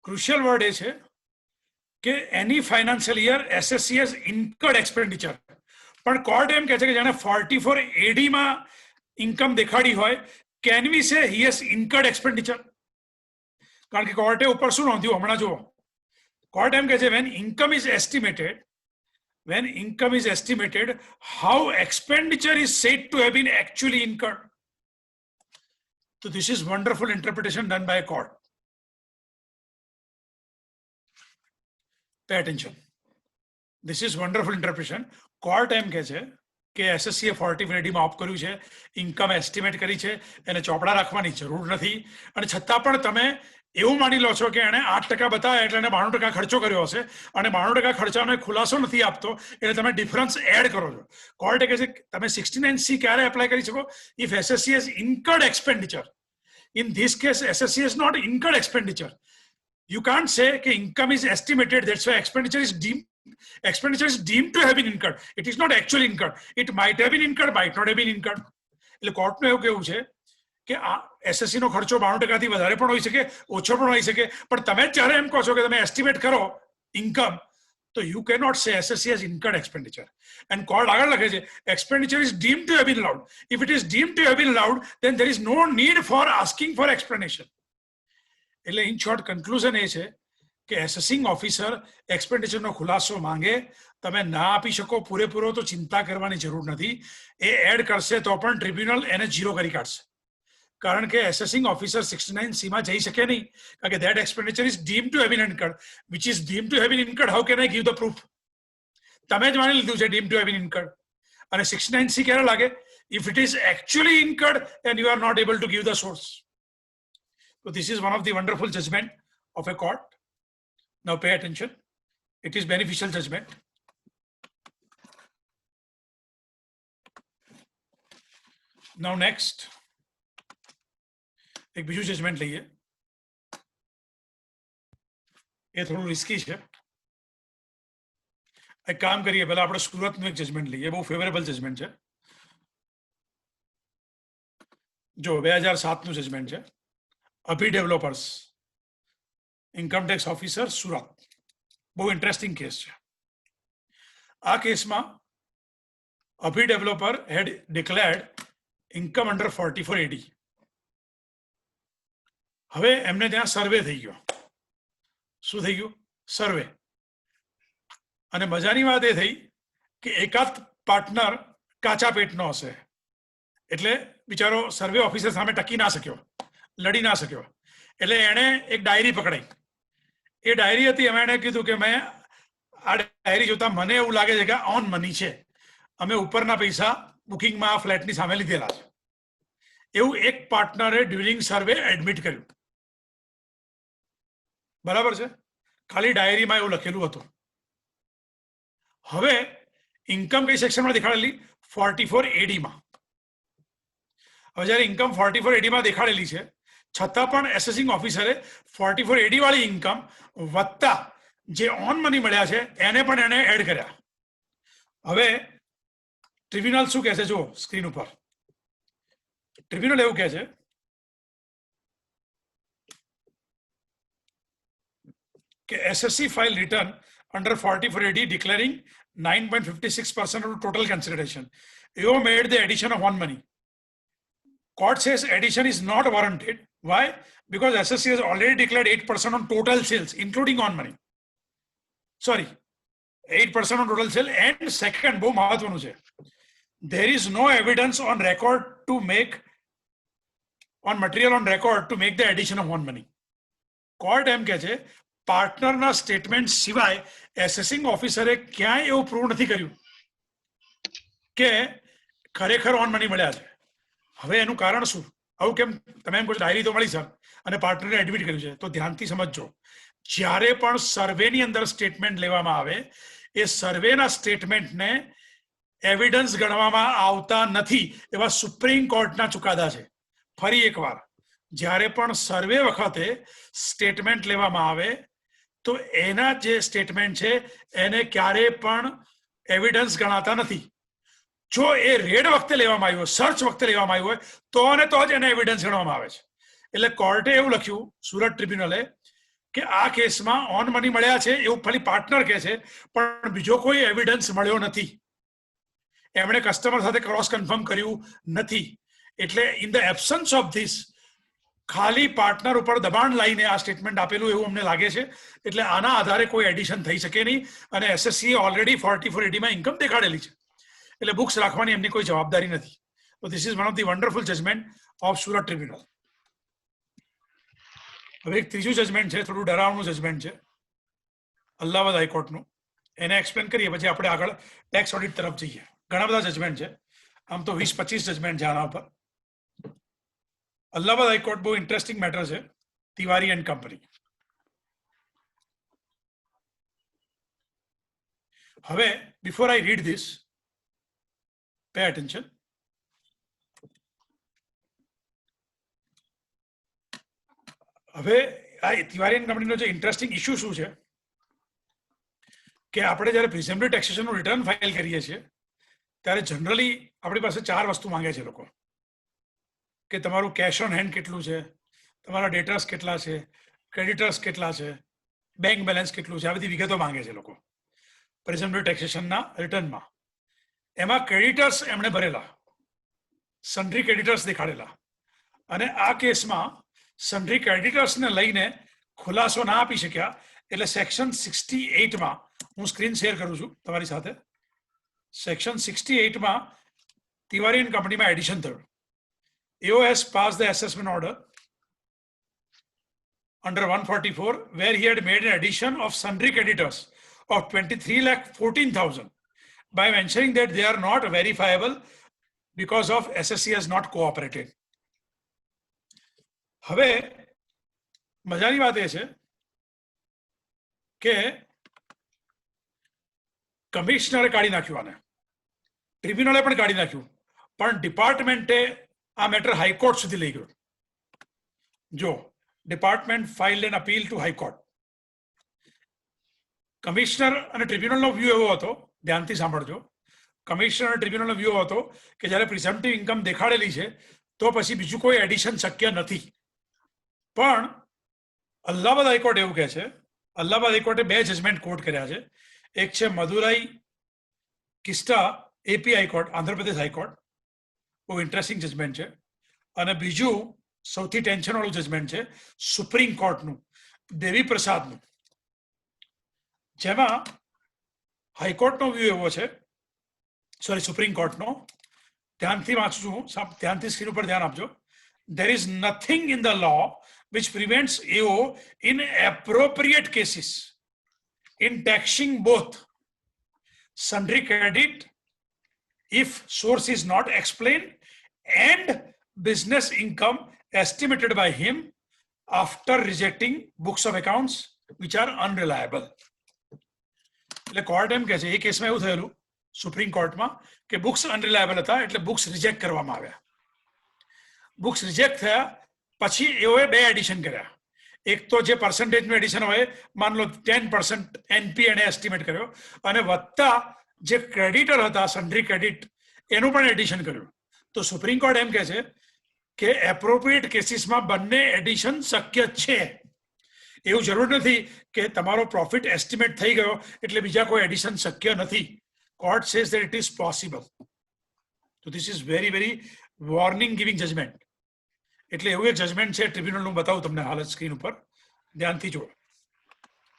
ક્રુશિયલ વર્ડ એ છે કે એની financial year SSC has incurred expenditure. પણ કોર્ટ એમ કહે છે કે જેને 44AD માં ઇન્કમ દેખાડી હોય, કેન વી સે he has incurred expenditure? કારણ કે કોર્ટે ઉપર શું નોંધ્યું હમણાં જુઓ. કોર્ટ એમ કહે છે when income is estimated, how expenditure is said to have been actually incurred. So this is wonderful interpretation done by a court. Pay attention. This is wonderful interpretation. Court એમ કહે છે કે એસએસસીએ 44AD માં ઓપ કર્યું છે, ઇન્કમ એસ્ટિમેટ કરી છે, એને ચોપડા રાખવાની જરૂર નથી, અને છતાં પણ તમે એવું માની લો છો કે એણે 8% બતાવ્યા એટલે એને 92% ખર્ચો કર્યો હશે, અને 92% ખર્ચાનો ખુલાસો નથી આપતો એટલે તમે ડિફરન્સ એડ કરો છો. કોર્ટે કહે છે તમે 69C ક્યારે એપ્લાય કરી શકો? If SSC has incurred expenditure. In this case SSC has not incurred expenditure. You can't say that income is estimated, that's why expenditure is deemed to have been incurred. It is not actually incurred. It might have been incurred, might not have been incurred. એટલે કોર્ટનું એવું કેવું છે કે આ SSC નો ખર્ચો 92% થી વધારે પણ હોઈ શકે, ઓછો પણ હોઈ શકે, પણ તમે જ્યારે એમ કહો છો કે તમે એસ્ટિમેટ કરો ઇન્કમ, તો you cannot say SSC has incurred expenditure. And court આગળ લખે છે expenditure is deemed to have been allowed. If it is deemed to have been allowed, then there is no need for asking for explanation. એટલે in short conclusion એ છે કે assessing officer એક્સપેન્ડિચરનો ખુલાસો માંગે, તમે ના આપી શકો પૂરેપૂરો તો ચિંતા કરવાની જરૂર નથી. એ એડ કરશે તો પણ ટ્રિબ્યુનલ એને 0 કરી કાઢશે, કારણ કે એસેસિંગ ઓફિસર 69C માં જઈ શકે નહીં, કારણ કે that expenditure is deemed to have been incurred. Which is deemed to have been incurred? How can I give the proof? તમે જ માની લીધું છે deemed to have been incurred. અને 69C ક્યારે લાગે? If it is actually incurred and you are not able to give the source. So this is one of the wonderful judgment of a court. Now pay attention. It is beneficial judgment. Now next, એક બીજું judgement લઈએ. એ થોડું risky છે. એક કામ કરીએ, પહેલા આપણે સુરતનું એક જજમેન્ટ લઈએ. બહુ ફેવરેબલ જજમેન્ટ છે. જો 2007 નું જજમેન્ટ છે. અભી developers, income tax officer, Surat. બહુ ઇન્ટરેસ્ટિંગ કેસ છે. આ કેસમાં અભી ડેવલપર હેડ ડિક્લેર્ડ ઇન્કમ અંડર 44AD. હવે એમને ત્યાં સર્વે થઈ ગયો. શું થઈ ગયું? સર્વે. અને મજાની વાત એ થઈ કે એકાદ પાર્ટનર કાચા પેટનો હશે, એટલે બિચારો સર્વે ઓફિસર સામે ટકી ના શક્યો, લડી ના શક્યો, એટલે એણે એક ડાયરી પકડાઈ. એ ડાયરી હતી, એમાં એણે કીધું કે મેં આ ડાયરી જોતા મને એવું લાગે છે કે ઓન મની છે, અમે ઉપરના પૈસા બુકિંગમાં આ ફ્લેટની સામે લીધેલા છે. એવું એક પાર્ટનરે ડ્યુરિંગ સર્વે એડમિટ કર્યું. બરાબર છે? ખાલી ડાયરીમાં એવું લખેલું હતું. હવે ઇન્કમ કઈ સેક્શનમાં દેખાડેલી? 44AD માં. હવે જ્યારે ઇન્કમ 44AD માં દેખાડેલી છે, છતાં પણ એસેસિંગ ઓફિસરે 44AD વાળી ઇન્કમ વત્તા જે ઓન મની મળ્યા છે એને પણ એને એડ કર્યા. હવે ટ્રિબ્યુનલ શું કહે છે? જુઓ સ્ક્રીન ઉપર. ટ્રિબ્યુનલ એવું કહે છે કે SSC file return under 44AD declaring 9.56% of total consideration. You made the addition of one money. Court says addition is not warranted. Why? Because SSC has already declared 8% on total sales, including on money. Sorry, 8% on total sale. And second, બહુ મહત્વનું છે. There is no evidence on record to make, on material on record to make the addition of one money. Court એમ કહે છે પાર્ટનરના statement સિવાય assessing ઓફિસરે ક્યાંય એવું prove નથી કર્યું કે ખરેખર ઓન મની મળ્યા છે. હવે એનું કારણ શું? આવું કેમ? તમે એમ કહો ડાયરી તો મળી સર અને પાર્ટનરે એડમિટ કર્યું છે, તો ધ્યાનથી સમજજો. જ્યારે પણ સર્વેની અંદર સ્ટેટમેન્ટ લેવામાં આવે એ સર્વેના સ્ટેટમેન્ટને એવિડન્સ ગણવામાં આવતા નથી એવા સુપ્રીમ કોર્ટના ચુકાદા છે. ફરી એકવાર, જ્યારે પણ સર્વે વખતે સ્ટેટમેન્ટ લેવામાં આવે તો એના જે સ્ટેટમેન્ટ છે એને ક્યારે પણ એવિડન્સ ગણાતા નથી. જો એ રેડ વખતે લેવામાં આવ્યું હોય, સર્ચ વખતે લેવામાં આવ્યું હોય તો અને તો જ એને એવિડન્સ ગણવામાં આવે છે. એટલે કોર્ટે એવું લખ્યું, સુરત ટ્રિબ્યુનલે, કે આ કેસમાં ઓન મની મળ્યા છે એવું ખાલી પાર્ટનર કહે છે પણ બીજો કોઈ એવિડન્સ મળ્યો નથી. એમણે કસ્ટમર સાથે ક્રોસ કન્ફર્મ કર્યું નથી. એટલે in the absence of this ખાલી પાર્ટનર ઉપર દબાણ લાવીને આ સ્ટેટમેન્ટ આપેલું એવું અમને લાગે છે. એટલે આના આધારે કોઈ એડિશન થઈ શકે નહીં અને એસએસસીએ ઓલરેડી 44AD માં ઇન્કમ દેખાડેલી છે. એટલે બુક્સ રાખવાની એમની કોઈ જવાબદારી નથી. તો this is one of the wonderful judgement of Surat tribunal. હવે એક ત્રીજું જજમેન્ટ છે, થોડું ડરાવનું જજમેન્ટ છે, અલ્હાબાદ હાઈકોર્ટનું. એને એક્સપ્લેન કરીએ પછી આપણે આગળ ટેક્સ ઓડિટ તરફ જઈએ. ઘણા બધા જજમેન્ટ છે, આમ તો 20-25 જજમેન્ટ છે આના ઉપર. અલ્હાબાદ હાઈકોર્ટ બહુ ઇન્ટરેસ્ટિંગ મેટર છે, તિવારી એન્ડ કંપની. હવે before I read this, pay attention. હવે આ તિવારી એન્ડ કંપનીનો જે ઇન્ટરેસ્ટિંગ ઇશ્યુ શું છે કે આપણે જ્યારે પ્રિઝમ્પટિવ ટેક્સેશનનું રિટર્ન ફાઇલ કરીએ છીએ ત્યારે જનરલી આપણી પાસે 4 વસ્તુ માંગે છે લોકો, કે તમારું કેશ ઓન હેન્ડ કેટલું છે, તમારા ડેટર્સ કેટલા છે, ક્રેડિટર્સ કેટલા છે, બેંક બેલેન્સ કેટલું છે. આ બધી વિગતો માંગે છે લોકો પ્રિઝમ્પટિવ ટેક્સેશનના રિટર્નમાં. એમાં ક્રેડિટર્સ એમણે ભરેલા, સન્ડ્રી ક્રેડિટર્સ દેખાડેલા, અને આ કેસમાં સન્ડ્રી ક્રેડિટર્સને લઈને ખુલાસો ના આપી શક્યા. એટલે સેક્શન 68માં હું સ્ક્રીન શેર કરું છું તમારી સાથે. સેક્શન 68માં તિવારી એન્ડ કંપનીમાં એડિશન થયું. AO has passed the assessment order under 144 where he had made an addition of sundry creditors of 23,14,000 by mentioning that they are not verifiable because of SSC has not cooperated. હવે મજાની વાત એ છે કે કમિશનરે કાઢી નાખ્યું આને, ટ્રિબ્યુનલે પણ કાઢી નાખ્યું, પણ ડિપાર્ટમેન્ટે આ મેટર હાઈકોર્ટ સુધી લઈ ગયો. જો department filed an appeal to high court. Commissioner અને ટ્રિબ્યુનલનો વ્યૂ એવો હતો, ધ્યાનથી સાંભળજો, કમિશનર અને ટ્રિબ્યુનલનો વ્યૂ હતો કે જ્યારે પ્રિઝમ્પટિવ ઇન્કમ દેખાડેલી છે તો પછી બીજું કોઈ એડિશન શક્ય નથી. પણ અલ્હાબાદ હાઈકોર્ટ એવું કહે છે, અલ્હાબાદ હાઈકોર્ટે 2 જજમેન્ટ કોર્ટ કર્યા છે. એક છે Madurai કિસ્ટા AP high court, Andhra Pradesh high court, બહુ ઇન્ટરેસ્ટિંગ જજમેન્ટ છે. અને બીજું સૌથી ટેન્શનવાળું જજમેન્ટ છે સુપ્રીમ કોર્ટનું, દેવી પ્રસાદનું, જેમાં હાઈકોર્ટનો વ્યૂ એવો છે, સોરી સુપ્રીમ કોર્ટનો, ધ્યાનથી વાંચું છું, ધ્યાનથી સ્ક્રીન ઉપર ધ્યાન આપજો. There is nothing in the law which prevents AO in appropriate cases in taxing both sundry credit if source is not explained and business income estimated by him after rejecting books of accounts which are unreliable. એટલે court એમ કહે છે એ કેસમાં એવું થયેલું supreme કોર્ટમાં કે books અનરિલાયબલ હતા એટલે બુક્સ રિજેક્ટ કરવામાં આવ્યા. બુક્સ રિજેક્ટ થયા પછી એઓએ 2 એડિશન કર્યા. એક તો જે પર્સન્ટેજનું એડિશન હોય, માન લો 10% NP એને એસ્ટિમેટ કર્યો, અને વત્તા જે ક્રેડિટર હતા સન્ડ્રી ક્રેડિટ એનું પણ એડિશન કર્યું. તો સુપ્રીમ કોર્ટ એમ કહે છે કે એપ્રોપ્રિએટ કેસીસમાં બંને એડિશન શક્ય છે. એવું જરૂર નથી કે તમારો પ્રોફિટ એસ્ટિમેટ થઈ ગયો એટલે બીજા કોઈ એડિશન શક્ય નથી. Court says that it is possible. તો this is very very warning giving judgement. એટલે એવું એક જજમેન્ટ છે ટ્રિબ્યુનલનું, બતાવું તમને હાલ સ્ક્રીન ઉપર, ધ્યાનથી જુઓ.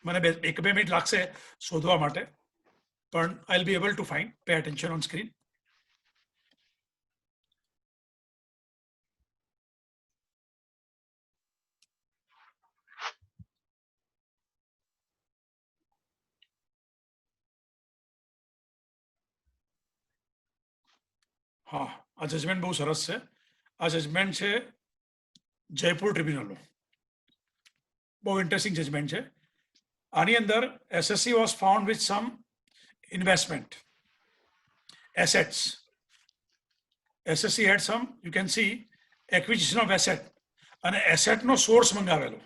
મને 1-2 મિનિટ લાગશે શોધવા માટે, પણ I will be able to find. Pay attention on screen. હા, આ જજમેન્ટ બહુ સરસ છે. આ જજમેન્ટ છે જયપુર ટ્રિબ્યુનલનું. બહુ ઇન્ટરેસ્ટિંગ જજમેન્ટ છે. આની અંદર SSC was found with some investment assets. SSC had some, you can see, acquisition of asset, અને એસેટનો સોર્સ મંગાવેલો.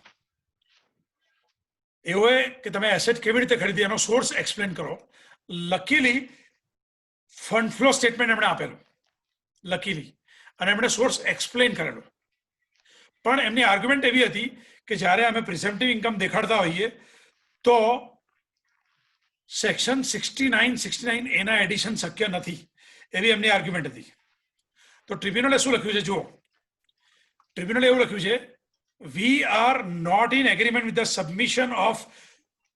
એવું કે તમે એસેટ કેવી રીતે ખરીદી એનો સોર્સ એક્સપ્લેન કરો. લકીલી ફંડ ફ્લો સ્ટેટમેન્ટ એમણે આપેલું, લકીલી, અને એમણે સોર્સ એક્સપ્લેન કરેલો. પણ એમની આર્ગ્યુમેન્ટ એવી હતી કે જ્યારે અમે પ્રિઝમ્પટિવ ઇન્કમ દેખાડતા હોઈએ તો સેક્શન 69 એના એડિશન શક્ય નથી, એવી એમની આર્ગ્યુમેન્ટ હતી. તો ટ્રિબ્યુનલે શું લખ્યું છે જુઓ. ટ્રિબ્યુનલે એવું લખ્યું છે, we are not in agreement with the submission of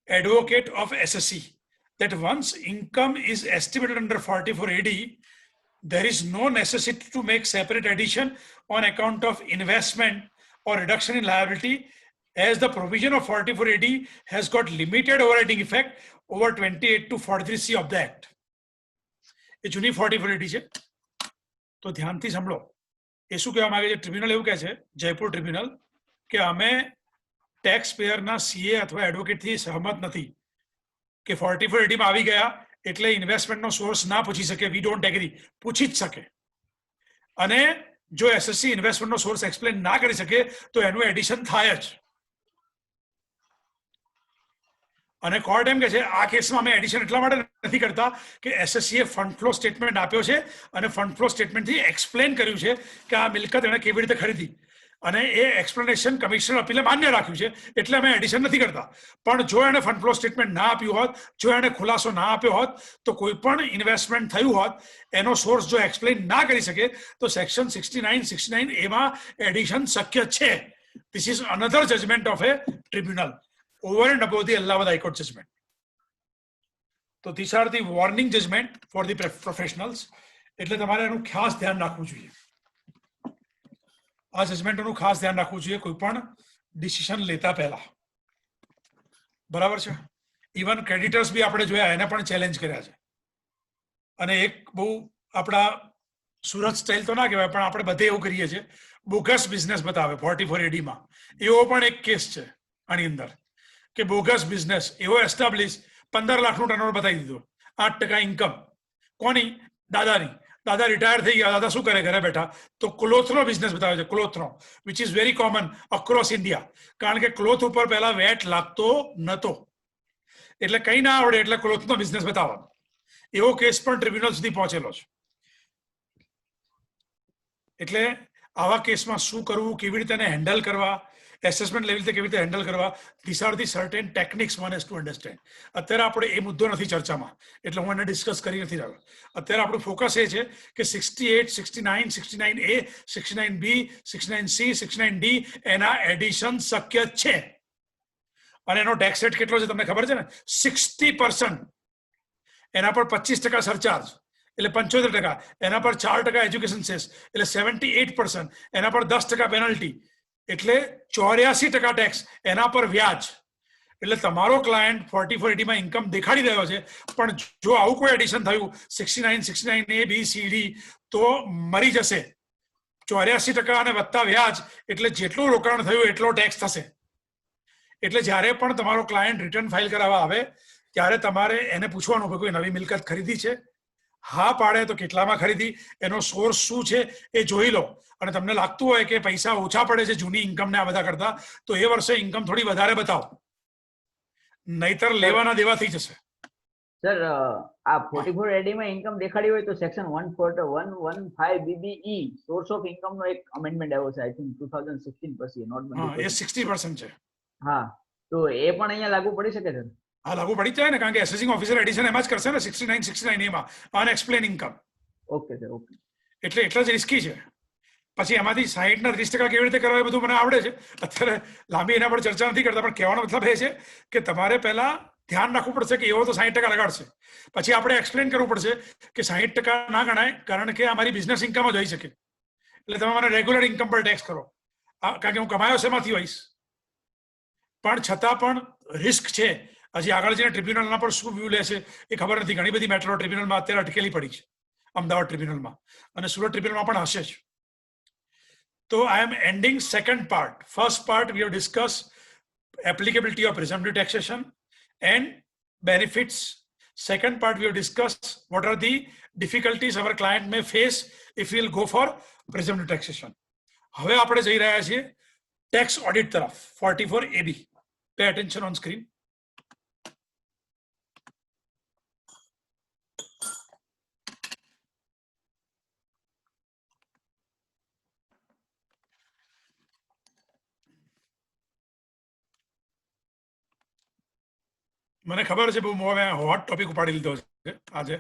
advocate of SSC that once income is estimated under 44AD, there is no necessity to make separate addition on account of investment or reduction in liability, as the provision of 44AD has got limited overriding effect over 28 to 43C of the Act. એ જૂની 44AD છે. તો ધ્યાનથી સાંભળો એ શું કહેવા માંગે છે. Tribunal એવું કહે છે, જયપુર ટ્રિબ્યુનલ, કે અમે ટેક્સ પેયરના સીએ અથવા એડવોકેટથી સહમત નથી કે 44AD માં આવી ગયા એટલે ઇન્વેસ્ટમેન્ટનો સોર્સ ના પૂછી શકે. We don't agree. પૂછી જ શકે. અને જો એસએસસી ઇન્વેસ્ટમેન્ટનો સોર્સ એક્સપ્લેન ના કરી શકે તો એનું એડિશન થાય જ. અને કોર્ટ એમ કે છે આ કેસમાં અમે એડિશન એટલા માટે નથી કરતા કે એસએસસીએ ફંડ ફ્લો સ્ટેટમેન્ટ આપ્યો છે અને ફંડ ફ્લો સ્ટેટમેન્ટથી એક્સપ્લેન કર્યું છે કે આ મિલકત એણે કેવી રીતે ખરીદી, અને એ એક્સપ્લેનેશન કમિશનર અપીલે માન્ય રાખ્યું છે, એટલે અમે એડિશન નથી કરતા. પણ જો એણે ફંડ ફ્લો સ્ટેટમેન્ટ ના આપ્યું હોત, જો એણે ખુલાસો ના આપ્યો હોત, તો કોઈ પણ ઇન્વેસ્ટમેન્ટ થયું હોત એનો સોર્સ જો એક્સપ્લેન ના કરી શકે તો સેક્શન 69 એમાં એડિશન શક્ય છે. This is another judgement of a tribunal over and above the Allahabad High Court judgment. So these are the warning judgment for the professionals. એટલે તમારે એનું ખાસ ધ્યાન રાખવું જોઈએ. આ જજમેન્ટનું ખાસ ધ્યાન રાખવું જોઈએ કોઈ પણ ડિસિઝન લેતા પહેલા. બરાબર છે. ઇવન ક્રેડિટર્સ બી આપણે જોયા, એને પણ ચેલેન્જ કર્યા છે. અને એક બહુ આપણા સુરત સ્ટાઇલ તો ના કહેવાય, પણ આપણે બધે એવું કરીએ છીએ, બોગસ બિઝનેસ બતાવે 44AD માં. એવો પણ એક કેસ છે આની અંદર કે બોગસ બિઝનેસ એવો એસ્ટાબ્લિશ 15 લાખનું ટર્નઓવર બતાવી દીધો, 8% ઇન્કમ. કોની? દાદાની. દાદા રિટાયર થઈ ગયા. દાદા શું કરે ઘરે બેઠા? તો ક્લોથનો બિઝનેસ બતાવે છે, ક્લોથનો, which is very common across India. કારણ કે ક્લોથ ઉપર પહેલા વેટ લાગતો નતો, એટલે કઈ ના આવડે એટલે ક્લોથનો બિઝનેસ બતાવવાનો. એવો કેસ પણ ટ્રિબ્યુનલ સુધી પહોંચેલો છે. એટલે આવા કેસમાં શું કરવું, કેવી રીતે એને હેન્ડલ કરવા, એસેસમેન્ટ લેવલ કેવી રીતે હેન્ડલ કરવા, this are the certain techniques one has to understand. અત્યારે આપણે એ મુદ્દો નથી ચર્ચામાં, એટલે હું એને ડિસ્કસ કરી નથી રહ્યો. અત્યારે આપણું ફોકસ એ છે કે 68, 69, 69A, 69B, 69C, 69D એના એડિશન શક્ય છે. અને એનો ટેક્સ રેટ કેટલો છે તમને ખબર છે ને? 60%. એના પર 25% સરચાર્જ એટલે 75%, એના પર 4% એજ્યુકેશન સેસ એટલે 78%, એના પર 10% પેનલ્ટી એટલે 84% ટેક્સ, એના પર વ્યાજ. એટલે તમારો ક્લાયન્ટ 44AD માં ઇન્કમ દેખાડી રહ્યો છે, પણ જો આવું કોઈ એડિશન થયું 69A, B, C, D તો મરી જશે. 84% અને વત્તા વ્યાજ એટલે જેટલું રોકાણ થયું એટલો ટેક્સ થશે. એટલે જ્યારે પણ તમારો ક્લાયન્ટ રિટર્ન ફાઇલ કરાવવા આવે ત્યારે તમારે એને પૂછવાનું કે કોઈ નવી મિલકત ખરીદી છે. હા પાડે તો કેટલામાં ખરીદી, એનો સોર્સ શું છે એ જોઈ લો. અને તમને લાગતું હોય કે પૈસા ઓછા પડે છે જૂની ઇન્કમ ને આ બધા કરતા, તો એ વર્ષે ઇન્કમ થોડી વધારે બતાવો, નહીતર લેવાના દેવા થઈ જશે. સર આ 44AD માં ઇન્કમ દેખાડી હોય તો section 115BBE source of income નો એક અમેન્ડમેન્ટ આવ્યો છે, આઈ થિંક 2016 પછી નોટ એ 60% છે. હા, તો એ પણ અહીંયા લાગુ પડી શકે છે? હા, લાગુ પડી જાય ને, કારણ કે એસેસિંગ ઓફિસર એડિશન એમાં જ કરશે ને, 69 એમાં અનએક્સપ્લેન ઇન્કમ. Okay sir, okay. એટલે જ રિસ્કી છે. પછી એમાંથી 60 ના 30% કેવી રીતે કરવા એ બધું મને આવડે છે. અત્યારે લાંબી એના પર ચર્ચા નથી કરતા, પણ કહેવાનો મતલબ એ છે કે તમારે પહેલા ધ્યાન રાખવું પડશે કે એવો તો 60% લગાડશે, પછી આપણે એક્સપ્લેન કરવું પડશે કે 60% ના ગણાય કારણ કે અમારી બિઝનેસ ઇન્કમ જ હોઈ શકે, એટલે તમે મને રેગ્યુલર ઇન્કમ પર ટેક્સ કરો, કારણ કે હું કમાયો શેમાંથી હોઈશ. પણ છતાં પણ રિસ્ક છે. હજી આગળ જઈને ટ્રિબ્યુનલના પર શું વ્યૂ લે છે એ ખબર નથી. ઘણી બધી મેટ્રો ટ્રિબ્યુનલમાં અત્યારે અટકેલી પડી છે, અમદાવાદ ટ્રિબ્યુનલમાં અને સુરત ટ્રિબ્યુનલમાં પણ હશે જ. So I am ending second part. First part we have discussed applicability of presumptive taxation and benefits. Second part we have discussed what are the difficulties our client may face if we will go for presumptive taxation. હવે આપણે જઈ રહ્યા છીએ tax audit તરફ, 44AB. Pay attention on screen. મને ખબર છે બહુ મેં હોટ ટોપિક ઉપાડી લીધો છે આજે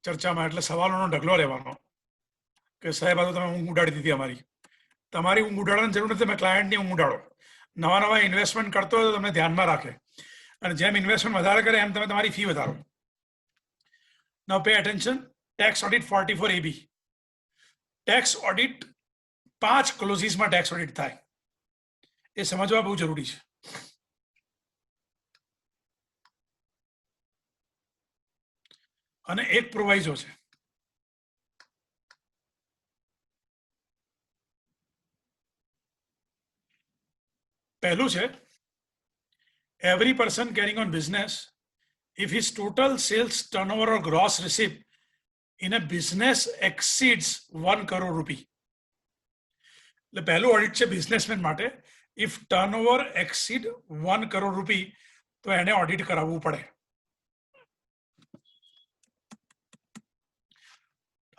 ચર્ચામાં, એટલે સવાલોનો ઢગલો રહેવાનો કે સાહેબ આ તો તમે ઊંઘ ઉડાડી દીધી અમારી. તમારી ઊંઘ ઉડાડવાની જરૂર નથી, તમે ક્લાયન્ટની ઊંઘ ઉડાડો. નવા ઇન્વેસ્ટમેન્ટ કરતો હોય તો તમને ધ્યાનમાં રાખે, અને જેમ ઇન્વેસ્ટમેન્ટ વધારે કરે એમ તમે તમારી ફી વધારો. Now pay attention. Tax audit 44AB. Tax audit 5 ક્લોઝીસમાં ટેક્સ ઓડિટ થાય, એ સમજવા બહુ જરૂરી છે. અને એક પ્રોવાઇઝો છે. પહેલું છે, every person carrying on business, if his total sales turnover or gross receipt in a business exceeds 1 crore rupee. એટલે પહેલું ઓડિટ છે બિઝનેસમેન માટે. if turnover exceed 1 crore rupee તો એને ઓડિટ કરાવવું પડે.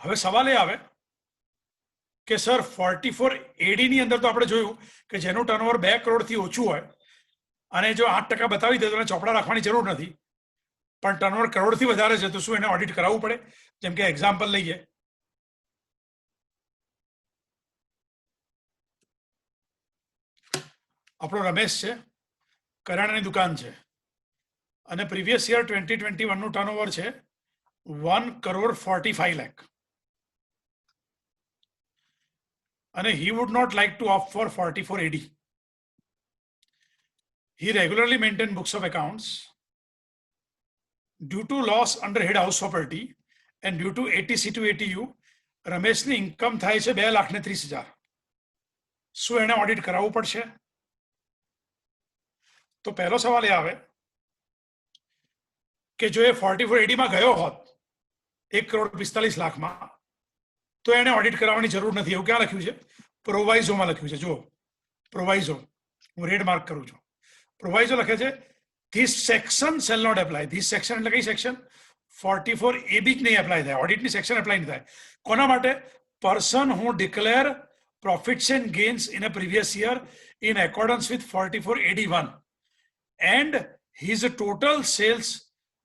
હવે સવાલ એ આવે કે સર 44AD ની અંદર તો આપણે જોયું કે જેનું ટર્નઓવર 2 કરોડથી ઓછું હોય અને જો 8% બતાવી દે તો એને ચોપડા રાખવાની જરૂર નથી, પણ ટર્નઓવર કરોડથી વધારે છે તો શું એને ઓડિટ કરાવવું પડે? જેમ કે એક્ઝામ્પલ લઈએ, આપણો રમેશ છે, કરિયાણાની દુકાન છે અને પ્રીવિયસ યર 2021 નું ટર્નઓવર છે 1,45 lakh. And he would not like to opt for 44AD. He regularly maintained books of accounts. Due to loss under head house property and due to ATC to ATU, રમેશની income થાય છે 2,30,000. શું એને audit કરાવવું પડશે? તો પહેલો સવાલ એ આવે કે જો એ 44AD માં ગયો હોત 1,45,00,000 તો એને ઓડિટ કરાવવાની જરૂર નથી. એવું ક્યાં લખ્યું છે? પ્રોવાઇઝોમાં લખ્યું છે. જો પ્રોવાઇઝો, હું રેડ માર્ક કરું છું. પ્રોવાઇઝો લખે છે this section shall not apply. This section એટલે કઈ સેક્શન? 44AB જ નહીં એપ્લાય થાય, ઓડિટની સેક્શન એપ્લાય નહીં થાય. કોના માટે? Person who declare profits and gains in a previous year in accordance with 44AD1 and his total sales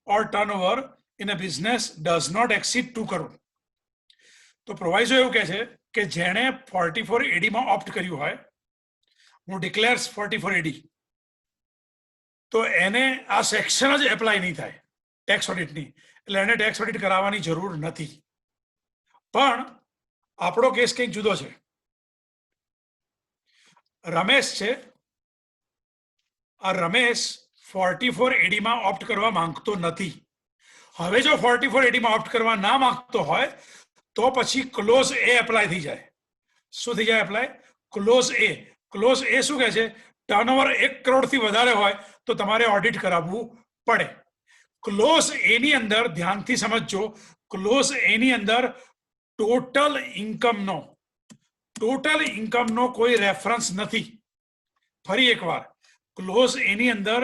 or turnover in a business does not exceed 2 crore. તો પ્રોવાઇઝો એવું કહે છે કે જેણે 44AD માં ઓપ્ટ કર્યું હોય, હું ડિક્લેર્સ 44AD, તો એને આ સેક્શન જ એપ્લાય નહીં થાય ટેક્સ ઓડિટની, એટલે એને ટેક્સ ઓડિટ કરાવવાની જરૂર નથી. પણ આપણો કેસ કંઈક જુદો છે. રમેશ છે, આ રમેશ 44AD માં ઓપ્ટ કરવા માંગતો નથી. હવે જો 44AD માં ઓપ્ટ કરવા ના માંગતો હોય તો પછી ક્લોઝ એ એપ્લાય થઈ જાય. શું થઈ જાય એપ્લાય? ક્લોઝ એ. ક્લોઝ એ શું કહે છે? ટર્નઓવર 1 કરોડથી વધારે હોય તો તમારે ઓડિટ કરાવવું પડે. ક્લોઝ એ ની અંદર ધ્યાનથી સમજજો, ક્લોઝ એ ની અંદર ટોટલ ઇન્કમનો કોઈ રેફરન્સ નથી. ફરી એકવાર, ક્લોઝ એ ની અંદર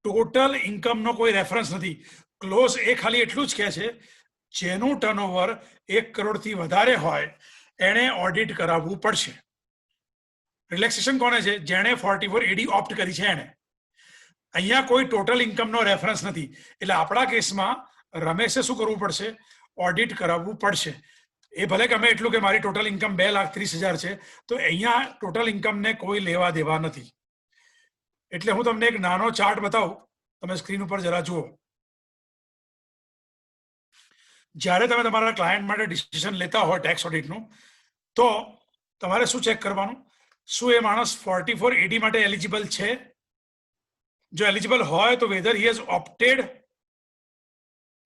ટોટલ ઇન્કમનો કોઈ રેફરન્સ નથી. ક્લોઝ એ ખાલી એટલું જ કહે છે જેનું ટર્નઓવર 1 કરોડથી વધારે હોય એને ઓડિટ કરાવવું પડશે. રિલેક્સેશન કોને છે? જેણે 44AD ઓપ્ટ કરી છે એને. અહીંયા કોઈ ટોટલ ઇન્કમનો રેફરન્સ નથી, એટલે આપણા કેસમાં રમેશે શું કરવું પડશે? ઓડિટ કરાવવું પડશે. એ ભલે ગમે એટલું કે મારી ટોટલ ઇન્કમ 2,30,000 છે, તો અહીંયા ટોટલ ઇન્કમને કોઈ લેવા દેવા નથી. એટલે હું તમને એક નાનો ચાર્ટ બતાવું, તમે સ્ક્રીન ઉપર જરા જુઓ. જ્યારે તમે તમારા ક્લાયન્ટ માટે ડિસિઝન લેતા હોય ટેક્સ ઓડિટનું, તો તમારે શું ચેક કરવાનું? શું એ માણસ 44AD માટે એલિજિબલ છે? જો એલિજિબલ હોય તો whether he has opted.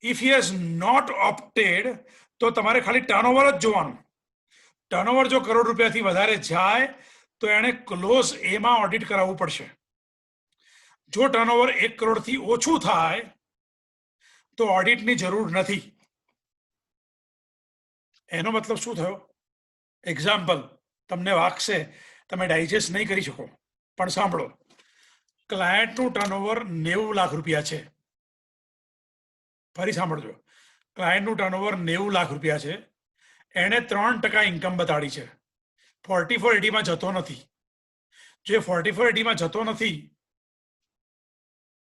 If he has not opted તો તમારે ખાલી ટર્નઓવર જ જોવાનું. ટર્નઓવર જો કરોડ રૂપિયાથી વધારે જાય તો એને ક્લોઝ એમાં ઓડિટ કરાવવું પડશે. જો ટર્નઓવર 1 કરોડથી ઓછું થાય તો ઓડિટની જરૂર નથી. એનો મતલબ શું થયો? એક્ઝામ્પલ તમને વાગશે, તમે ડાયજેસ્ટ નહીં કરી શકો, પણ સાંભળો. ક્લાયન્ટનું ટર્નઓવર 90 લાખ રૂપિયા છે. ફરી સાંભળજો. ક્લાયન્ટનું ટર્નઓવર 90 લાખ રૂપિયા છે. એણે 3% ઇન્કમ બતાડી છે. 44AD માં જતો નથી. જે 44AD માં જતો નથી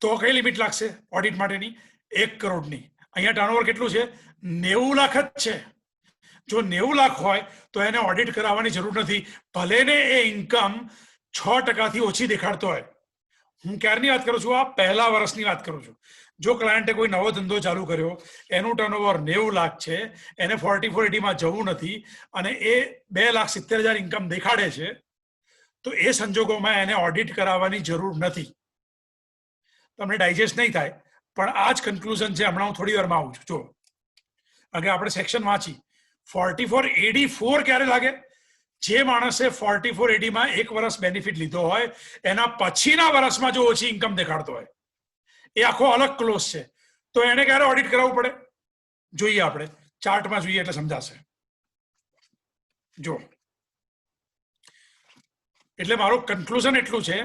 તો કઈ લિમિટ લાગશે ઓડિટ માટેની? 1 કરોડની. અહીંયા ટર્નઓવર કેટલું છે? 90 લાખ જ છે. જો 90 લાખ હોય તો એને ઓડિટ કરાવવાની જરૂર નથી, ભલે ને એ ઇન્કમ 6% ઓછી દેખાડતો હોય. હું ક્યારની વાત કરું છું? આ પહેલા વર્ષની વાત કરું છું. જો ક્લાયન્ટે કોઈ નવો ધંધો ચાલુ કર્યો, એનું ટર્નઓવર 90 લાખ છે, એને 44AD માં જવું નથી અને એ 2,70,000 ઇન્કમ દેખાડે છે, તો એ સંજોગોમાં એને ઓડિટ કરાવવાની જરૂર નથી. તમને ડાયજેસ્ટ નહીં થાય, પણ આ જ કન્ક્લુઝન છે. હમણાં હું થોડી વારમાં આવું છું. જો આગળ આપણે સેક્શન વાંચી. 44AD4 ક્યારે લાગે? જે માણસે 44AD માં 1 વર્ષ બેનિફિટ લીધો હોય, એના પછીના વર્ષમાં જો ઓછી ઇન્કમ દેખાડતો હોય, એ આખો અલગ ક્લોઝ છે, તો એને ક્યારે ઓડિટ કરાવવું પડે? જોઈએ આપણે ચાર્ટમાં જોઈએ એટલે સમજાશે. જો એટલે મારું કન્ક્લુઝન એટલું છે.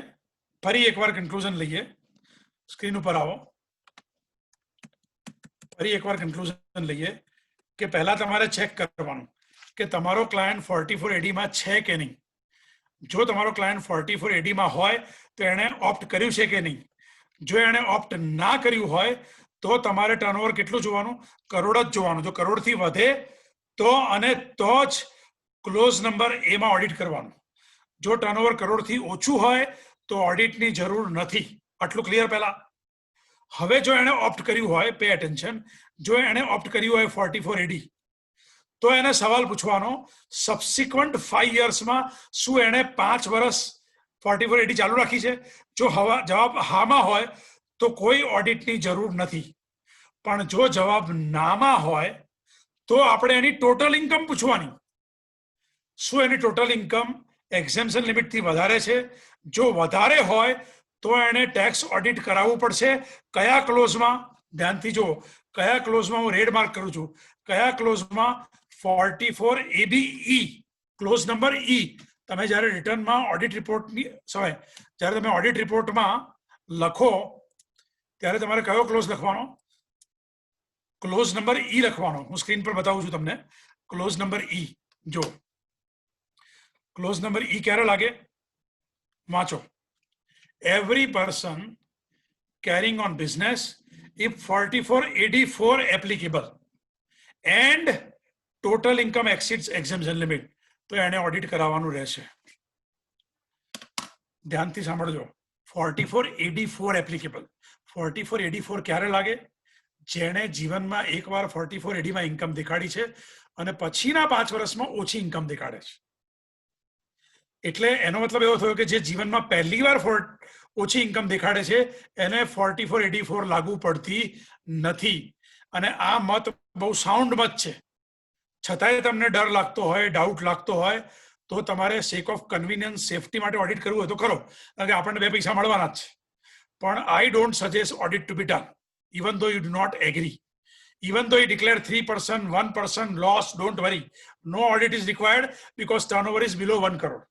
ફરી એકવાર કન્ક્લુઝન લઈએ. સ્ક્રીન ઉપર આવો. ફરી એકવાર કન્ક્લુઝન લઈએ કે પહેલા તમારે ચેક કરવાનું કે તમારો ક્લાયન્ટ 44AD માં છે કે નહીં. જો તમારો ક્લાયન્ટ 44AD માં હોય તો એણે ઓપ્ટ કર્યું છે કે નહીં. જો એણે ઓપ્ટ ના કર્યું હોય તો તમારે ટર્નઓવર કેટલું જોવાનું? કરોડ જ જોવાનું. જો કરોડથી વધે તો અને તો જ ક્લોઝ નંબર એમાં ઓડિટ કરવાનું. જો ટર્નઓવર કરોડથી ઓછું હોય તો ઓડિટની જરૂર નથી. આટલું ક્લિયર પહેલા. હવે જો એણે ઓપ્ટ કર્યું હોય, પે એટેન્શન, જો એણે ઓપ્ટ કર્યું હોય 44AD, તો એને સવાલ પૂછવાનો, સબસિક્વન્ટ 5 યર્સમાં શું એણે 5 વર્ષ 44AD ચાલુ રાખી છે? જો જવાબ હામાં હોય તો કોઈ ઓડિટની જરૂર નથી. પણ જો જવાબ નામાં હોય તો આપણે એની ટોટલ ઇન્કમ પૂછવાની. શું એની ટોટલ ઇન્કમ એક્ઝેમ્પશન લિમિટથી વધારે છે? જો વધારે હોય તો એને ટેક્સ ઓડિટ કરાવવું પડશે. કયા ક્લોઝમાં? ધ્યાનથી જો, કયા ક્લોઝમાં? હું રેડ માર્ક કરું છું. કયા ક્લોઝમાં? 44ABE, close number E. તમે જ્યારે રિટર્નમાં ઓડિટ રિપોર્ટની જ્યારે તમે ઓડિટ રિપોર્ટમાં લખો ત્યારે તમારે કયો ક્લોઝ લખવાનો? ક્લોઝ નંબર E લખવાનો. હું સ્ક્રીન પર બતાવું છું તમને. Clause number E. જો ક્લોઝ નંબર E ક્યારે લાગે? વાંચો. Every person carrying on business if 44AD4 applicable and total income exceeds exemption limit, તો એને ઓડિટ કરાવવાનું રહેશે. ધ્યાનથી સાંભળજો. 44AD4 applicable. 44AD4 ક્યારે લાગે? જેણે જીવનમાં એકવાર 44AD માં ઇન્કમ દેખાડી છે અને પછીના 5 વર્ષમાં ઓછી ઇન્કમ દેખાડે છે. એટલે એનો મતલબ એવો થયો કે જે જીવનમાં પહેલી વાર ઓછી ઇન્કમ દેખાડે છે એને 44AD4 લાગુ પડતી નથી. અને આ મત બહુ સાઉન્ડ મત છે. છતાંય તમને ડર લાગતો હોય, ડાઉટ લાગતો હોય તો તમારે સેક ઓફ કન્વિનિયન્સ, સેફટી માટે ઓડિટ કરવું હોય તો કરો, કારણ કે આપણને 2 પૈસા મળવાના જ છે. પણ I don't suggest audit to be done even though you do not agree. Even though you declare 3%, 1% loss, don't worry. No audit is required because turnover is below 1 crore.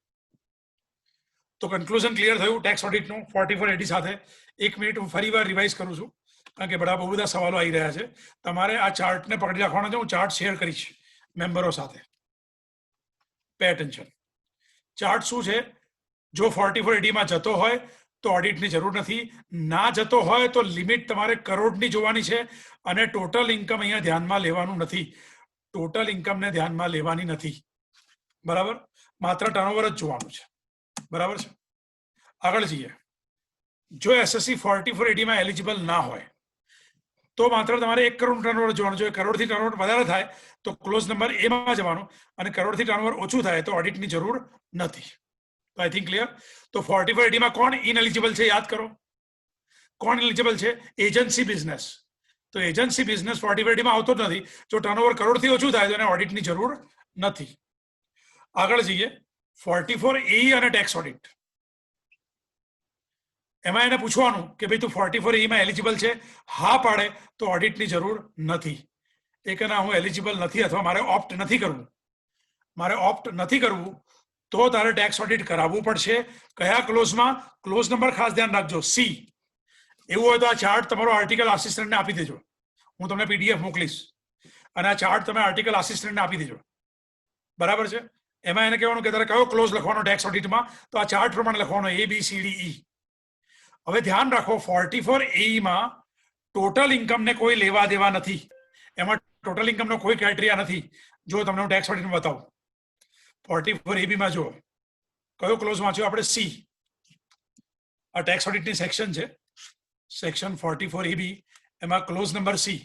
તો કન્ક્લુઝન ક્લિયર થયું tax ઓડિટનું 44AD સાથે. 1 minute હું ફરી વાર revise કરું છું કારણ કે બહુ બધા સવાલો આવી રહ્યા છે. તમારે આ ચાર્ટને પકડી રાખવાનો છે. હું ચાર્ટ શેર કરીશ મેમ્બરો સાથે. Pay attention. ચાર્ટ શું છે? જો 44AD માં જતો હોય તો ઓડિટની જરૂર નથી. ના જતો હોય તો લિમિટ તમારે કરોડની જોવાની છે અને ટોટલ ઇન્કમ અહીંયા ધ્યાનમાં લેવાનું નથી. ટોટલ ઇન્કમને ધ્યાનમાં લેવાની નથી. બરાબર, માત્ર ટર્નઓવર જ જોવાનું છે. બરાબર છે. આગળ જઈએ. જો એસએસસી 44AD માં એલિજિબલ ના હોય તો માત્ર તમારે 1 કરોડ ટર્નઓવર જોવાનું છે. કરોડથી ટર્નઓવર વધારે થાય તો ક્લોઝ નંબર એ માં જવાનું અને કરોડથી ટર્નઓવર ઓછું થાય તો ઓડિટની જરૂર નથી. તો આઈ થિંક ક્લિયર. તો 44AD માં કોણ ઇનએલિજિબલ છે યાદ કરો. કોણ એલિજિબલ છે? Agency business. તો એજન્સી બિઝનેસ 44AD માં આવતો જ નથી. જો ટર્નઓવર કરોડથી ઓછું થાય તો એને ઓડિટની જરૂર નથી. આગળ જઈએ. 44AE અને ટેક્સ ઓડિટ. એમાં એને પૂછવાનું કે ભાઈ તું 44AE માં એલિજિબલ છે. હા પાડે તો ઓડિટની જરૂર નથી. એ કે ના હું એલિજિબલ નથી અથવા મારે ઓપ્ટ નથી કરવું. મારે ઓપ્ટ નથી કરવું તો તારે ટેક્સ ઓડિટ કરાવવું પડશે. કયા ક્લોઝમાં? ક્લોઝ નંબર ખાસ ધ્યાન રાખજો, સી. એવું હોય તો આ ચાર્ટ તમારો આર્ટિકલ આસિસ્ટન્ટને આપી દેજો. હું તમને PDF મોકલીશ અને આ ચાર્ટ તમે આર્ટિકલ આસિસ્ટન્ટને આપી દેજો. બરાબર છે. એમાં એને કહેવાનું કે તારે કયો ક્લોઝ લખવાનો ટેક્સ ઓડિટમાં, તો આ ચાર્ટ પ્રમાણે લખવાનો ABCDE. હવે ધ્યાન રાખો 44AE માં ટોટલ ઇન્કમને કોઈ લેવા દેવા નથી. એમાં ટોટલ ઇન્કમનો કોઈ ક્રાઇટેરિયા નથી. જો તમને હું ટેક્સ ઓડિટમાં બતાવું 44AB માં જો કયો ક્લોઝ વાંચ્યો આપણે? સી. આ ટેક્સ ઓડિટની સેક્શન છે, સેક્શન 44AB. એમાં clause number C.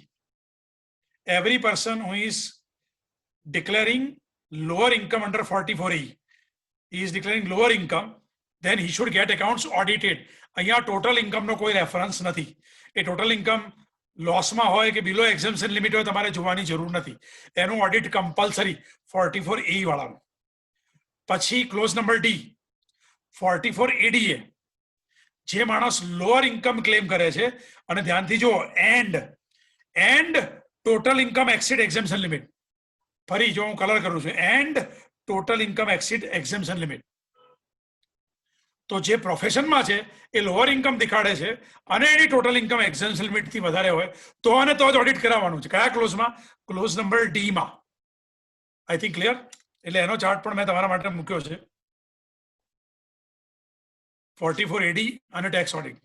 Every person who is declaring lower income under 44AE, he is declaring lower income, then he should get accounts audited. અહીંયા ટોટલ ઇન્કમનો કોઈ રેફરન્સ નથી. એ total income લોસમાં હોય કે બિલો exemption limit હોય તમારે જોવાની જરૂર નથી. એનું ઓડિટ કમ્પલસરી 44AE વાળાનું. પછી ક્લોઝ નંબર ડી 44ADA. જે માણસ લોઅર ઇન્કમ ક્લેમ કરે છે અને ધ્યાનથી જો end total income exceed exemption limit. ફરી જો હું કલર કરું છું, end total income exceed exemption limit. તો જે પ્રોફેશનમાં છે એ લોઅર ઇન્કમ દેખાડે છે અને એની ટોટલ ઇન્કમ એક્ઝમ્પશન લિમિટ થી વધારે હોય તો અને તો જ ઓડિટ કરાવવાનું છે. કયા ક્લોઝમાં? ક્લોઝ નંબર ડી માં. આઈ થિંક ક્લિયર. એટલે એનો ચાર્ટ પણ મેં તમારા માટે મૂક્યો છે. 44AD અને tax audit.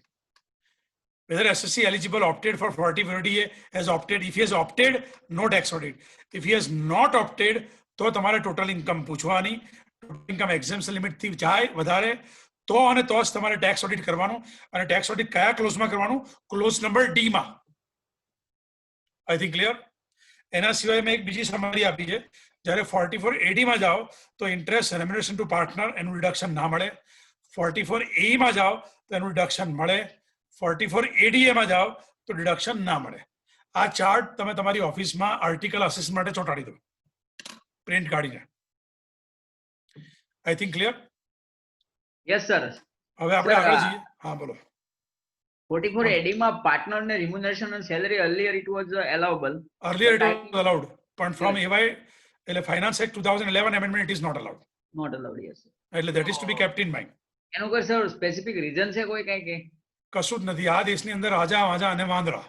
Whether SSC eligible opted for 44AD has opted. If he has opted, no tax audit. If he has not opted, તો તમારે ટોટલ ઇન્કમ પૂછવાની. ટોટલ ઇન્કમ એક્ઝમ્પશન લિમિટ થી જાય વધારે તો અને તો જ તમારે ટેક્સ ઓડિટ કરવાનું. અને ટેક્સ ઓડિટ કયા ક્લોઝમાં કરવાનું? ક્લોઝ નંબર ડી માં. આઈ થિંક ક્લિયર. એના સિવાય મેં એક બીજી સમરી આપી છે. જ્યારે 44AD માં જાઓ તો ઇન્ટરેસ્ટ રેમ્યુનરેશન ટુ પાર્ટનર એનું રિડક્શન ના મળે. 44AE માં જાઓ તો એનું રિડક્શન મળે. 44ADA માં જાઓ તો ડિડક્શન ના મળે. આ ચાર્ટ તમે તમારી ઓફિસમાં આર્ટિકલ અસિસ્ટન્ટ માટે ચોંટાડી દો, પ્રિન્ટ કાઢીને. આઈ થિંક ક્લિયર. Yes sir. હવે આપણે આગળ જઈએ. હા બોલો. 44AD માં પાર્ટનર ને રિમ્યુનરેશન અને salary earlier it was allowable. Earlier it was allowed, પણ from AY એટલે finance act 2011 amendment it is not allowed. Not allowed, yes sir. એટલે that is to be kept in mind. એનું કોઈ sir specific reason છે કોઈ કઈ કે? કશું જ નથી. આ દેશની અંદર રાજા, વાજા અને વાંદરા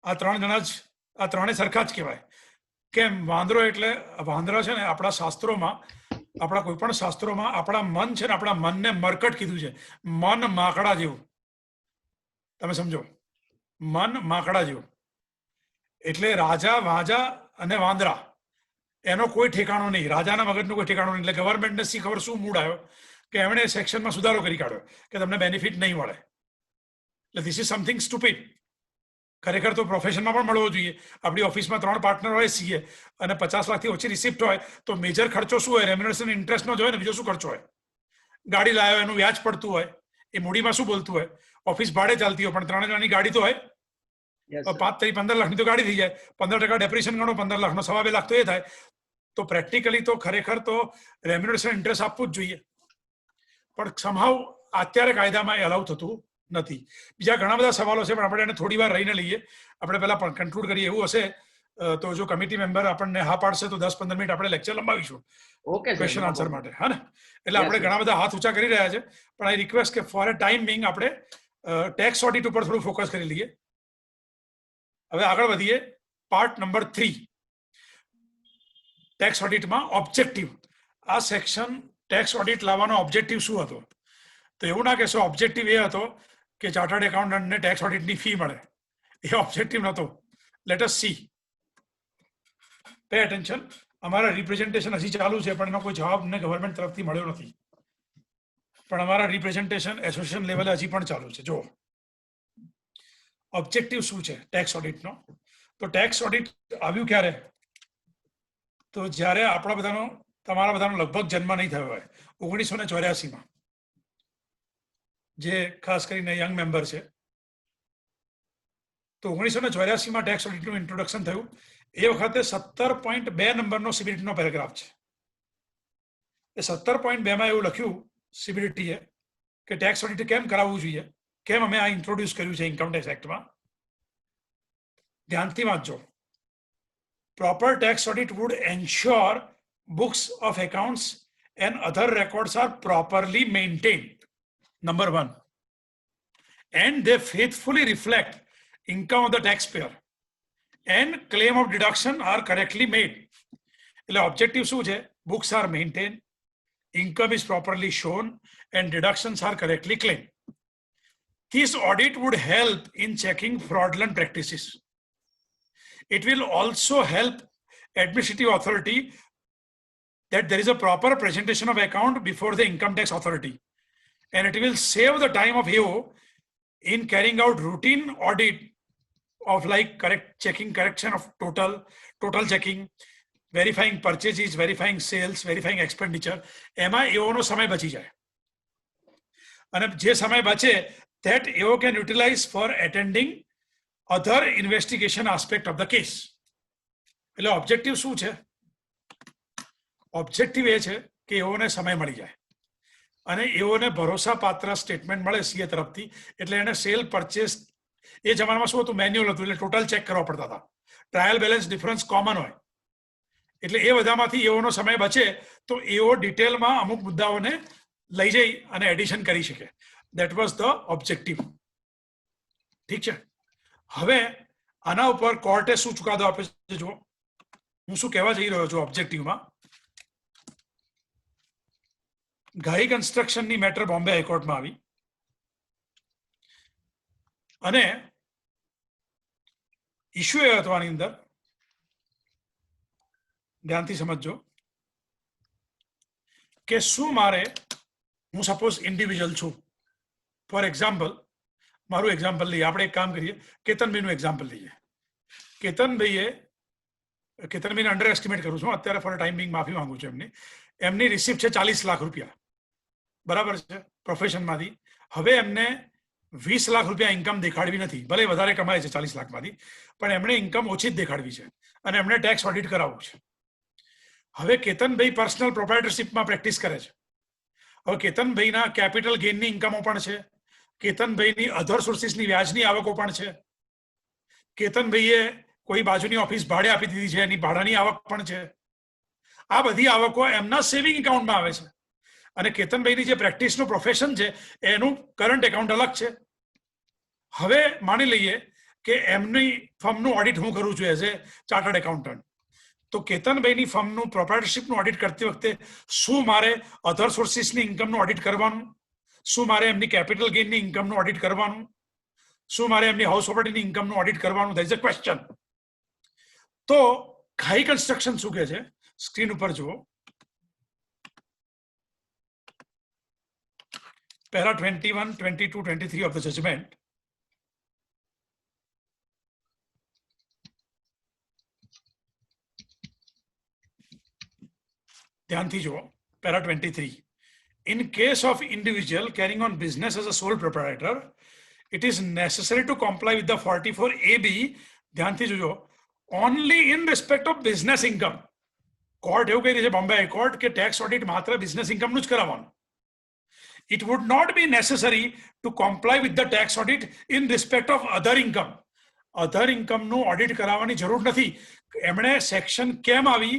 આ ત્રણ જણા જ, આ ત્રણે સરખા જ કહેવાય. કેમ? વાંદરો એટલે વાંદરા છે ને આપણા શાસ્ત્રોમાં, આપણા કોઈ પણ શાસ્ત્રોમાં આપણા મન છે ને, આપણા મનને મરકટ કીધું છે. મન માકડા જેવું. તમે સમજો, મન માકડા જેવું. એટલે રાજા, વાજા અને વાંદરા એનો કોઈ ઠેકાણો નહીં. રાજાના મગજનું કોઈ ઠેકાણો નહીં. એટલે ગવર્મેન્ટને શી ખબર શું મૂડ આવ્યો કે એમણે સેક્શનમાં સુધારો કરી કાઢ્યો કે તમને બેનિફિટ નહીં મળે. એટલે ધીસ ઇઝ સમથિંગ સ્ટુપિડ. ખરેખર તો પ્રોફેશનમાં પણ મળવો જોઈએ. આપણી ઓફિસમાં 3 પાર્ટનર હોય CA અને 50 લાખથી ઓછી રિસિપ્ટ હોય તો મેજર ખર્ચો શું હોય? રેમ્યુનરેશન ઇન્ટરેસ્ટનો જ હોય ને. બીજો શું ખર્ચો હોય? ગાડી લાવ્યો એનું વ્યાજ પડતું હોય, એ મૂડીમાં શું બોલતું હોય? ઓફિસ ભાડે ચાલતી હોય પણ 3 જણાની ગાડી તો હોય. 5-15 લાખની તો ગાડી થઈ જાય. 15% ડેપ્રિસિએશન ગણો, 15 લાખનો 2.5 લાખ તો એ થાય. તો પ્રેક્ટિકલી તો ખરેખર તો રેમ્યુનરેશન ઇન્ટરેસ્ટ આપવું જ જોઈએ. પણ સમહાવ અત્યારે કાયદામાં એ અલાઉ થતું નથી. બીજા ઘણા બધા સવાલો છે પણ આપણે એને થોડી વાર રહીને લઈએ. આપણે પહેલા પણ કન્ક્લુડ કરીએ. એવું હશે તો જો કમિટી મેમ્બર આપણને હા પાડશે તો 10-15 મિનિટ આપણે લેક્ચર લંબાવીશું ક્વેશ્ચન આન્સર માટે. હા ને? એટલે આપણે ઘણા બધા હાથ ઊંચા કરી રહ્યા છે પણ આઈ રિક્વેસ્ટ કે ફોર અ ટાઈમ બિંગ આપણે ટેક્સ ઓડિટ ઉપર થોડું ફોકસ કરી લઈએ. હવે આગળ વધીએ. પાર્ટ નંબર 3, ટેક્સ ઓડિટમાં ઓબ્જેક્ટિવ. આ સેક્શન ટેક્સ ઓડિટ લાવવાનો ઓબ્જેક્ટિવ શું હતો? તો એવું ના કહેશો ઓબ્જેક્ટિવ એ હતો કે ચાર્ટર્ડ એકાઉન્ટન્ટને ટેક્સ ઓડિટની ફી મળે. એ ઓબ્જેક્ટિવ નહોતો. Let S C. Pay attention. અમારા રિપ્રેઝન્ટેશન હજી ચાલુ છે પણ એનો કોઈ જવાબ અમને ગવર્મેન્ટ તરફથી મળ્યો નથી. પણ અમારા રિપ્રેઝન્ટેશન એસોસિએશન લેવલે હજી પણ ચાલુ છે. જો ઓબ્જેક્ટિવ શું છે ટેક્સ ઓડિટનો, તો ટેક્સ ઓડિટ આવ્યું ક્યારે? તો જ્યારે આપણા બધાનો તમારા બધાનો લગભગ જન્મ નહીં થયો હોય 1984માં, જે ખાસ કરીને યંગ મેમ્બર છે. તો 1984માં ટેક્સ ઓડિટનું ઇન્ટ્રોડક્શન થયું. એ વખતે 17.2 નંબરનો સીબીડીટીનો પેરેગ્રાફ છે. એ 17.2માં એવું લખ્યું સીબીડીટીએ કે ટેક્સ ઓડિટ કેમ કરાવવું જોઈએ, કેમ અમે આ ઇન્ટ્રોડ્યુસ કર્યું છે ઇન્કમ ટેક્સ એક્ટમાં. ધ્યાનથી વાંચજો. Proper tax audit would ensure books of accounts and other records are properly maintained. Number one. And they faithfully reflect income of the taxpayer. And claim of deduction are correctly made. એટલે objective શું છે? Books are maintained, income is properly shown, and deductions are correctly claimed. This audit would help in checking fraudulent practices. It will also help administrative authority that there is a proper presentation of account before the income tax authority, and it will save the time of AO in carrying out routine audit of like checking correction of total checking, verifying purchases, verifying sales, verifying expenditure. એમાં એઓનો સમય બચી જાય અને જે સમય બચે that AO can utilize for attending other investigation aspect of the case. એટલે objective શું છે? ઓબ્જેક્ટિવ એ છે કે એઓને સમય મળી જાય અને એઓને ભરોસાપાત્ર સ્ટેટમેન્ટ મળે સીએ તરફથી. એટલે એને સેલ પરચેસ, એ જમાનામાં શું હતું? મેન્યુઅલ હતું, એટલે ટોટલ ચેક કરવા પડતા હતા. ટ્રાયલ બેલેન્સ ડિફરન્સ કોમન હોય, એટલે એ બધામાંથી એઓનો સમય બચે તો એઓ ડિટેલમાં અમુક મુદ્દાઓને લઈ જઈ અને એડિશન કરી શકે. That was the objective. ઠીક છે. હવે આના ઉપર કોર્ટે શું ચુકાદો આપ્યો છે જુઓ. હું શું કહેવા જઈ રહ્યો છું ઓબ્જેક્ટિવમાં. ઘાઈ કન્સ્ટ્રક્શનની મેટર બોમ્બે હાઈકોર્ટમાં આવી અને ઇશ્યુ એ હતો આની અંદર, ધ્યાનથી સમજજો, કે શું મારે, હું સપોઝ ઇન્ડિવિજ્યુઅલ છું, ફોર એક્ઝામ્પલ મારું એક્ઝામ્પલ લઈએ. આપણે એક કામ કરીએ, કેતનભાઈનું એક્ઝામ્પલ લઈએ. કેતનભાઈને અંડર એસ્ટિમેટ કરું છું અત્યારે, ફોર ટાઈમ બિંગ માફી માંગુ છું. એમની રિસિપ્ટ છે 40 લાખ રૂપિયા, બરાબર છે, પ્રોફેશનમાંથી. હવે એમને 20 લાખ રૂપિયા ઇન્કમ દેખાડવી નથી, ભલે વધારે કમાય છે 40 લાખમાંથી, પણ એમણે ઇન્કમ ઓછી જ દેખાડવી છે અને એમણે ટેક્સ ઓડિટ કરાવવું છે. હવે કેતનભાઈ પર્સનલ પ્રોપ્રાઇટરશિપમાં પ્રેક્ટિસ કરે છે. હવે કેતનભાઈના કેપિટલ ગેઇનની ઇન્કમો પણ છે, કેતનભાઈની અધર સોર્સિસની વ્યાજની આવકો પણ છે, કેતનભાઈએ કોઈ બાજુની ઓફિસ ભાડે આપી દીધી છે, એની ભાડાની આવક પણ છે. આ બધી આવકો એમના સેવિંગ એકાઉન્ટમાં આવે છે અને કેતનભાઈની જે પ્રેક્ટિસનું પ્રોફેશન છે એનું કરંટ એકાઉન્ટ અલગ છે. હવે માની લઈએ કે એમની ફર્મનું ઓડિટ હું કરું છું એઝ એ ચાર્ટર્ડ એકાઉન્ટન્ટ. તો કેતનભાઈની ફર્મનું પ્રોપ્રાઇટરશિપનું ઓડિટ કરતી વખતે શું મારે અધર સોર્સિસની ઇન્કમનું ઓડિટ કરવાનું, શું મારે એમની કેપિટલ ગેઇનની ઇન્કમનું ઓડિટ કરવાનું, શું મારે એમની હાઉસ પ્રોપર્ટીની ઇન્કમનું ઓડિટ કરવાનું? There is a question. તો ઘાઈ કન્સ્ટ્રક્શન શું કહે છે? સ્ક્રીન ઉપર જુઓ. Para 21, 22, 23 of the judgment. ધ્યાનથી જુઓ. Para 23. In case of individual carrying on business as a sole proprietor, it is necessary to comply with the 44AB. ધ્યાનથી જોજો. Only in respect of business income. Court એવું કહી રહી છે Bombay high court કે tax audit માત્ર બિઝનેસ ઇન્કમનું જ કરાવવાનું. It would not be necessary to comply with the tax audit in respect of other income. Other income નું ઓડિટ કરાવવાની જરૂર નથી. એમણે સેક્શન કેમ આવી,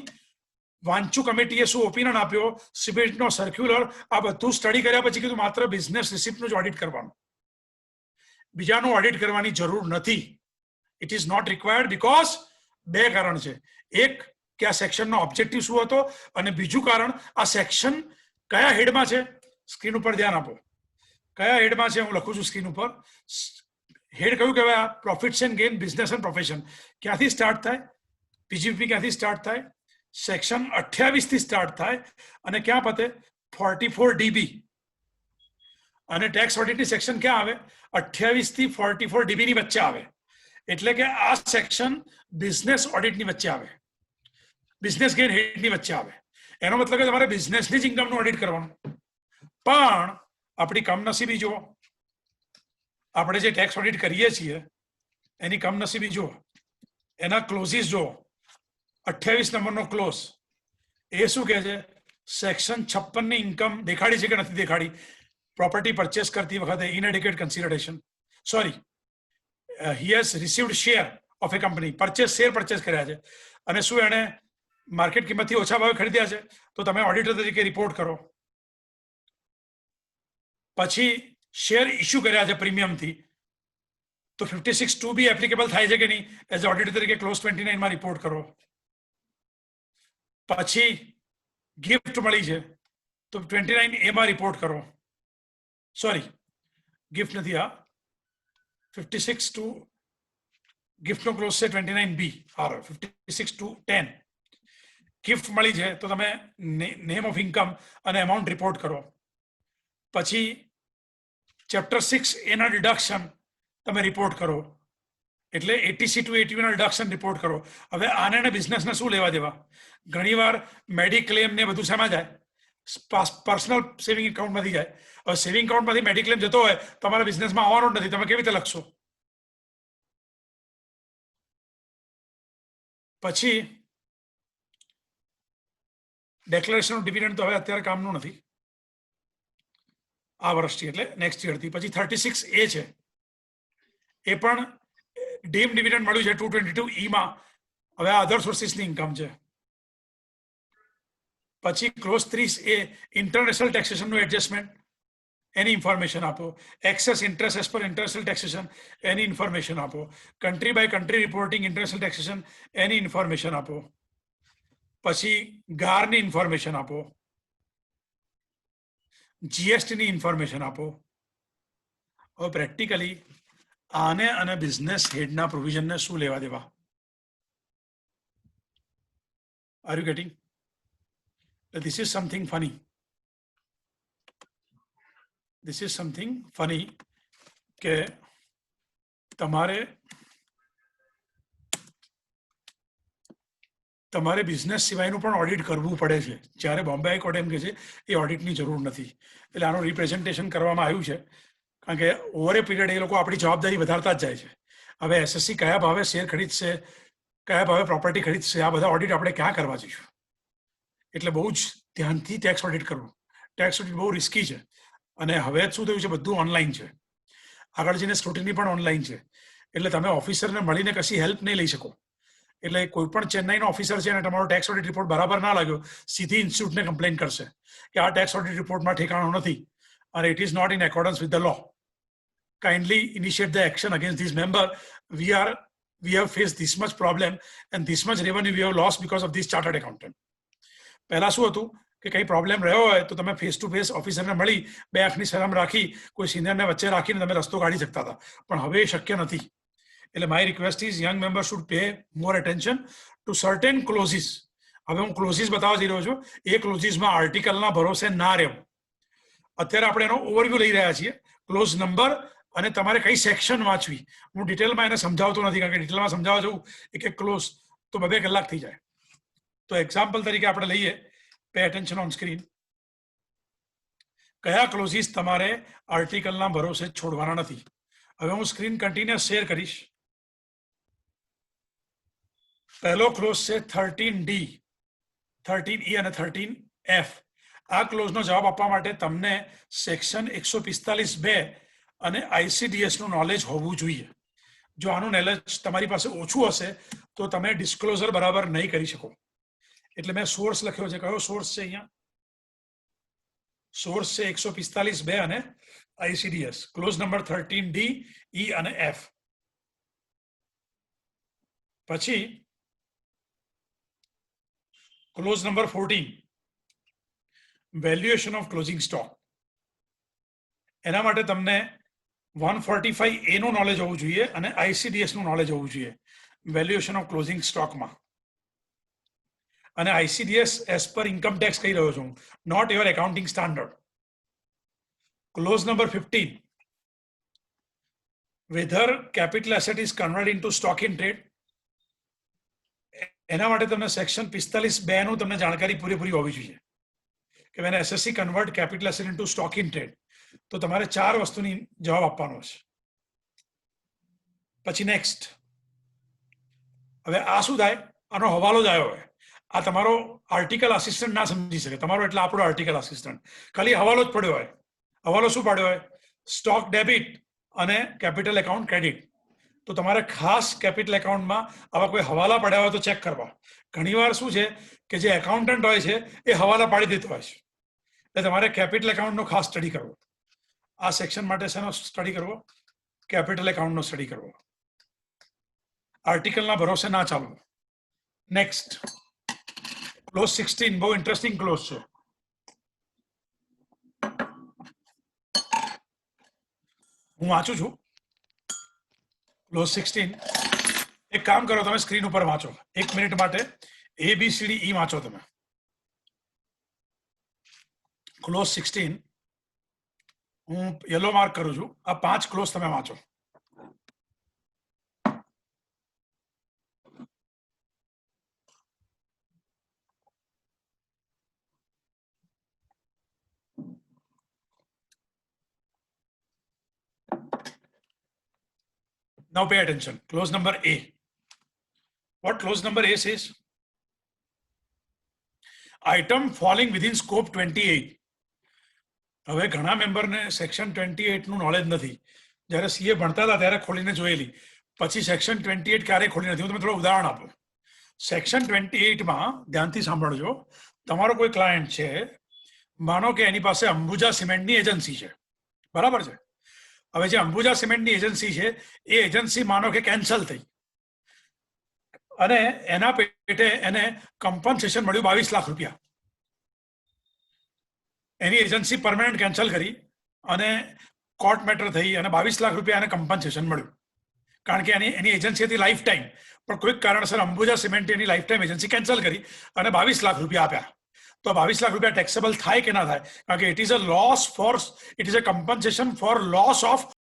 વાંચુ કમિટીએ શું ઓપિનિયન આપ્યો, સીબીડીટીનો સર્ક્યુલર, આ બધું સ્ટડી કર્યા પછી કીધું માત્ર બિઝનેસ રિસિપ્ટનું જ ઓડિટ કરવાનું, બીજાનું ઓડિટ કરવાની જરૂર નથી. It is not required because બે કારણ છે. એક કે આ સેક્શનનો ઓબ્જેક્ટિવ શું હતો અને બીજું કારણ આ સેક્શન કયા હેડમાં છે. સ્ક્રીન ઉપર ધ્યાન આપો. કયા હેડમાં છે હું લખું છું સ્ક્રીન ઉપર. હેડ કયું કહેવાય? Profits and gain business and profession. ક્યાંથી સ્ટાર્ટ થાય? પીજીપી ક્યાંથી સ્ટાર્ટ થાય? સેક્શન 28 થી સ્ટાર્ટ થાય અને ક્યાં પતે? 44 ડીબી. અને ટેક્સ ઓડિટની સેક્શન ક્યાં આવે? 28 થી 44 ડીબી ની વચ્ચે આવે. એટલે કે આ સેક્શન બિઝનેસ ઓડિટની વચ્ચે આવે, બિઝનેસ ગેઇન હેડની વચ્ચે આવે. એનો મતલબ કે તમારે બિઝનેસની જ ઇન્કમનું ઓડિટ કરવાનું. પણ આપણી કમનસીબી જુઓ, આપણે જે ટેક્સ ઓડિટ કરીએ છીએ એની કમનસીબી જુઓ, એના ક્લોઝિસ જુઓ. 28 નંબરનો ક્લોઝ એ શું કહે છે? સેક્શન 56 ની ઇન્કમ દેખાડી છે કે નથી દેખાડી? પ્રોપર્ટી પરચેસ કરતી વખતે inadequate consideration, sorry, he has received share of a company, share purchase કર્યા છે અને શું એને માર્કેટ કિંમતથી ઓછા ભાવે ખરીદ્યા છે, તો તમે ઓડિટર તરીકે રિપોર્ટ કરો. પછી શેર ઇશ્યુ કર્યા છે પ્રીમિયમથી, તો 56(2) બી એપ્લિકેબલ થાય છે કે નહીં? એઝ ઓડિટર તરીકે ક્લોઝ 29 માં રિપોર્ટ કરો. પછી ગિફ્ટ મળી છે તો 29A માં રિપોર્ટ કરો. સોરી, ગિફ્ટ નથી, આ 56(2) ગિફ્ટનો ક્લોઝ છે 29B. 56(2)(10) ગિફ્ટ મળી છે તો તમે નેમ ઓફ ઇન્કમ અને અમાઉન્ટ રિપોર્ટ કરો. પછી ચેપ્ટર 6A ના ડિડક્શન તમે રિપોર્ટ કરો, એટલે 80C to 80B ના ડિડક્શન રિપોર્ટ કરો. હવે આને બિઝનેસને શું લેવા દેવા? ઘણીવાર મેડિક્લેમ ને બધું શેમાં જાય? પર્સનલ સેવિંગ એકાઉન્ટમાંથી જાય. હવે સેવિંગ એકાઉન્ટમાંથી મેડિક્લેમ જતો હોય તો તમારા બિઝનેસમાં આવવાનો જ નથી, તમે કેવી રીતે લખશો? પછી ડેક્લેરેશન ઓફ ડિવિડન્ડ તો હવે અત્યારે કામનું નથી, આ વર્ષથી, એટલે નેક્સ્ટ યરથી. પછી 36A છે, એ પણ ડીમ ડિવિડન્ડ મળ્યું છે 222E માં. હવે આ અધર સોર્સિસની ઇન્કમ છે. પછી ક્લોઝ 30A ઇન્ટરનેશનલ ટેક્સેશનનું એડજસ્ટમેન્ટ, એની ઇન્ફોર્મેશન આપો. Excess interest as per international taxation, એની ઇન્ફોર્મેશન આપો. Country by country reporting international taxation, એની ઇન્ફોર્મેશન આપો. પછી ગારની ઇન્ફોર્મેશન આપો. જીએસટીની ઇન્ફોર્મેશન આપો. હવે પ્રેક્ટિકલી આને અને બિઝનેસ હેડના પ્રોવિઝનને શું લેવા દેવા? Are you getting? This is something funny. This is something funny કે તમારે બિઝનેસ સિવાયનું પણ ઓડિટ કરવું પડે છે. જ્યારે બોમ્બે હાઈકોર્ટ એમ કહે છે એ ઓડિટની જરૂર નથી, એટલે આનું રિપ્રેઝન્ટેશન કરવામાં આવ્યું છે. કારણ કે ઓવર એ પીરિયડ એ લોકો આપણી જવાબદારી વધારતા જ જાય છે. હવે એસએસસી કયા ભાવે શેર ખરીદશે, કયા ભાવે પ્રોપર્ટી ખરીદશે, આ બધા ઓડિટ આપણે ક્યાં કરવા જઈશું? એટલે બહુ જ ધ્યાનથી ટેક્સ ઓડિટ કરવું. ટેક્સ ઓડિટ બહુ રિસ્કી છે અને હવે શું થયું છે, બધું ઓનલાઈન છે. આગળ જઈને સ્ક્રુટિની પણ ઓનલાઈન છે, એટલે તમે ઓફિસરને મળીને કશી હેલ્પ નહીં લઈ શકો. એટલે કોઈ પણ ચેન્નાઈનો ઓફિસર છે અને તમારો ટેક્સ ઓડિટ રિપોર્ટ બરાબર ના લાગ્યો, સીધી ઇન્સ્ટિટ્યૂટને કમ્પ્લેન કરશે કે આ ટેક્સ ઓડિટ રિપોર્ટમાં ઠેકાણું નથી અને it is not in accordance with the law. Kindly initiate the action against this member. we have faced this much problem and this much revenue we have lost because of this chartered accountant. પહેલા શું હતું કે કઈ problem રહ્યો હોય તો તમે face to face ઓફિસરને મળી, બે આંખની શરમ રાખી, કોઈ સિનિયરને વચ્ચે રાખીને તમે રસ્તો કાઢી શકતા હતા, પણ હવે એ શક્ય નથી. એટલે my request is young member should pay more attention to certain clauses. હવે હું ક્લોઝિસ બતાવવા જઈ રહ્યો છું. એ ક્લોઝિસમાં આર્ટિકલના ભરોસે ના રહેવું. અત્યારે આપણે એનો ઓવરવ્યુ લઈ રહ્યા છીએ, ક્લોઝ નંબર અને તમારે કઈ સેક્શન વાંચવી. હું ડિટેલમાં એને સમજાવતો નથી, કારણ કે ડિટેલમાં સમજાવવા જવું એક ક્લોઝ તો 2 કલાક થઈ જાય. તો એક્ઝામ્પલ તરીકે આપણે લઈએ, પે એટેન્શન ઓન સ્ક્રીન. કયા ક્લોઝિસ તમારે આર્ટિકલના ભરોસે છોડવાના નથી. હવે હું સ્ક્રીન કન્ટિન્યુઅસ શેર કરીશ. પહેલો ક્લોઝ છે 13D, 13E અને 13F. આ ક્લોઝનો જવાબ આપવા માટે તમને સેક્શન 145(2) અને ICDS નું નોલેજ હોવું જોઈએ. જો આનું નોલેજ તમારી પાસે ઓછું હશે તો તમે ડિસ્ક્લોઝર બરાબર નહીં કરી શકો. એટલે મેં સોર્સ લખ્યો છે. કયો સોર્સ છે અહીંયા? સોર્સ છે 145(2) અને ICDS. Clause number 13D, E અને F. પછી clause number 14, valuation of closing stock. એના માટે તમને 145A નું નોલેજ હોવું જોઈએ અને ICDS નું નોલેજ હોવું જોઈએ વેલ્યુએશન ઓફ ક્લોઝિંગ સ્ટોકમાં. અને ICDS as per income tax કહી રહ્યો છું, not your accounting standard. Clause number 15, whether capital asset is converted into stock in trade. એના માટે તમને સેક્શન 45(2) નું તમને જાણકારી પૂરેપૂરી હોવી જોઈએ કે when SSC convert capital asset into stock in trade, તો તમારે 4 વસ્તુની જવાબ આપવાનો છે. પછી નેક્સ્ટ, હવે આ શું થાય, આનો હવાલો જ આવ્યો હોય. આ તમારો આર્ટિકલ આસિસ્ટન્ટ ના સમજી શકે, તમારો એટલે આપણો આર્ટિકલ આસિસ્ટન્ટ, ખાલી હવાલો જ પડ્યો હોય. હવાલો શું પાડ્યો હોય? સ્ટોક ડેબિટ અને કેપિટલ એકાઉન્ટ ક્રેડિટ. તો તમારે ખાસ કેપિટલ એકાઉન્ટમાં આવા કોઈ હવાલા પડ્યા હોય તો ચેક કરવા. ઘણીવાર શું છે કે જે એકાઉન્ટન્ટ હોય છે એ હવાલા પાડી દેતો હોય છે, એટલે તમારે કેપિટલ એકાઉન્ટનો ખાસ સ્ટડી કરવો. આ સેક્શન માટે શેનો સ્ટડી કરવો? કેપિટલ એકાઉન્ટનો સ્ટડી કરવો. આર્ટિકલના ભરોસે ના ચાલવું. નેક્સ્ટ, ક્લોઝ 16 બહુ ઇન્ટરેસ્ટિંગ ક્લોઝ છે. હું વાંચું છું ક્લોઝ 16. એક કામ કરો, તમે સ્ક્રીન ઉપર વાંચો 1 મિનિટ માટે. ABCDE વાંચો તમે. ક્લોઝ 16 હું યલો માર્ક કરું છું. આ 5 ક્લોઝ તમે વાંચો. Now pay attention. Clause number A. What clause number A says? Item falling within scope 28. હવે ઘણા મેમ્બરને સેક્શન 28 નું નોલેજ નથી. જ્યારે સીએ ભણતા હતા ત્યારે ખોલીને જોયેલી, પછી સેક્શન 28 ક્યારે ખોલી નથી. હું તમને થોડું ઉદાહરણ આપું. સેક્શન 28 માં ધ્યાનથી સાંભળજો. તમારો કોઈ ક્લાયન્ટ છે, માનો કે એની પાસે અંબુજા સિમેન્ટની એજન્સી છે, બરાબર છે. હવે જે અંબુજા સિમેન્ટની એજન્સી છે એ એજન્સી માનો કે કેન્સલ થઈ અને એના પેટે એને કમ્પન્સેશન મળ્યું 22 લાખ રૂપિયા. એની એજન્સી પરમેનન્ટ કેન્સલ કરી અને કોર્ટ મેટર થઈ અને 22 લાખ રૂપિયા એને કમ્પન્સેશન મળ્યું, કારણ કે એની એજન્સી હતી લાઈફ ટાઈમ. પણ કોઈક કારણસર અંબુજા સિમેન્ટ એની લાઈફ ટાઈમ એજન્સી કેન્સલ કરી અને 22 લાખ રૂપિયા આપ્યા. તો 22 લાખ રૂપિયા ટેક્સેબલ થાય કે ના થાય? કારણ કે it is a compensation for loss of